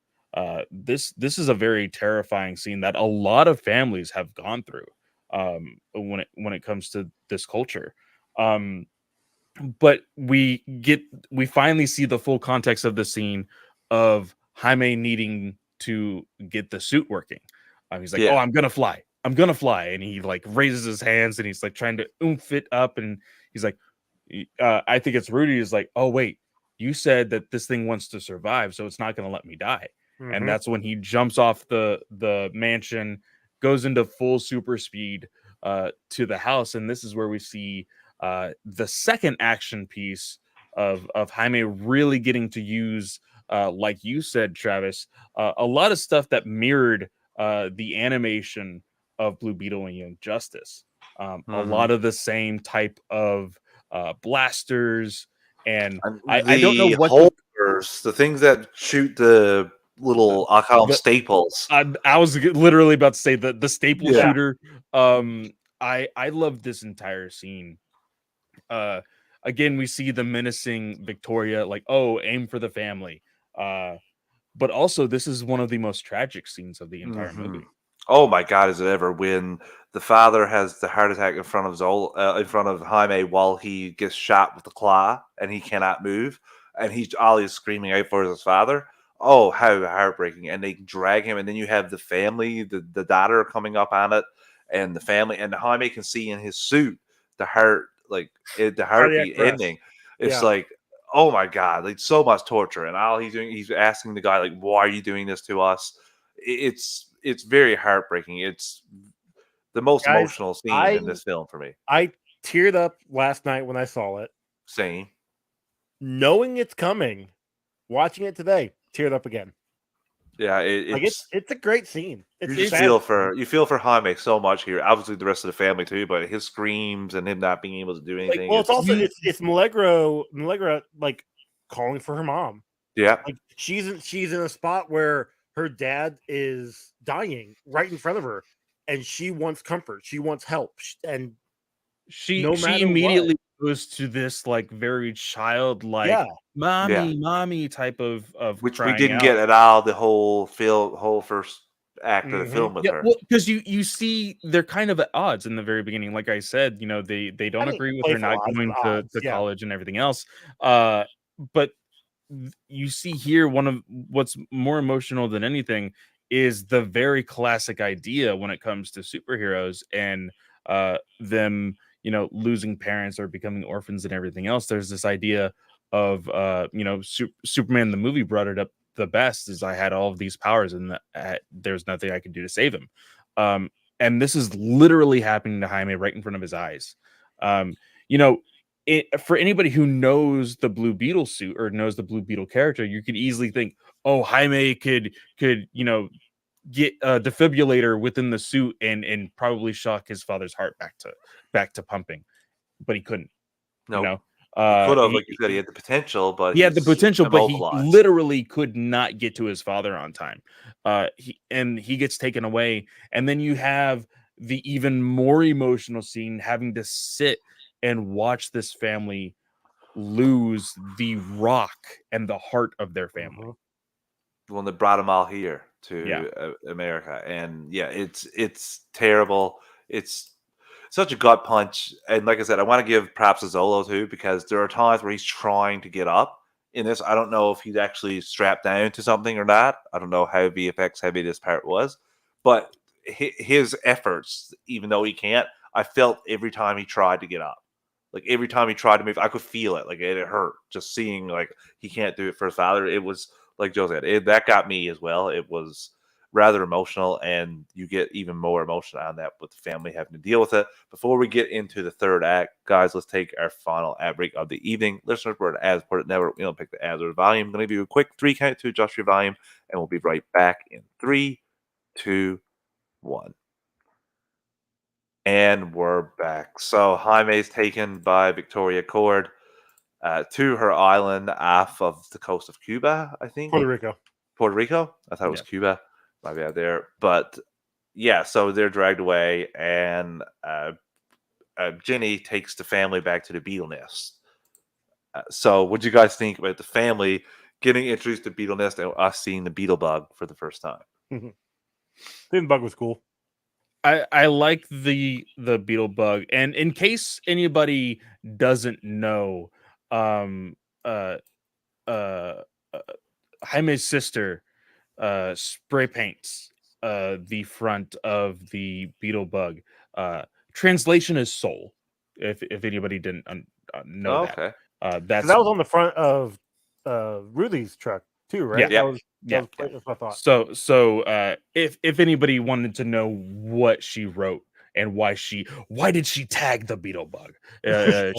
This is a very terrifying scene that a lot of families have gone through when it comes to this culture. But we finally see the full context of the scene of Jaime needing to get the suit working. He's like, "Oh, I'm gonna fly," and he like raises his hands and he's like trying to oomph it up, and he's like, I think it's Rudy is like, "Oh wait, you said that this thing wants to survive, so it's not gonna let me die." And that's when he jumps off the mansion, goes into full super speed to the house, and this is where we see the second action piece of Jaime really getting to use, like you said, Travis, a lot of stuff that mirrored the animation of Blue Beetle and Young Justice. A lot of the same type of blasters, and I don't know the what holders, the things that shoot the little, I call them the staples. I was literally about to say the staple Yeah. shooter. I love this entire scene. Again, we see the menacing Victoria, like, oh, aim for the family. But also, this is one of the most tragic scenes of the entire movie. Oh my God, is it ever when the father has the heart attack in front of in front of Jaime while he gets shot with the claw and he cannot move, and Ollie is screaming out for his father. Oh, how heartbreaking! And they drag him, and then you have the family, the daughter coming up on it, and the family, and Jaime can see in his suit the heart, the heartbeat ending. It's like, oh my God, like so much torture, and all he's asking the guy like, why are you doing this to us? It's very heartbreaking. It's the most Guys, emotional scene in this film for me. I teared up last night when I saw it. Same. Knowing it's coming, watching it today, teared up again. Yeah, it's a great scene. You feel for Jaime so much here. Obviously, the rest of the family too, but his screams and him not being able to do anything. Well, it's also it's Malegra like calling for her mom. Yeah, like she's in a spot where her dad is dying right in front of her, and she wants comfort. She wants help, and she immediately goes to this like very childlike mommy type of which we didn't get at all the whole first act of the film with her. Well, because you see they're kind of at odds in the very beginning. Like I said, they don't agree with her not going to college and everything else. But you see here, one of what's more emotional than anything is the very classic idea when it comes to superheroes and them losing parents or becoming orphans and everything else. There's this idea of Superman the movie brought it up the best, is I had all of these powers and there's nothing I could do to save him. And this is literally happening to Jaime right in front of his eyes. For anybody who knows the Blue Beetle suit or knows the Blue Beetle character, you could easily think, oh, Jaime could get a defibrillator within the suit and probably shock his father's heart back to pumping. but he couldn't. No, You know, he could have, he, like you said, he had the potential, but he had the he's potential, but he immobilized. literally could not get to his father on time. He gets taken away, and then you have the even more emotional scene having to sit and watch this family lose the rock and the heart of their family. When they brought him all here Yeah. to America, and yeah, it's terrible. It's such a gut punch, and like I said, I want to give props to Zolo too, because there are times where he's trying to get up in this. I don't know if he's actually strapped down to something or not. I don't know how VFX heavy this part was, but his efforts, even though he can't, I felt every time he tried to get up. Like every time he tried to move, I could feel it. Like it hurt just seeing like he can't do it for his father. It was like Joe said, that got me as well. It was rather emotional, and you get even more emotional on that with the family having to deal with it. Before we get into the third act, guys, let's take our final ad break of the evening. Listeners, we're an ad-supported network. We don't pick the ads or the volume. I'm going to give you a quick 3 count to adjust your volume, and we'll be right back in 3, 2, 1. And we're back. So Jaime's taken by Victoria Cord to her island off of the coast of Cuba, I think. Puerto Rico. Puerto Rico? I thought it was Cuba. Might be out there. But yeah, so they're dragged away, and Jenny takes the family back to the Beetle nest. So what do you guys think about the family getting introduced to Beetle nest and us seeing the Beetle bug for the first time? The bug was cool. I like the Beetle bug, and in case anybody doesn't know, um, uh, uh, uh Jaime's sister spray paints the front of the Beetle bug. Translation is soul. If anybody didn't know that, Okay. that's that was on the front of Rudy's truck too, right? Yeah. That's what I thought. So if anybody wanted to know what she wrote and why did she tag the Beetle bug, it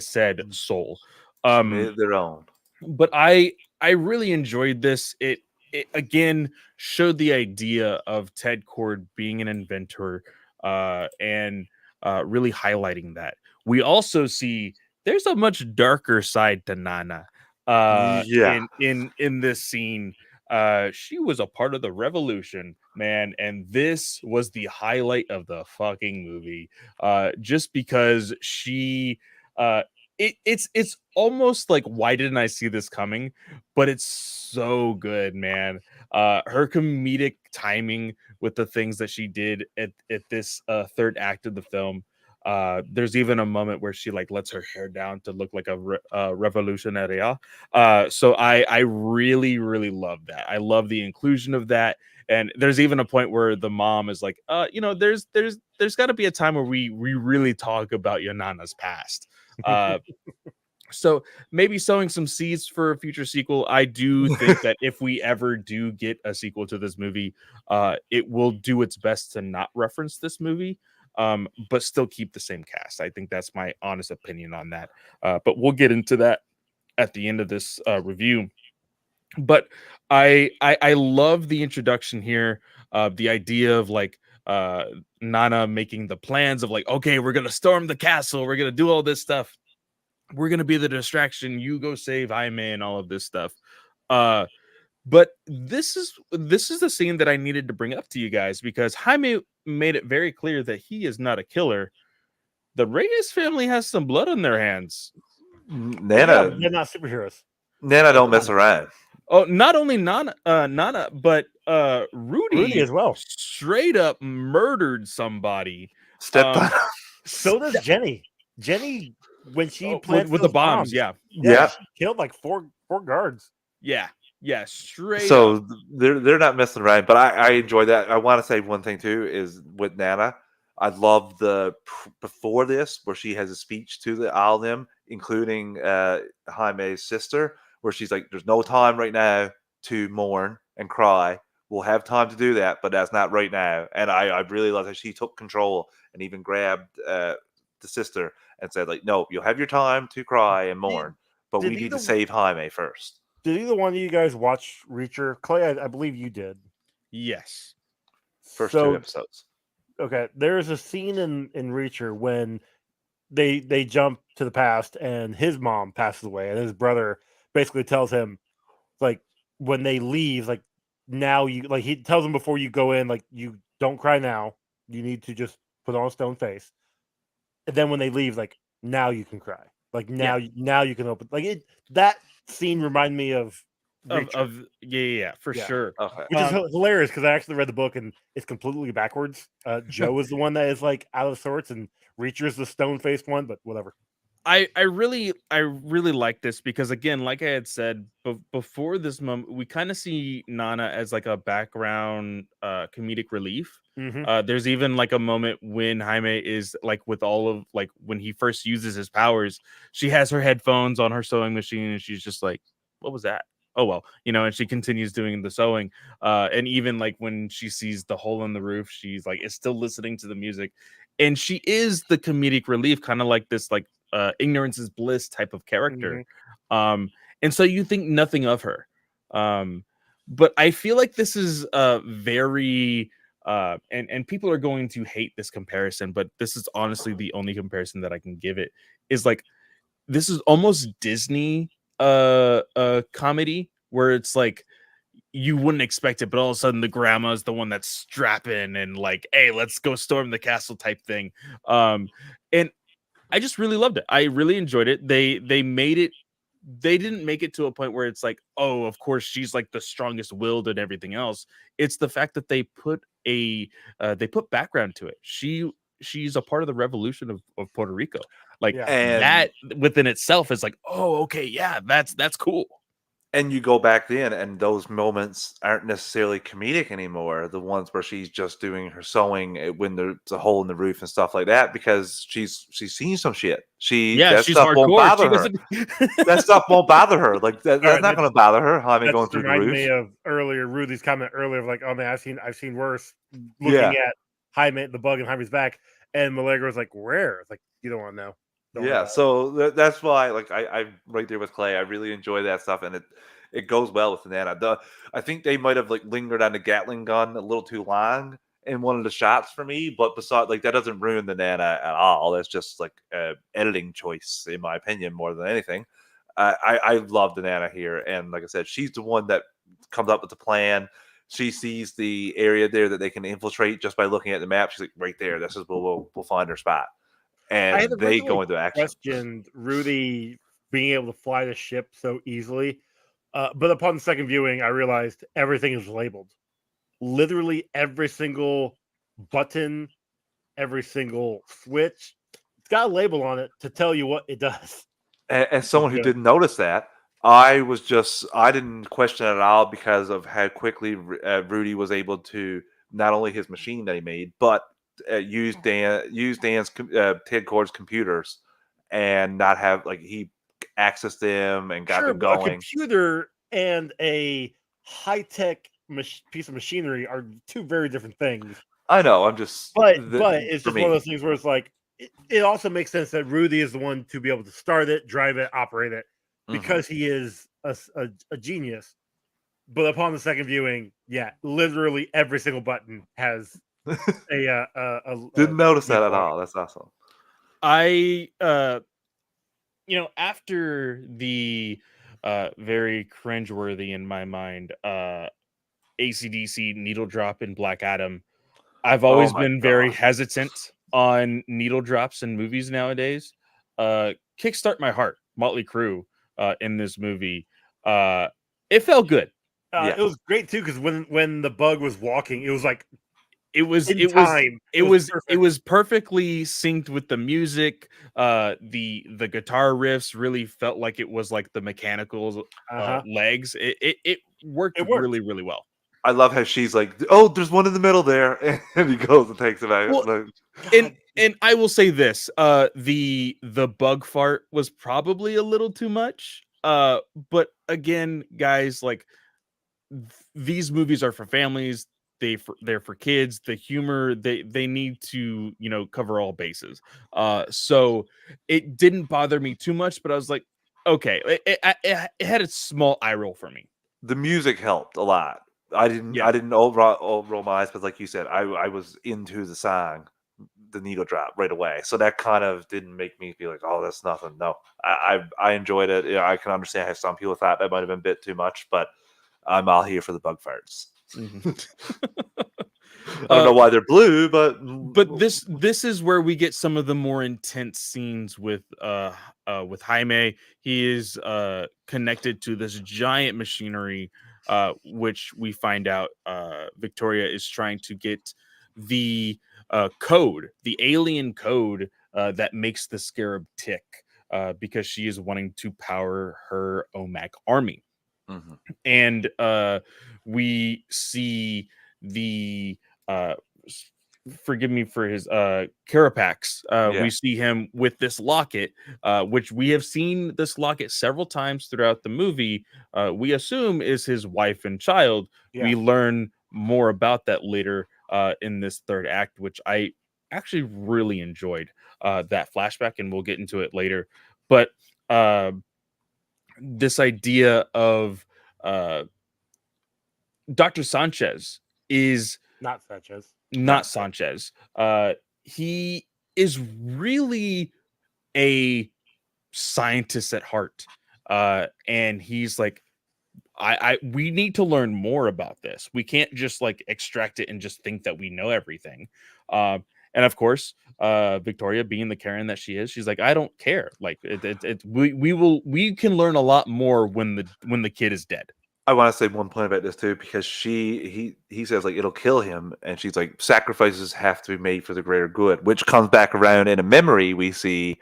said soul. Made their own. But I really enjoyed this. It again showed the idea of Ted Cord being an inventor, and really highlighting that. We also see there's a much darker side to Nana. Yeah. In this scene, she was a part of the revolution, man, and this was the highlight of the fucking movie. Just because she it's almost like, why didn't I see this coming? But it's so good, man. Her comedic timing with the things that she did at this third act of the film. There's even a moment where she like lets her hair down to look like a revolutionaria. So I really love that. I love the inclusion of that. And there's even a point where the mom is like, there's got to be a time where we really talk about your Nana's past. So maybe sowing some seeds for a future sequel. I do think that if we ever do get a sequel to this movie, it will do its best to not reference this movie, but still keep the same cast. I think that's my honest opinion on that. But we'll get into that at the end of this review. But I love the introduction here, the idea of like Nana making the plans of like, okay, we're gonna storm the castle, we're gonna do all this stuff, we're gonna be the distraction, you go save Jaime and all of this stuff. But this is the scene that I needed to bring up to you guys, because Jaime made it very clear that he is not a killer. The Reyes family has some blood on their hands. Nana, they're not superheroes. Nana don't mess around. Oh, not only Nana, but Rudy as well. Straight up murdered somebody. Stepped on. So does Jenny. Jenny, when she with the bombs, yeah, she killed like four guards. Yeah, straight. So up. they're not messing around, but I enjoy that. I want to say one thing too is with Nana. I love before this where she has a speech to all of them, including Jaime's sister, where she's like, "There's no time right now to mourn and cry. We'll have time to do that, but that's not right now." And I really love that she took control and even grabbed the sister and said, like, "No, you'll have your time to cry and mourn, but we need to save Jaime first." Did either one of you guys watch Reacher? Clay, I believe you did. Yes. First 2 episodes. Okay, there's a scene in Reacher when they jump to the past, and his mom passes away, and his brother basically tells him, like, when they leave, like, now you, like, he tells him before you go in, like, you don't cry now, you need to just put on a stone face, and then when they leave, like, now you can cry, like, Yeah. now you can open, like, it, that scene reminded me of Reacher. Yeah, for Yeah. sure. Okay. Which is hilarious because I actually read the book and it's completely backwards. Joe is the one that is like out of sorts, and Reacher is the stone faced one. But whatever. I really like this because, again, like I had said before this moment, we kind of see Nana as like a background comedic relief. Mm-hmm. There's even like a moment when Jaime is like, with all of, like, when he first uses his powers, she has her headphones on her sewing machine and she's just like, what was that? Oh well, and she continues doing the sewing. And even like when she sees the hole in the roof, she's like, is still listening to the music, and she is the comedic relief, kind of like this, like, ignorance is bliss type of character. And so you think nothing of her. But I feel like this is very and people are going to hate this comparison, but this is honestly the only comparison that I can give it, is like, this is almost Disney comedy, where it's like you wouldn't expect it, but all of a sudden the grandma's the one that's strapping and like, hey, let's go storm the castle type thing. And I just really loved it. I really enjoyed it. They made it. They didn't make it to a point where it's like, oh, of course she's like the strongest willed and everything else. It's the fact that they put background to it. She's a part of the revolution of Puerto Rico. Like, Yeah. And that within itself is like, oh, okay, yeah, that's cool. and you go back then, and those moments aren't necessarily comedic anymore. The ones where she's just doing her sewing when there's a hole in the roof and stuff like that, because she's seen some shit. Yeah, That she's stuff won't hardcore. She bother her. doesn't. That stuff won't bother her. Like that's All right, not going to bother her. Jaime that going just through the reminded roof. me of earlier Rudy's comment earlier of like, oh man, I've seen worse. Looking Yeah. at Jaime, the bug in Jaime's back, and Malegra was like, where? It's like, you don't want to know. Don't worry Yeah, about it. so that's why, like, I'm right there with Clay. I really enjoy that stuff, and it goes well with Nana. I think they might have like lingered on the Gatling gun a little too long in one of the shots for me, but besides, like, that doesn't ruin the Nana at all. That's just like a editing choice, in my opinion, more than anything. I love the Nana here, and like I said, she's the one that comes up with the plan. She sees the area there that they can infiltrate just by looking at the map. She's like, right there. This is where we'll find her spot. I had And they go into action. questioned Rudy being able to fly the ship so easily, but upon the second viewing, I realized everything is labeled. Literally every single button, every single switch, it's got a label on it to tell you what it does. And someone who good. didn't notice that, I didn't question it at all because of how quickly Rudy was able to not only his machine that he made, but use Dan's Ted Cord's computers and not have, like, he accessed them and got Sure, them but a going. computer and a high-tech piece of machinery are two very different things. I know. I'm just, But it's for just one of me. those things where it's like, it also makes sense that Rudy is the one to be able to start it, drive it, operate it, because he is a genius. But upon the second viewing, yeah, literally every single button has a Didn't notice that at label on it. all. That's awesome. I after the very cringeworthy, in my mind, AC/DC needle drop in Black Adam, I've always my been very God. hesitant on needle drops in movies nowadays. Kickstart My Heart, Motley Crue, in this movie, it felt good. It was great too, because when the bug was walking, it was like It was perfectly synced with the music. The guitar riffs really felt like it was like the mechanical legs. It worked really, really well. I love how she's like, oh, there's one in the middle there, and he goes and takes it out. Well, and I will say this: the bug fart was probably a little too much. But again, guys, like, these movies are for families. They're for kids. The humor, they need to, cover all bases. So it didn't bother me too much, but I was like, okay, it had a small eye roll for me. The music helped a lot. I didn't roll my eyes, but like you said, I was into the song the needle drop right away. So that kind of didn't make me feel like, oh, that's nothing. No, I enjoyed it. You know, I can understand how some people thought that might have been a bit too much, but I'm all here for the bug farts. Mhm. I don't know why they're blue, but This is where we get some of the more intense scenes with Jaime. He is connected to this giant machinery, which we find out Victoria is trying to get the code, the alien code that makes the scarab tick, because she is wanting to power her OMAC army. Mhm. And we see the uh forgive me for his carapax. Yeah. We see him with this locket, which we have seen this locket several times throughout the movie. We assume is his wife and child. Yeah. We learn more about that later in this third act, which I actually really enjoyed that flashback, and we'll get into it later. But uh this idea of uh Dr. Sanchez is Not Sanchez. not Sanchez. He is really a scientist at heart. And he's like, I we need to learn more about this. We can't just like extract it and just think that we know everything. And of course, Victoria, being the Karen that she is, she's like, I don't care. Like we can learn a lot more when the kid is dead. I want to say one point about this too, because he says like it'll kill him, and she's like sacrifices have to be made for the greater good, which comes back around in a memory we see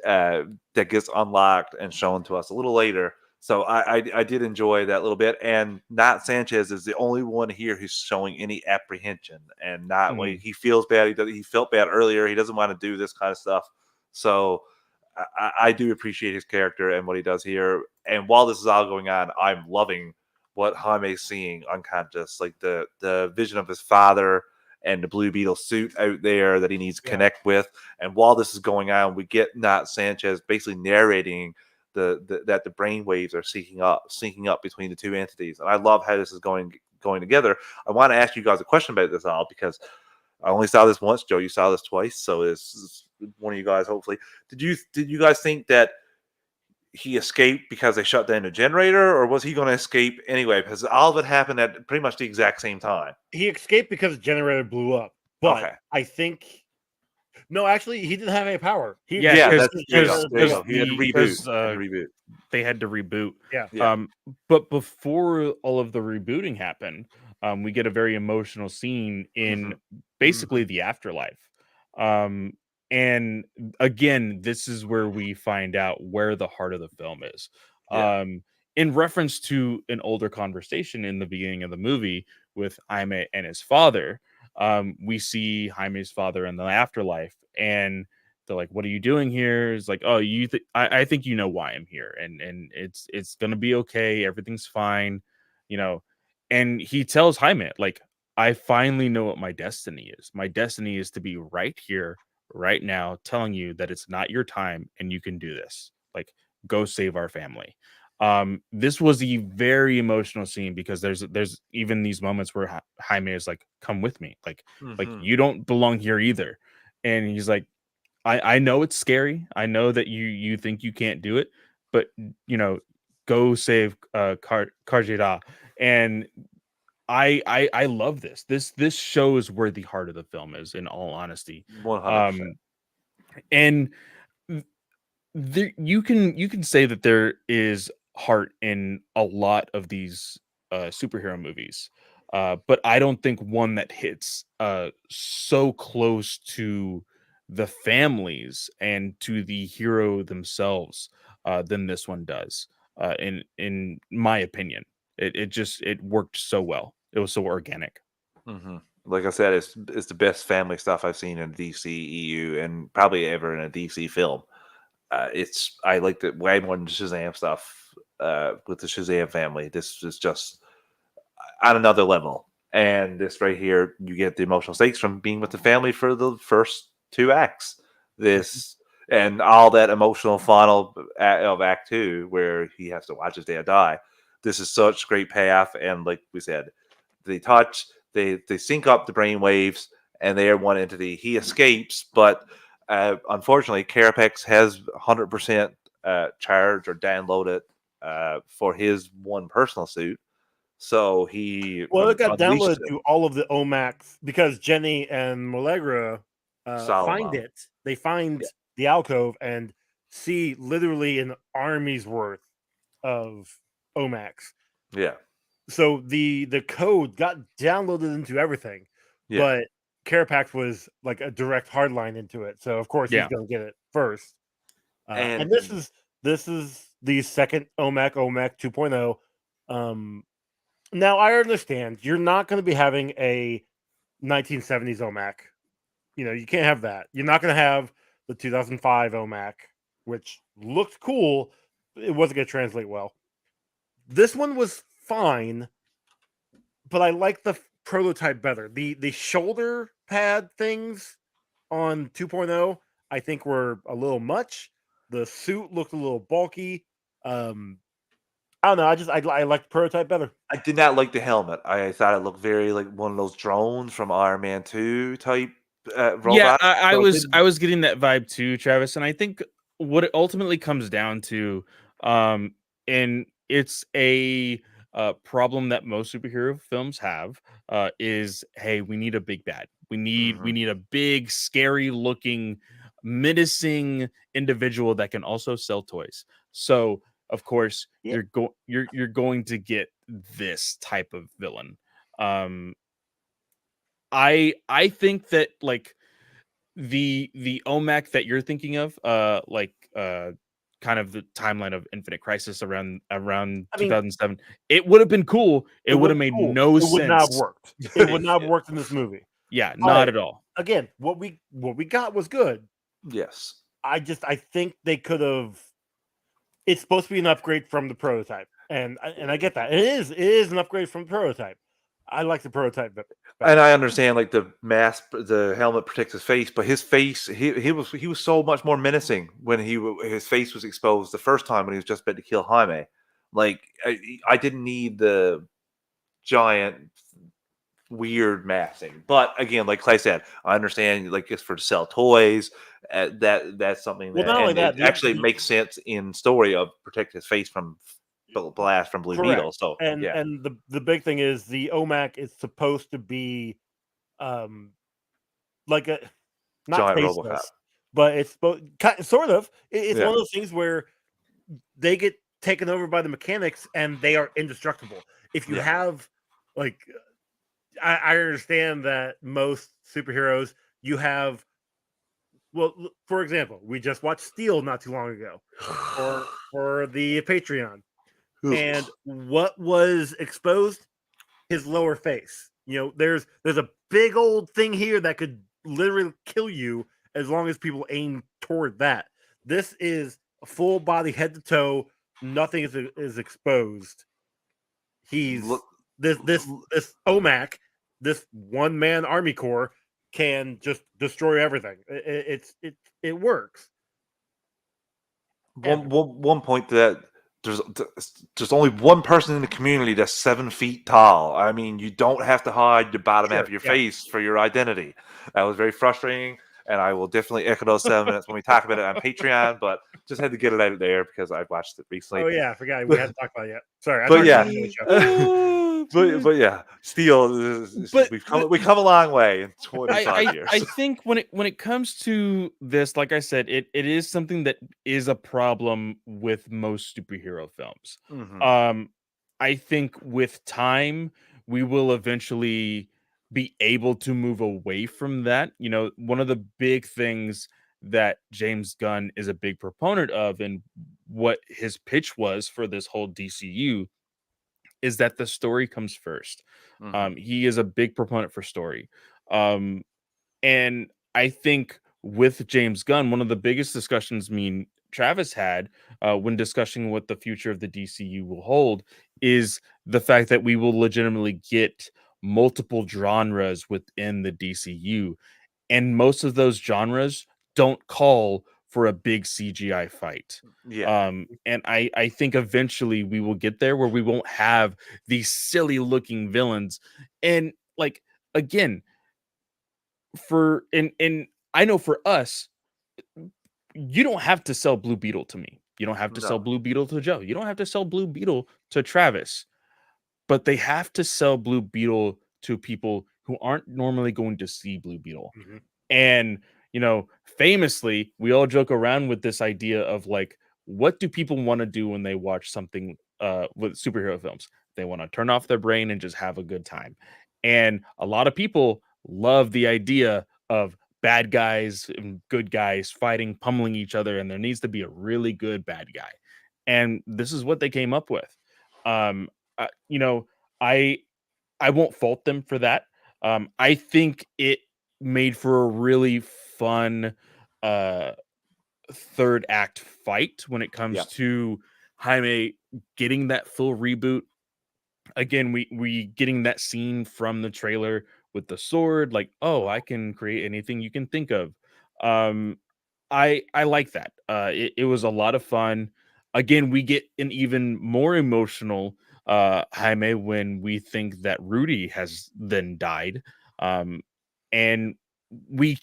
that gets unlocked and shown to us a little later. So I did enjoy that little bit, and Nat Sanchez is the only one here who's showing any apprehension and not like he feels bad. He felt bad earlier. He doesn't want to do this kind of stuff. So I do appreciate his character and what he does here. And while this is all going on, I'm loving what Jaime's seeing unconscious, like the vision of his father and the Blue Beetle suit out there that he needs to connect with. And while this is going on, we get Nat Sanchez basically narrating that the brain waves are syncing up between the two entities. And I love how this is going together. I want to ask you guys a question about this all, because I only saw this once. Joe, you saw this twice, so it's one of you guys. Hopefully, did you guys think that he escaped because they shut down the generator, or was he going to escape anyway? Because all of it happened at pretty much the exact same time. He escaped because the generator blew up. But Okay. I think no, actually, he didn't have any power. He There you because go. He had to reboot. they had to reboot. Yeah. But before all of the rebooting happened, we get a very emotional scene in basically the afterlife. And again, this is where we find out where the heart of the film is. Yeah. In reference to an older conversation in the beginning of the movie with Jaime and his father, we see Jaime's father in the afterlife, and they're like, "What are you doing here?" It's like, "Oh, I think you know why I'm here, and it's gonna be okay. Everything's fine, you know." And he tells Jaime, like, "I finally know what my destiny is. My destiny is to be right here, right now, telling you that it's not your time, and you can do this. Like, go save our family." This was a very emotional scene because there's even these moments where Jaime is like, "Come with me, like you don't belong here either." And he's like, I know it's scary. I know that you think you can't do it, but go save Karjira." And I love this. This shows where the heart of the film is, in all honesty. 100%. And you can say that there is heart in a lot of these superhero movies, but I don't think one that hits so close to the families and to the hero themselves than this one does. In my opinion, it worked so well. It was so organic. Like I said, it's the best family stuff I've seen in DCEU and probably ever in a DC film. I liked it way more than Shazam stuff with the Shazam family. This is just on another level. And this right here, you get the emotional stakes from being with the family for the first two acts. This and all that emotional final of Act Two, where he has to watch his dad die. This is such great payoff, and like we said, they sync up the brain waves, and they are one entity. He escapes, but unfortunately, Carapax has 100% charge or downloaded for his one personal suit. So he Well, it got unleashed downloaded to all of the OMACs because Jenny and Malegra find Solomon. it. They find Yeah. the alcove and see literally an army's worth of OMACs. Yeah. So the code got downloaded into everything, Yeah. but Carapax was like a direct hardline into it. So of course he's Yeah. going to get it first. And And this is the second OMAC 2.0. Now I understand you're not going to be having a 1970s OMAC. You know, you can't have that. You're not going to have the 2005 OMAC, which looked cool. It wasn't going to translate well. This one was fine, but I like the prototype better. The shoulder pad things on 2.0, I think were a little much. The suit looked a little bulky. I don't know. I like the prototype better. I did not like the helmet. I thought it looked very like one of those drones from Iron Man 2 type Yeah, robot. I So it was didn't- I was getting that vibe too, Travis, and I think what it ultimately comes down to, and it's a problem that most superhero films have, is hey, we need a big bad. We Mhm. need a big, scary looking, menacing individual that can also sell toys. So of course Yeah. you're going to get this type of villain. Um, I think that like the OMAC that you're thinking of, kind of the timeline of Infinite Crisis around I mean, 2007, it would have been cool. It would have was made cool. no It would not have sense. worked. It would not have worked in this movie. Yeah, But not at all. again, what we got was good. Yes. I think they could have. It's supposed to be an upgrade from the prototype, and I get that it is an upgrade from the prototype. I like the prototype better. And I understand like the mask, the helmet protects his face, but his face, he was so much more menacing when his face was exposed the first time when he was just about to kill Jaime. Like I didn't need the giant weird masking, but again, like Clay said, I understand like it's for to sell toys. That's something Well, that, not only and it that, actually makes sense in story of protect his face from blast from Blue correct. Beetle. So And yeah, the big thing is the OMAC is supposed to be like a not giant RoboCop. faceless, but it's sort of. It's Yeah, one of those things where they get taken over by the mechanics and they are indestructible. If you yeah, have like, I understand that most superheroes you have. Well, for example, we just watched Steel not too long ago for the Patreon, and what was exposed? His lower face. You know, there's a big old thing here that could literally kill you as long as people aim toward that. This is a full body, head to toe. Nothing is exposed. He's Look, this OMAC, this one man army corps can just destroy everything. It works. one point that there's only one person in the community that's 7 feet tall. I mean, you don't have to hide the bottom half of your face for your identity. That was very frustrating, and I will definitely echo those sentiments when we talk about it on Patreon. But just had to get it out there because I watched it recently. Oh yeah, I forgot we hadn't talked about it yet. Sorry, I But talked yeah, about it on the show. but yeah, Steel. But We've come a long way in 25 years. I think when it comes to this, like I said, it is something that is a problem with most superhero films. Mhm. I think with time we will eventually be able to move away from that. You know, one of the big things that James Gunn is a big proponent of, and what his pitch was for this whole DCU, is that the story comes first. Mhm. He is a big proponent for story. Um, and I think with James Gunn, one of the biggest discussions me and Travis had when discussing what the future of the DCU will hold is the fact that we will legitimately get multiple genres within the DCU. And most of those genres don't call for a big CGI fight. Yeah. And I think eventually we will get there where we won't have these silly looking villains. And like, again, and I know for us, you don't have to sell Blue Beetle to me. You don't have to sell No. Blue Beetle to Joe. You don't have to sell Blue Beetle to Travis. But they have to sell Blue Beetle to people who aren't normally going to see Blue Beetle. Mhm. And, famously, we all joke around with this idea of like, what do people want to do when they watch something with superhero films? They want to turn off their brain and just have a good time. And a lot of people love the idea of bad guys and good guys fighting, pummeling each other, and there needs to be a really good bad guy. And this is what they came up with. Um, uh, you know, I I won't fault them for that. I think it made for a really fun uh third act fight when it Yeah. comes to Jaime getting that full reboot. Again, we getting that scene from the trailer with the sword, like, oh, I can create anything you can think of. Um, I like that. It was a lot of fun. Again, we get an even more emotional Jaime when we think that Rudy has then died. Um, and we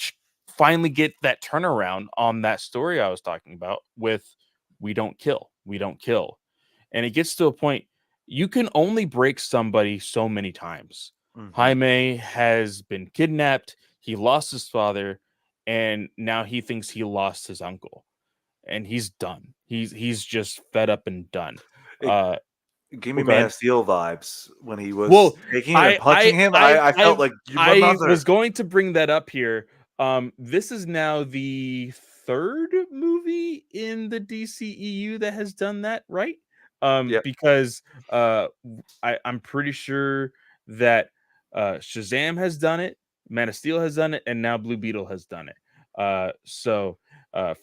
finally get that turnaround on that story I was talking about with we don't kill. And it gets to a point you can only break somebody so many times. Hmm. Jaime has been kidnapped, he lost his father, and now he thinks he lost his uncle. And he's done. He's just fed up and done. It Uh gave me well, go Man ahead. of Steel vibes when he was Well, taking him and punching him. I felt like my I mother. was going to bring that up here. This is now the third movie in the DCEU that has done that, right? Yep. Because I'm pretty sure that Shazam has done it, Man of Steel has done it, and now Blue Beetle has done it.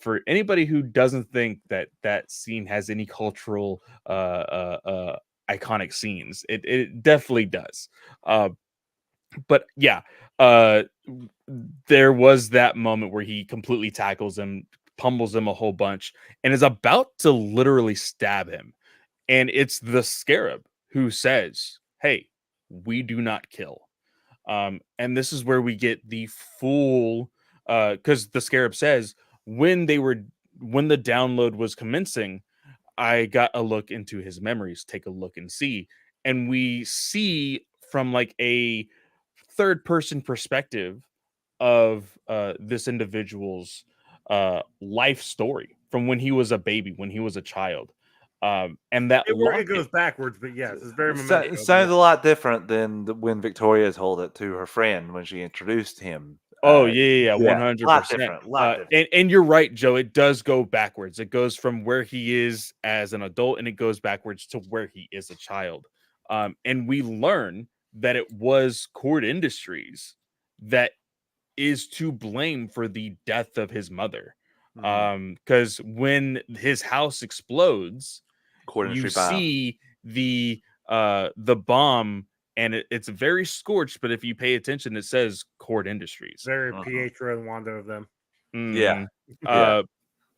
For anybody who doesn't think that that scene has any cultural iconic scenes, it definitely does. Uh, but yeah, uh, there was that moment where he completely tackles him, pummels him a whole bunch, and is about to literally stab him. And it's the Scarab who says, "Hey, we do not kill." And this is where we get the full, because the Scarab says when the download was commencing, I got a look into his memories. Take a look and see, and we see from like a third person perspective of this individual's life story from when he was a baby, when he was a child, and that It locket. goes backwards, but yes, it's very It memento. sounds a lot different than when Victoria told it to her friend when she introduced him. Oh yeah, Yeah, a lot 100%. different, a lot different. And you're right, Joe. It does go backwards. It goes from where he is as an adult, and it goes backwards to where he is a child. And we learn that it was Cord Industries that is to blame for the death of his mother. Mhm. Because when his house explodes, Cord you industry bomb. see the bomb, and it's very scorched, but if you pay attention, it says Cord Industries. Very Mhm. Pietro and Wanda of them. Yeah, Mhm. yeah. Uh,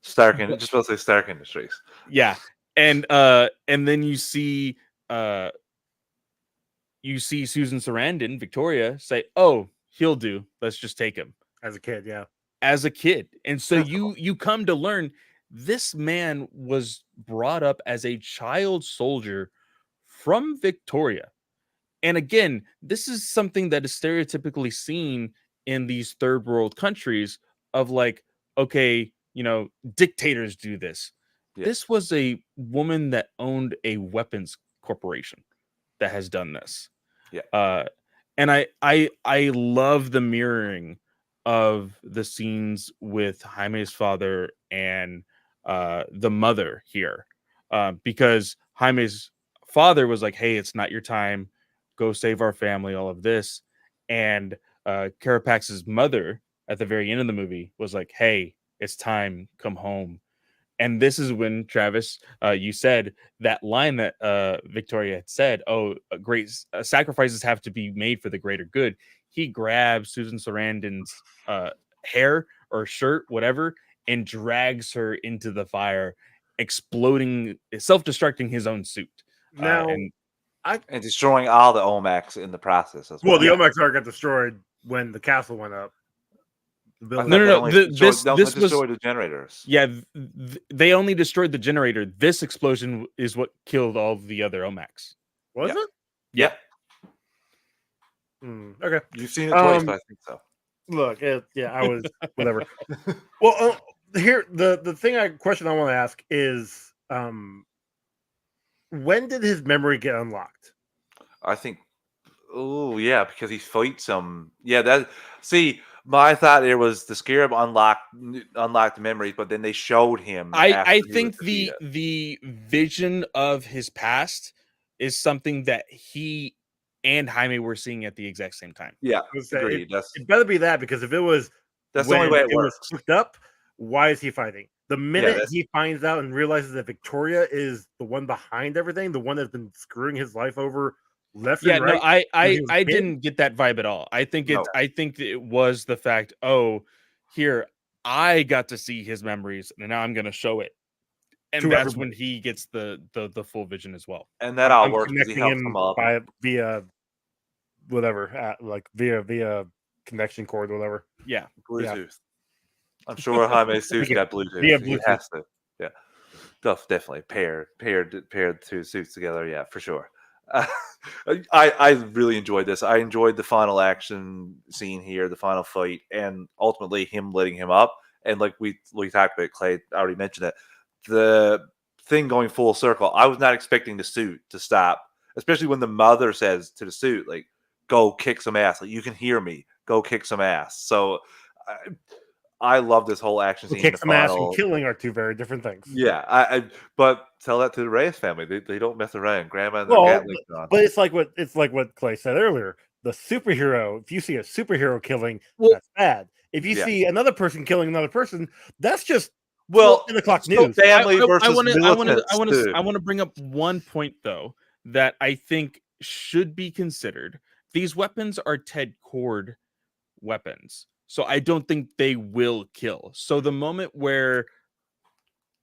Stark, but just about to say Stark Industries. yeah, and then uh you see Susan Sarandon, Victoria, say, "Oh, he'll do. Let's just take him." As a kid, yeah. As a kid. And so you come to learn this man was brought up as a child soldier from Victoria. And again, this is something that is stereotypically seen in these third world countries of like, okay, dictators do this. Yeah, This was a woman that owned a weapons corporation that has done this. yeah. Uh, and I love the mirroring of the scenes with Jaime's father and the mother here, because Jaime's father was like, "Hey, it's not your time. Go save our family." All of this, and Carapax's mother at the very end of the movie was like, "Hey, it's time. Come home." And this is when Travis, you said that line that Victoria had said, "Oh, great sacrifices have to be made for the greater good." He grabs Susan Sarandon's hair or shirt, whatever, and drags her into the fire, exploding, self-destructing his own suit. Now, And I And destroying all the Omax in the process as well, the well. yeah, Omex art got destroyed when the castle went up. The I building. No, thought no, that no. only This was destroyed the generators. yeah. They only destroyed the generator. This explosion is what killed all the other OMAX. Was Yeah. it? Yeah. Okay. You've seen it twice, Um, but I think so. Look, yeah, I was whatever. Well, here the question I want to ask is, when did his memory get unlocked? I think. Oh yeah, because he fights them. Yeah, that. See, my thought there was the Scarab unlocked the memories, but then they showed him after I he was think defeated. the vision of his past is something that he and Jaime were seeing at the exact same time. Yeah, I would say agreed. it better be that, because if it was That's the only when way it it was works. hooked up, why is he fighting? The minute that's- he finds out and realizes that Victoria is the one behind everything, the one that's been screwing his life over left Yeah, and no, right when he was a I kid, didn't get that vibe at all. I think No. it was the fact, oh, here I got to see his memories and now I'm gonna show it. And to that's everybody. when he gets the full vision as well. And that all I'm works because he connecting helps him them up. via whatever, like via connection cord, whatever. Yeah. Bluetooth. I'm sure Jaime's suit's got Bluetooth. Via He Bluetooth. has to. Yeah. Definitely paired two suits together. Yeah, for sure. I really enjoyed this. I enjoyed the final action scene here, the final fight, and ultimately him letting him up. And like we talked about, Clay already mentioned it. The thing going full circle. I was not expecting the suit to stop, especially when the mother says to the suit, like, "Go kick some ass." Like, you can hear me. Go kick some ass. So. I love this whole action scene. Kick The some ass and final, killing are two very different things. yeah. But tell that to the Reyes family. They don't mess around. Grandma and their Well, Gatling gun. but it's like what Clay said earlier. The superhero, if you see a superhero killing, Well, that's bad. If you Yeah. see another person killing another person, that's just Well, 10 o'clock so news. family I versus want militants too. to bring up one point though that I think should be considered. These weapons are Ted Cord weapons, so I don't think they will kill. So the moment where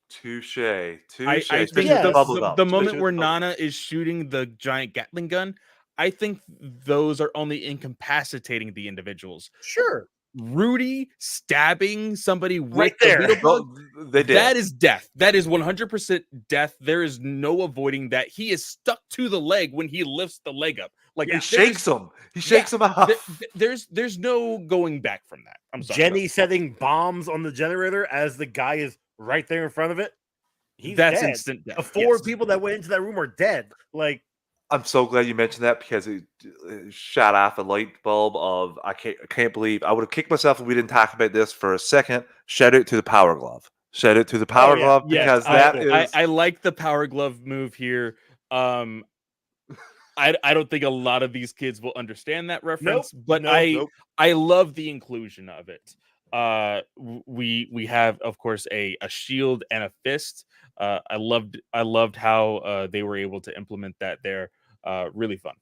Touche. I Especially think Yes. the bubble gum. the moment Especially where with the bubble- Nana is shooting the giant Gatling gun, I think those are only incapacitating the individuals. Sure. Rudy stabbing somebody with Right the there. beetle bug, Well, they did. that is death. That is 100% death. There is no avoiding that. He is stuck to the leg when he lifts the leg up. Like He there's- shakes them. He shakes them off. there's no going back from that. I'm sorry. Jenny setting bombs on the generator as the guy is right there in front of it. He's That's dead. instant death. The four Yes. people that went into that room are dead. Like, I'm so glad you mentioned that because it shot off a light bulb of I can't believe I would have kicked myself if we didn't talk about this for a second. Shout out to the power glove. Shout out to the power yeah. glove Yes, because that is I like the power glove move here. I don't think a lot of these kids will understand that reference, but nope. I love the inclusion of it. We have, of course, a shield and a fist. I loved how they were able to implement that there. Really fun.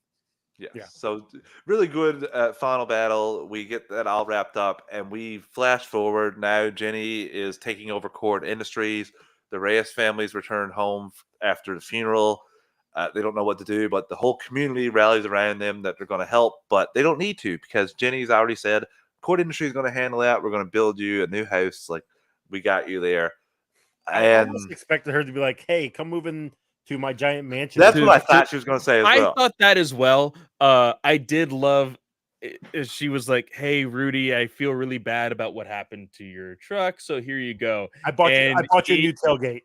Yes. Yeah. So really good final battle. We get that all wrapped up, and we flash forward. Now Jenny is taking over Cord Industries. The Reyes families return home after the funeral. They don't know what to do, but the whole community rallies around them that they're going to help, but they don't need to because Jenny's already said Cord Industries is going to handle that. We're going to build you a new house. Like, we got you there. I And almost expected her to be like, "Hey, come move in to my giant mansion." that's To- what I to- thought she was going to say as I well. thought that as well. I did love. She was like, "Hey, Rudy, I feel really bad about what happened to your truck. So here you go. I bought you a he- new tailgate.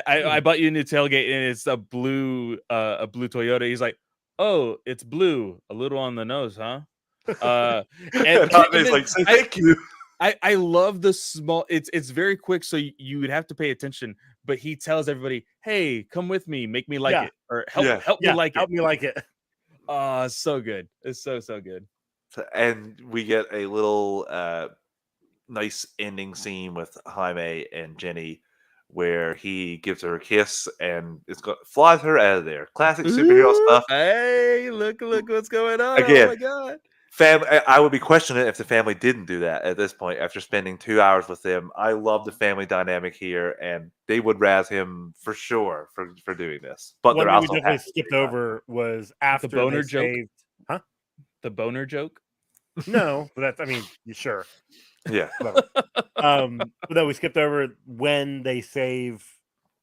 I bought you a new tailgate, and it's a blue Toyota." He's like, "Oh, it's blue, a little on the nose, huh?" And And Javi's then like, say thank you. I love the small. It's very quick, so you would have to pay attention. But he tells everybody, "Hey, come with me, make me like Yeah. it, or help Yeah. help me like it." Help me like it. So good. It's so good. And we get a little nice ending scene with Jaime and Jenny where he gives her a kiss and flies her out of there. Classic superhero stuff. Hey, look what's going on. Again. Oh my god. I would be questioning if the family didn't do that at this point after spending 2 hours with them. I love the family dynamic here, and they would razz him for sure for doing this. But One they're thing we also definitely happy. skipped over was after boner they joke? saved. The boner joke. No, but that's, I mean, sure, Yeah. whatever. But no, we skipped over when they save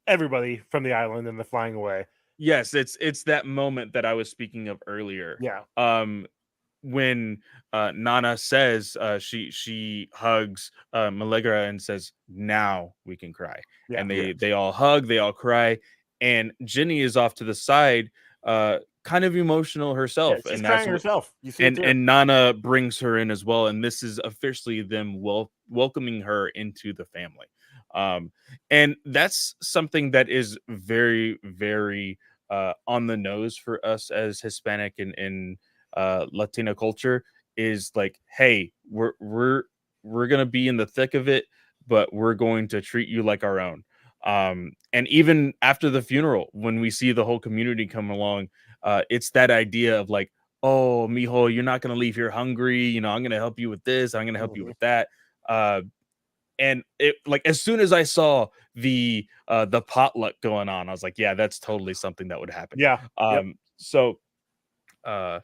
everybody from the island and they're flying away. Yes, it's that moment that I was speaking of earlier. Yeah. When Nana says she hugs Malegra and says, "Now we can cry," Yeah. and Yes. they all hug, they all cry, and Ginny is off to the side, kind of emotional Yeah, herself, she's and that's crying what. herself. You see it too. And Nana brings her in as well, and this is officially them welcoming her into the family, and that's something that is very very on the nose for us as Hispanic and Latina culture. Is like, hey, we're gonna be in the thick of it, but we're going to treat you like our own. And even after the funeral, when we see the whole community come along, it's that idea of like, oh, mijo, you're not going to leave here hungry. You know, I'm going to help you with this. I'm going to help you Mhm. with that. Uh, and it, like, as soon as I saw the potluck going on, I was like, yeah, that's totally something that would happen. Yeah. Yep. So uh,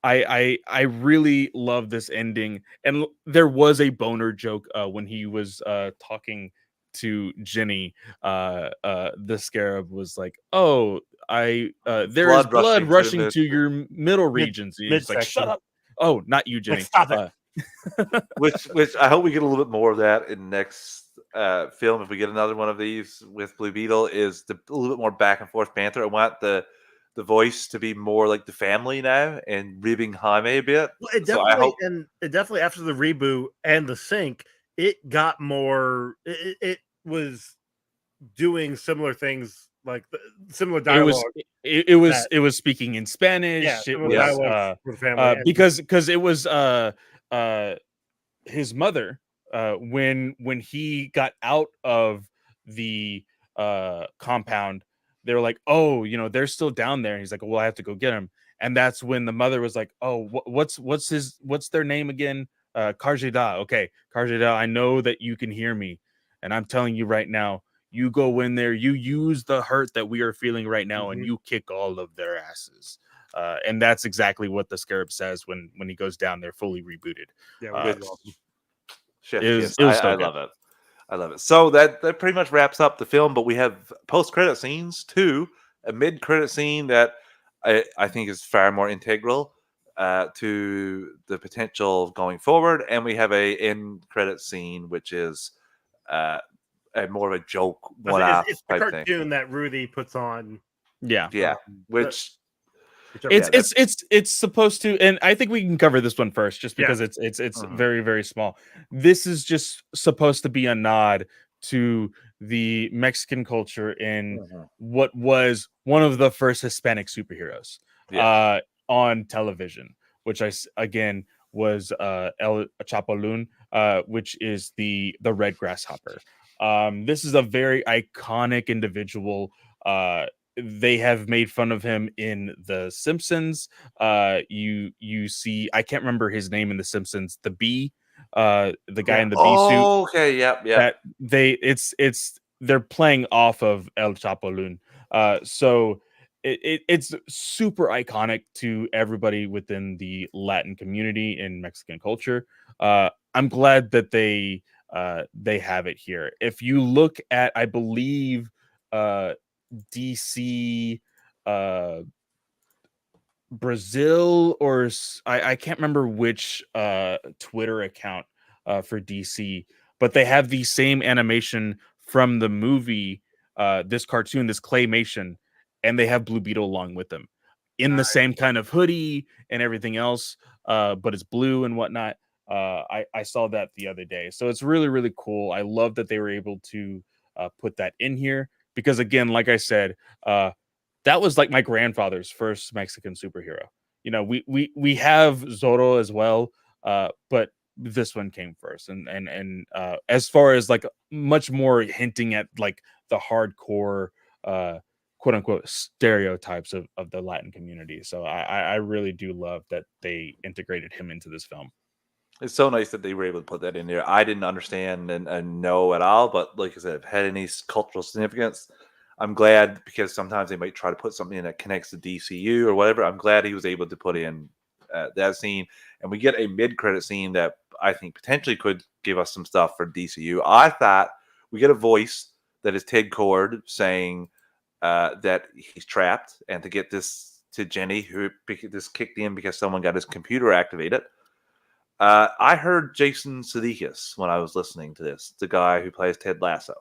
I really love this ending, and there was a boner joke when he was talking to Jenny. The scarab was like, "Oh, I there is blood To the rushing to your middle Mid regions." And he's like, "Shut midsection. up!" Oh, not you, Like, Jenny. stop it. which I hope we get a little bit more of that in the next film. If we get another one of these with Blue Beetle, is a little bit more back and forth banter. I want the voice to be more like the family now and ribbing Jaime a bit. Well, So I hope it definitely after the reboot and the sync, it got more. It was doing similar things, like similar it was dialogue. it was speaking in Yeah, Spanish. It similar was dialogue for the family, and because it was uh his mother, when he got out of the compound, they were like, oh, you know, they're still down there. And he's like, well, I have to go get him. And that's when the mother was like, oh, what's their name again? Karjeda. Okay, Karjeda, I know that you can hear me, and I'm telling you right now, you go in there, you use the hurt that we are feeling right now, and mhm, you kick all of their asses. And that's exactly what the Scarab says when he goes down there fully rebooted. yeah, which Uh, is awesome. Chef's kiss. it was so I good. love it. I love it. So that pretty much wraps up the film, but we have post credit scenes too. A mid credit scene that I think is far more integral to the potential of going forward, and we have a end credit scene which is uh, a more of a joke I one say off it's the type thing. cartoon that Rudy puts on. Yeah. Yeah, The, which whichever It's yeah, one. that it's supposed to, and I think we can cover this one first, just Yeah, because it's mhm, very very small. This is just supposed to be a nod to the Mexican culture in mhm, what was one of the first Hispanic superheroes yeah, uh, on television, which again was El Chapulín, which is the red grasshopper. This is a very iconic individual. They have made fun of him in The Simpsons. You see, I can't remember his name in The Simpsons. The bee, the guy yeah, in the bee suit. oh, okay, yep, yep. That it's they're playing off of El Chapulín. So it's super iconic to everybody within the Latin community in Mexican culture. I'm glad that they have it here. If you look at, I believe, DC, uh, Brazil, or I can't remember which Twitter account for DC, but they have the same animation from the movie, this cartoon, this claymation, and they have Blue Beetle along with them in the same kind of hoodie and everything else, but it's blue and whatnot. I saw that the other day, so it's really really cool. I love that they were able to put that in here because, again, like I said, that was like my grandfather's first Mexican superhero. You know, we have Zorro as well, but this one came first, and as far as like much more hinting at like the hardcore, uh, quote unquote, stereotypes of the Latin community. So I really do love that they integrated him into this film. It's so nice that they were able to put that in there. I didn't understand and know at all, but like I said, if it had any cultural significance, I'm glad because sometimes they might try to put something in that connects to DCU or whatever. I'm glad he was able to put in that scene, and we get a mid-credit scene that I think potentially could give us some stuff for DCU. I thought we get a voice that is Ted Kord saying that he's trapped, and to get this to Jenny, who this kicked in because someone got his computer activated. I heard Jason Sudeikis when I was listening to this, the guy who plays Ted Lasso.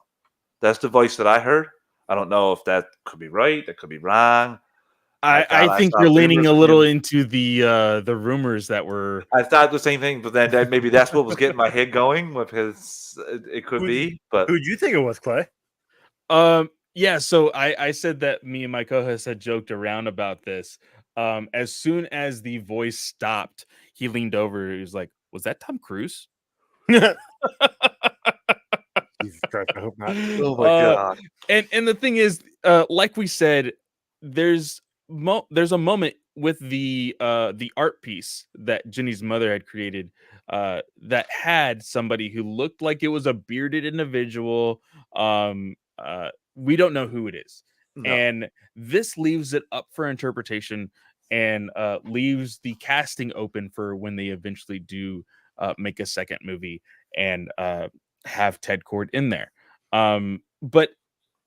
That's the voice that I heard. I don't know if that could be right. That could be wrong. I think saw you're leaning rumors a of little him. into the rumors that were. I thought the same thing, but then maybe that's what was getting my head going, because it could be. But Who'd you think it was, Clay? Yeah, so I said that me and my co-host had joked around about this. As soon as the voice stopped, he leaned over. He was like, "Was that Tom Cruise?" Jesus Christ, I hope not. oh my god, And the thing is, like we said, there's a moment with the art piece that Jenny's mother had created that had somebody who looked like it was a bearded individual. We don't know who it is, no. and this leaves it up for interpretation and leaves the casting open for when they eventually do make a second movie and have Ted Kord in there. But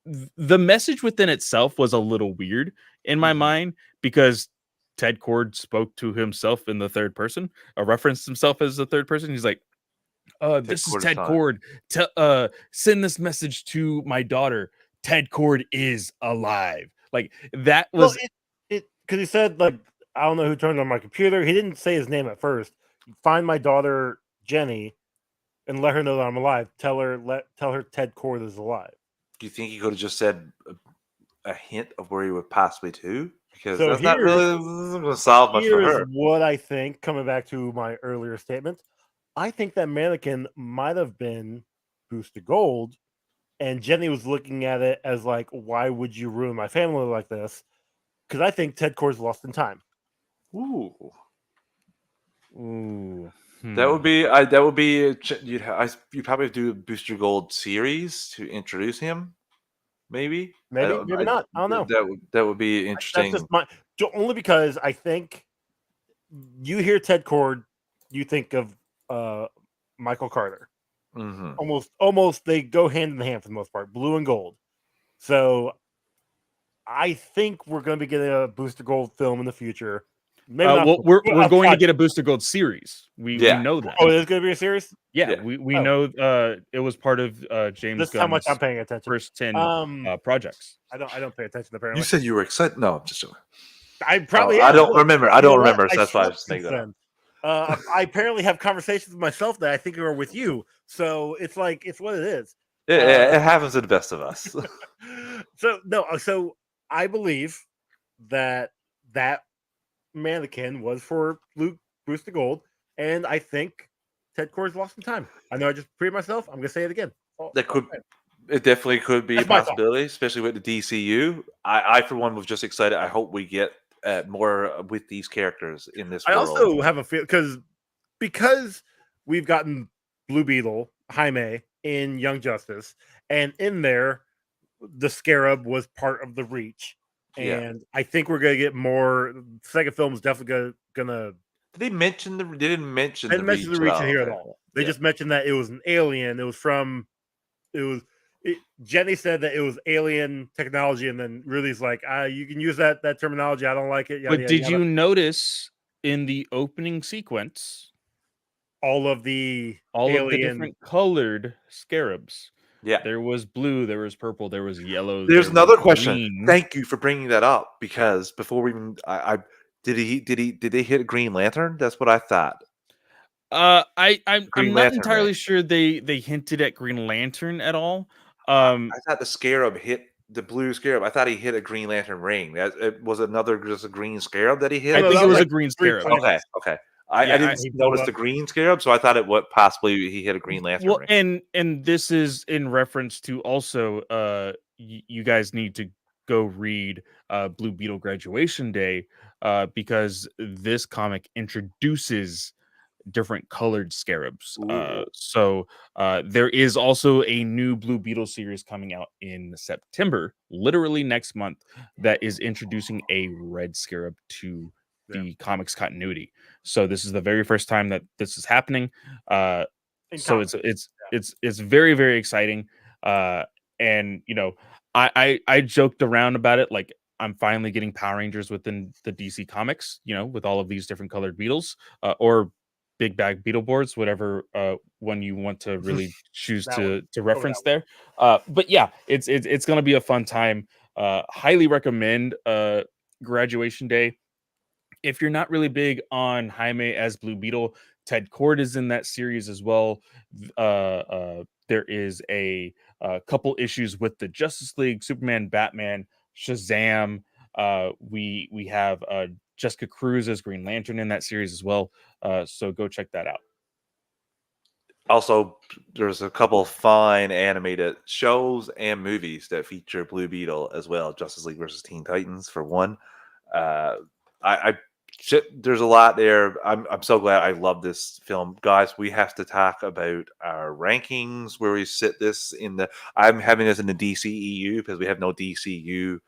the message within itself was a little weird in my mind, because Ted Kord spoke to himself in the third person, referenced himself as the third person. He's like, "This is Kord is Ted fine. Kord. Send this message to my daughter. Ted Kord is alive." Like that was it because he said, like, I don't know who turned on my computer. He didn't say his name at first. Find my daughter Jenny and let her know that I'm alive. Tell her Ted Kord is alive. Do you think he could have just said a hint of where he would possibly to? Because So that's not really going to solve much for Here's her. what I think, coming back to my earlier statement. I think that mannequin might have been Booster Gold, and Jenny was looking at it as like, why would you ruin my family like this? Because I think Ted Kord's lost in time. Ooh. Hmm. That would be that would be you'd probably do a Booster Gold series to introduce him. Maybe Maybe not. I don't know. That would be That's interesting. just only because I think you hear Ted Kord, you think of Michael Carter. Mhm. Almost they go hand in hand for the most part, blue and gold. So I think we're going to be getting a Booster Gold film in the future. Maybe not. Well, we're going to get a Booster Gold series. We know that. Oh, it's going to be a series. Yeah, Yeah. we know it was part of James This is how much Gunn's I'm paying attention. first 10 projects. I don't pay attention apparently. You said you were excited. No, I'm just joking. I probably I am. don't remember. I You know don't what? remember. So that's why I slept just make since that up. then. I apparently have conversations with myself that I think are with you. So it's like it's what it is. It happens to the best of us. So I believe that mannequin was for Luke Booster Gold, and I think Ted Kord's lost in time. I know I just proved myself. I'm gonna say it again. It definitely could be That's a my thought. possibility, especially with the DCU. I for one was just excited. I hope we get more with these characters in this I world. also have a feel because we've gotten Blue Beetle, Jaime in Young Justice, and in there, the Scarab was part of the Reach, and I think we're gonna get more. The second film is definitely gonna. They didn't mention They didn't mention the Reach in here at all. They Yeah. just mentioned that it was an alien. It was from. Jenny said that it was alien technology, and then Rudy's like, you can use that terminology. I don't like it. Yada, But yada, did yada. you notice in the opening sequence all of the different colored scarabs? Yeah. There was blue, there was purple, there was yellow. There's there another was question. green. Thank you for bringing that up, because before we even did they hit a Green Lantern? That's what I thought. I'm Green not Lantern entirely ring. sure they hinted at Green Lantern at all. I thought the Scarab hit the blue Scarab. I thought he hit a Green Lantern ring. It was just a green Scarab that he hit. I think that it was like a green 3 scarab. planets. Okay. Yeah, I didn't he blew notice up. the green Scarab, so I thought possibly he hit a Green Lantern ring. and this is in reference to also you guys need to go read Blue Beetle Graduation Day because this comic introduces different colored scarabs. Ooh. So there is also a new Blue Beetle series coming out in September, literally next month, that is introducing a red scarab to the comics continuity. So this is the very first time that this is happening. In So comics. it's very, very exciting. And I joked around about it, like I'm finally getting Power Rangers within the DC comics, with all of these different colored Beetles, or big bag Beetleborgs, whatever one you want to really choose That to one. reference there. But yeah, it's gonna be a fun time. Highly recommend Graduation Day. If you're not really big on Jaime as Blue Beetle, Ted Kord is in that series as well. There is a couple issues with the Justice League, Superman, Batman, Shazam. We have Jessica Cruz as Green Lantern in that series as well. So go check that out. Also, there's a couple fine animated shows and movies that feature Blue Beetle as well. Justice League versus Teen Titans, for one. I there's a lot there. I'm so glad. I love this film, guys. We have to talk about our rankings, where we sit this in the. I'm having this in the DCEU because we have no DCU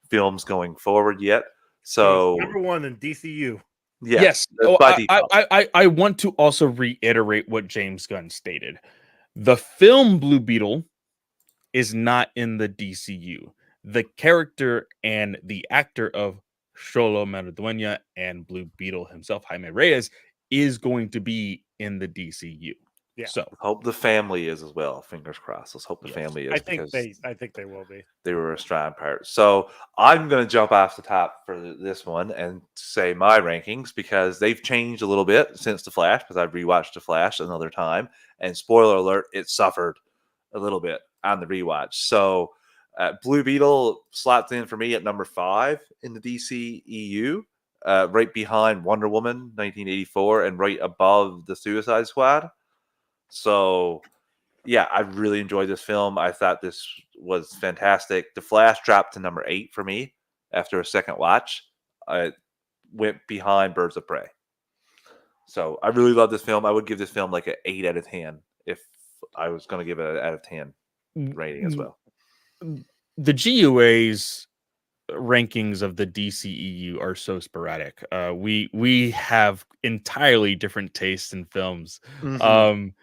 films going forward yet. So number one in DCU. Yes. that's by default. I want to also reiterate what James Gunn stated. The film Blue Beetle is not in the DCU. The character and the actor of Xolo Maridueña and Blue Beetle himself, Jaime Reyes, is going to be in the DCU. Yeah. So hope the family is as well. Fingers crossed. Let's hope the family is. I think they will be. They were a strong part. So I'm going to jump off the top for this one and say my rankings, because they've changed a little bit since The Flash, because I've rewatched The Flash another time. And spoiler alert, it suffered a little bit on the rewatch. So Blue Beetle slots in for me at number 5 in the DCEU, right behind Wonder Woman 1984 and right above the Suicide Squad. So yeah, I really enjoyed this film. I thought this was fantastic. The Flash dropped to number 8 for me after a second watch. I went behind Birds of Prey. So I really love this film. I would give this film like an 8 out of 10 if I was going to give it an out of 10 rating as well. The GUA's rankings of the DCEU are so sporadic. We have entirely different tastes in films. My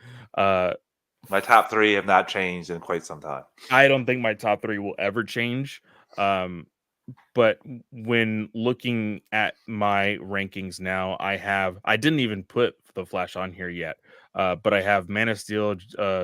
top 3 have not changed in quite some time. I don't think my top 3 will ever change. But when looking at my rankings now, I didn't even put The Flash on here yet. But I have Man of Steel,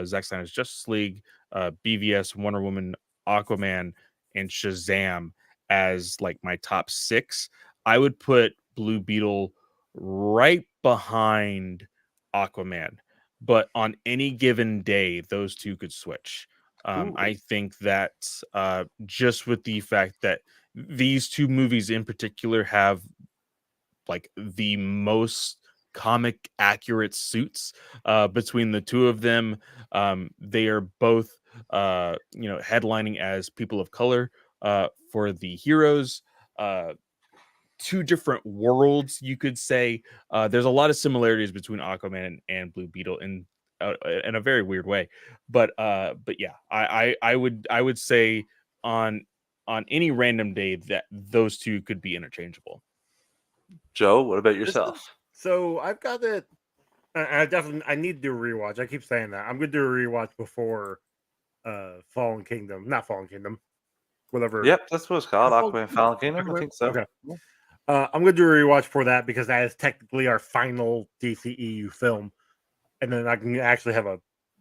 Zack Snyder's Justice League, BVS, Wonder Woman, Aquaman, and Shazam as like my top 6. I would put Blue Beetle right behind Aquaman, but on any given day, those two could switch. I think that just with the fact that these two movies in particular have like the most comic accurate suits between the two of them. They are both headlining as people of color for the heroes. Two different worlds, you could say. There's a lot of similarities between Aquaman and Blue Beetle in a very weird way, but yeah, I would say on any random day that those two could be interchangeable. Joe, what about yourself? So I've got it. I need to do a rewatch. I keep saying that. I'm going to do a rewatch before Fallen Kingdom. Not Fallen Kingdom. Whatever. Yep, that's what it's called. Aquaman Fallen Kingdom. I think so. Okay. I'm going to do a rewatch for that because that is technically our final DCEU film. And then I can actually have a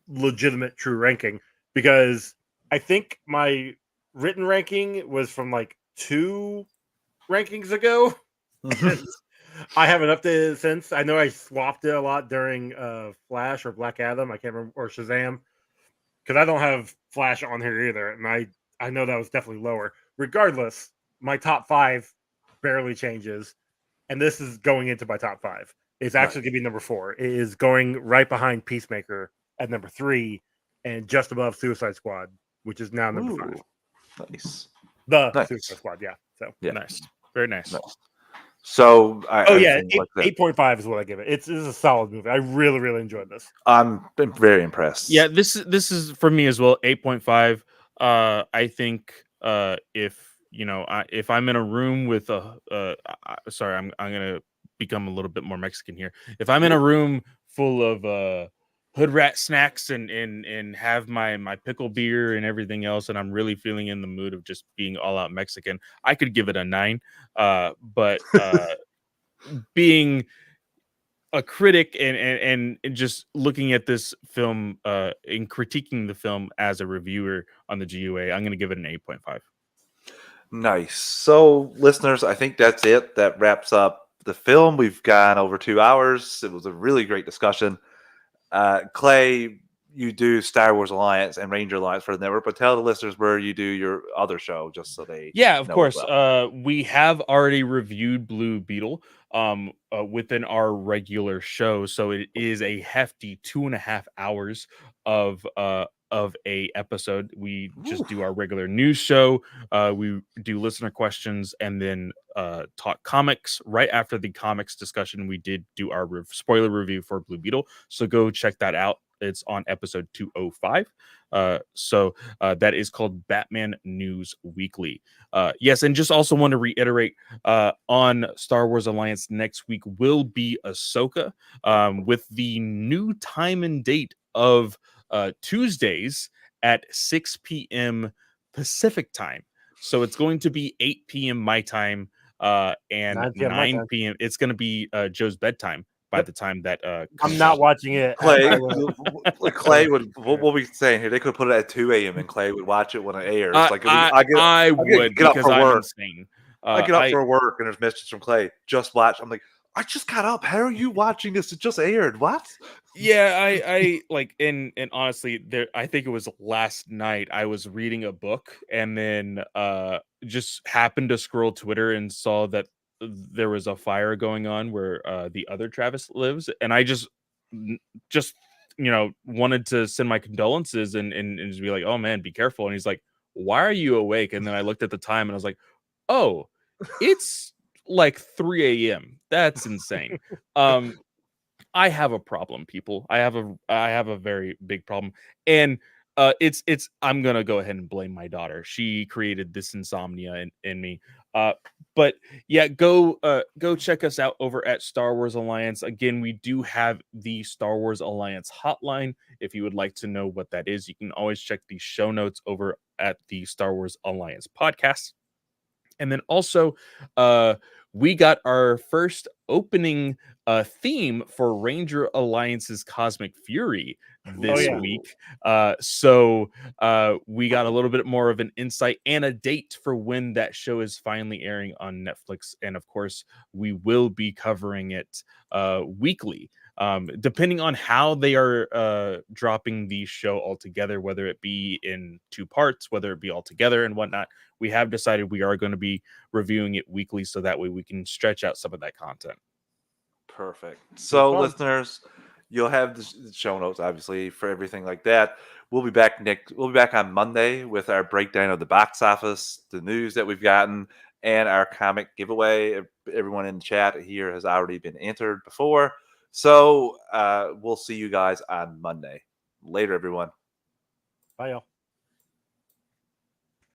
legitimate true ranking, because I think my written ranking was from like 2 rankings ago. I haven't updated it since. I know I swapped it a lot during Flash or Black Adam. I can't remember, or Shazam, because I don't have Flash on here either. And I know that was definitely lower. Regardless, my top 5 barely changes. And this is going into my top 5. It's actually going to be number 4. It is going right behind Peacemaker at number 3 and just above Suicide Squad, which is now number 5. Nice. Suicide Squad, yeah. So yeah, nice, very nice. So, 8.5 is what I give it. It's a solid movie. I really, really enjoyed this. I'm very impressed. Yeah, this is for me as well. 8.5. I think if if I'm in a room with sorry, I'm gonna become a little bit more Mexican here. If I'm in a room full of hood rat snacks and have my pickle beer and everything else, and I'm really feeling in the mood of just being all out Mexican, I could give it a 9. But being a critic and just looking at this film and critiquing the film as a reviewer on the GUA, I'm going to give it an 8.5. Nice. So, listeners, I think that's it. That wraps up the film. We've gone over 2 hours. It was a really great discussion. Clay, you do Star Wars Alliance and Ranger Alliance for the network, but tell the listeners where you do your other show, just so they Yeah, of know as course. well. We have already reviewed Blue Beetle within our regular show, so it is a hefty 2.5 hours of a episode. We just do our regular news show. We do listener questions and then talk comics. Right after the comics discussion, we did do our spoiler review for Blue Beetle. So go check that out. It's on episode 205. So that is called Batman News Weekly. Yes, and just also want to reiterate on Star Wars Alliance next week will be Ahsoka with the new time and date of Tuesdays at 6 p.m. Pacific time. So it's going to be 8 p.m. my time and 9 p.m. my 9 time. p.m. It's going to be Joe's bedtime by the time that comes I'm not out. watching it. Clay, I will- Clay would. What we saying here? They could put it at 2 a.m. and Clay would watch it when it airs. Like I would get up because for I'm work. insane. I get up for work and there's messages from Clay. Just watch. I'm like, I just got up. How are you watching this? It just aired. What? Yeah, I like and honestly, there I think it was last night I was reading a book and then just happened to scroll Twitter and saw that there was a fire going on where the other Travis lives, and I just wanted to send my condolences and just be like, oh man, be careful. And he's like, why are you awake? And then I looked at the time and I was like, oh, it's like 3 a.m. That's insane. I have a problem, people. I have a very big problem. And it's I'm gonna go ahead and blame my daughter. She created this insomnia in me. Uh but yeah, go check us out over at Star Wars Alliance. Again, we do have the Star Wars Alliance hotline. If you would like to know what that is, you can always check the show notes over at the Star Wars Alliance podcast. And then also, we got our first opening theme for Ranger Alliance's Cosmic Fury this yeah. week. So we got a little bit more of an insight and a date for when that show is finally airing on Netflix. And of course, we will be covering it weekly. Depending on how they are dropping the show altogether, whether it be in 2 parts, whether it be all together and whatnot, we have decided we are going to be reviewing it weekly so that way we can stretch out some of that content. Perfect. So, fun. listeners, you'll have the show notes obviously for everything like that. We'll be back We'll be back on Monday with our breakdown of the box office, the news that we've gotten, and our comic giveaway. Everyone in the chat here has already been entered before. So we'll see you guys on Monday. Later, everyone. Bye, y'all.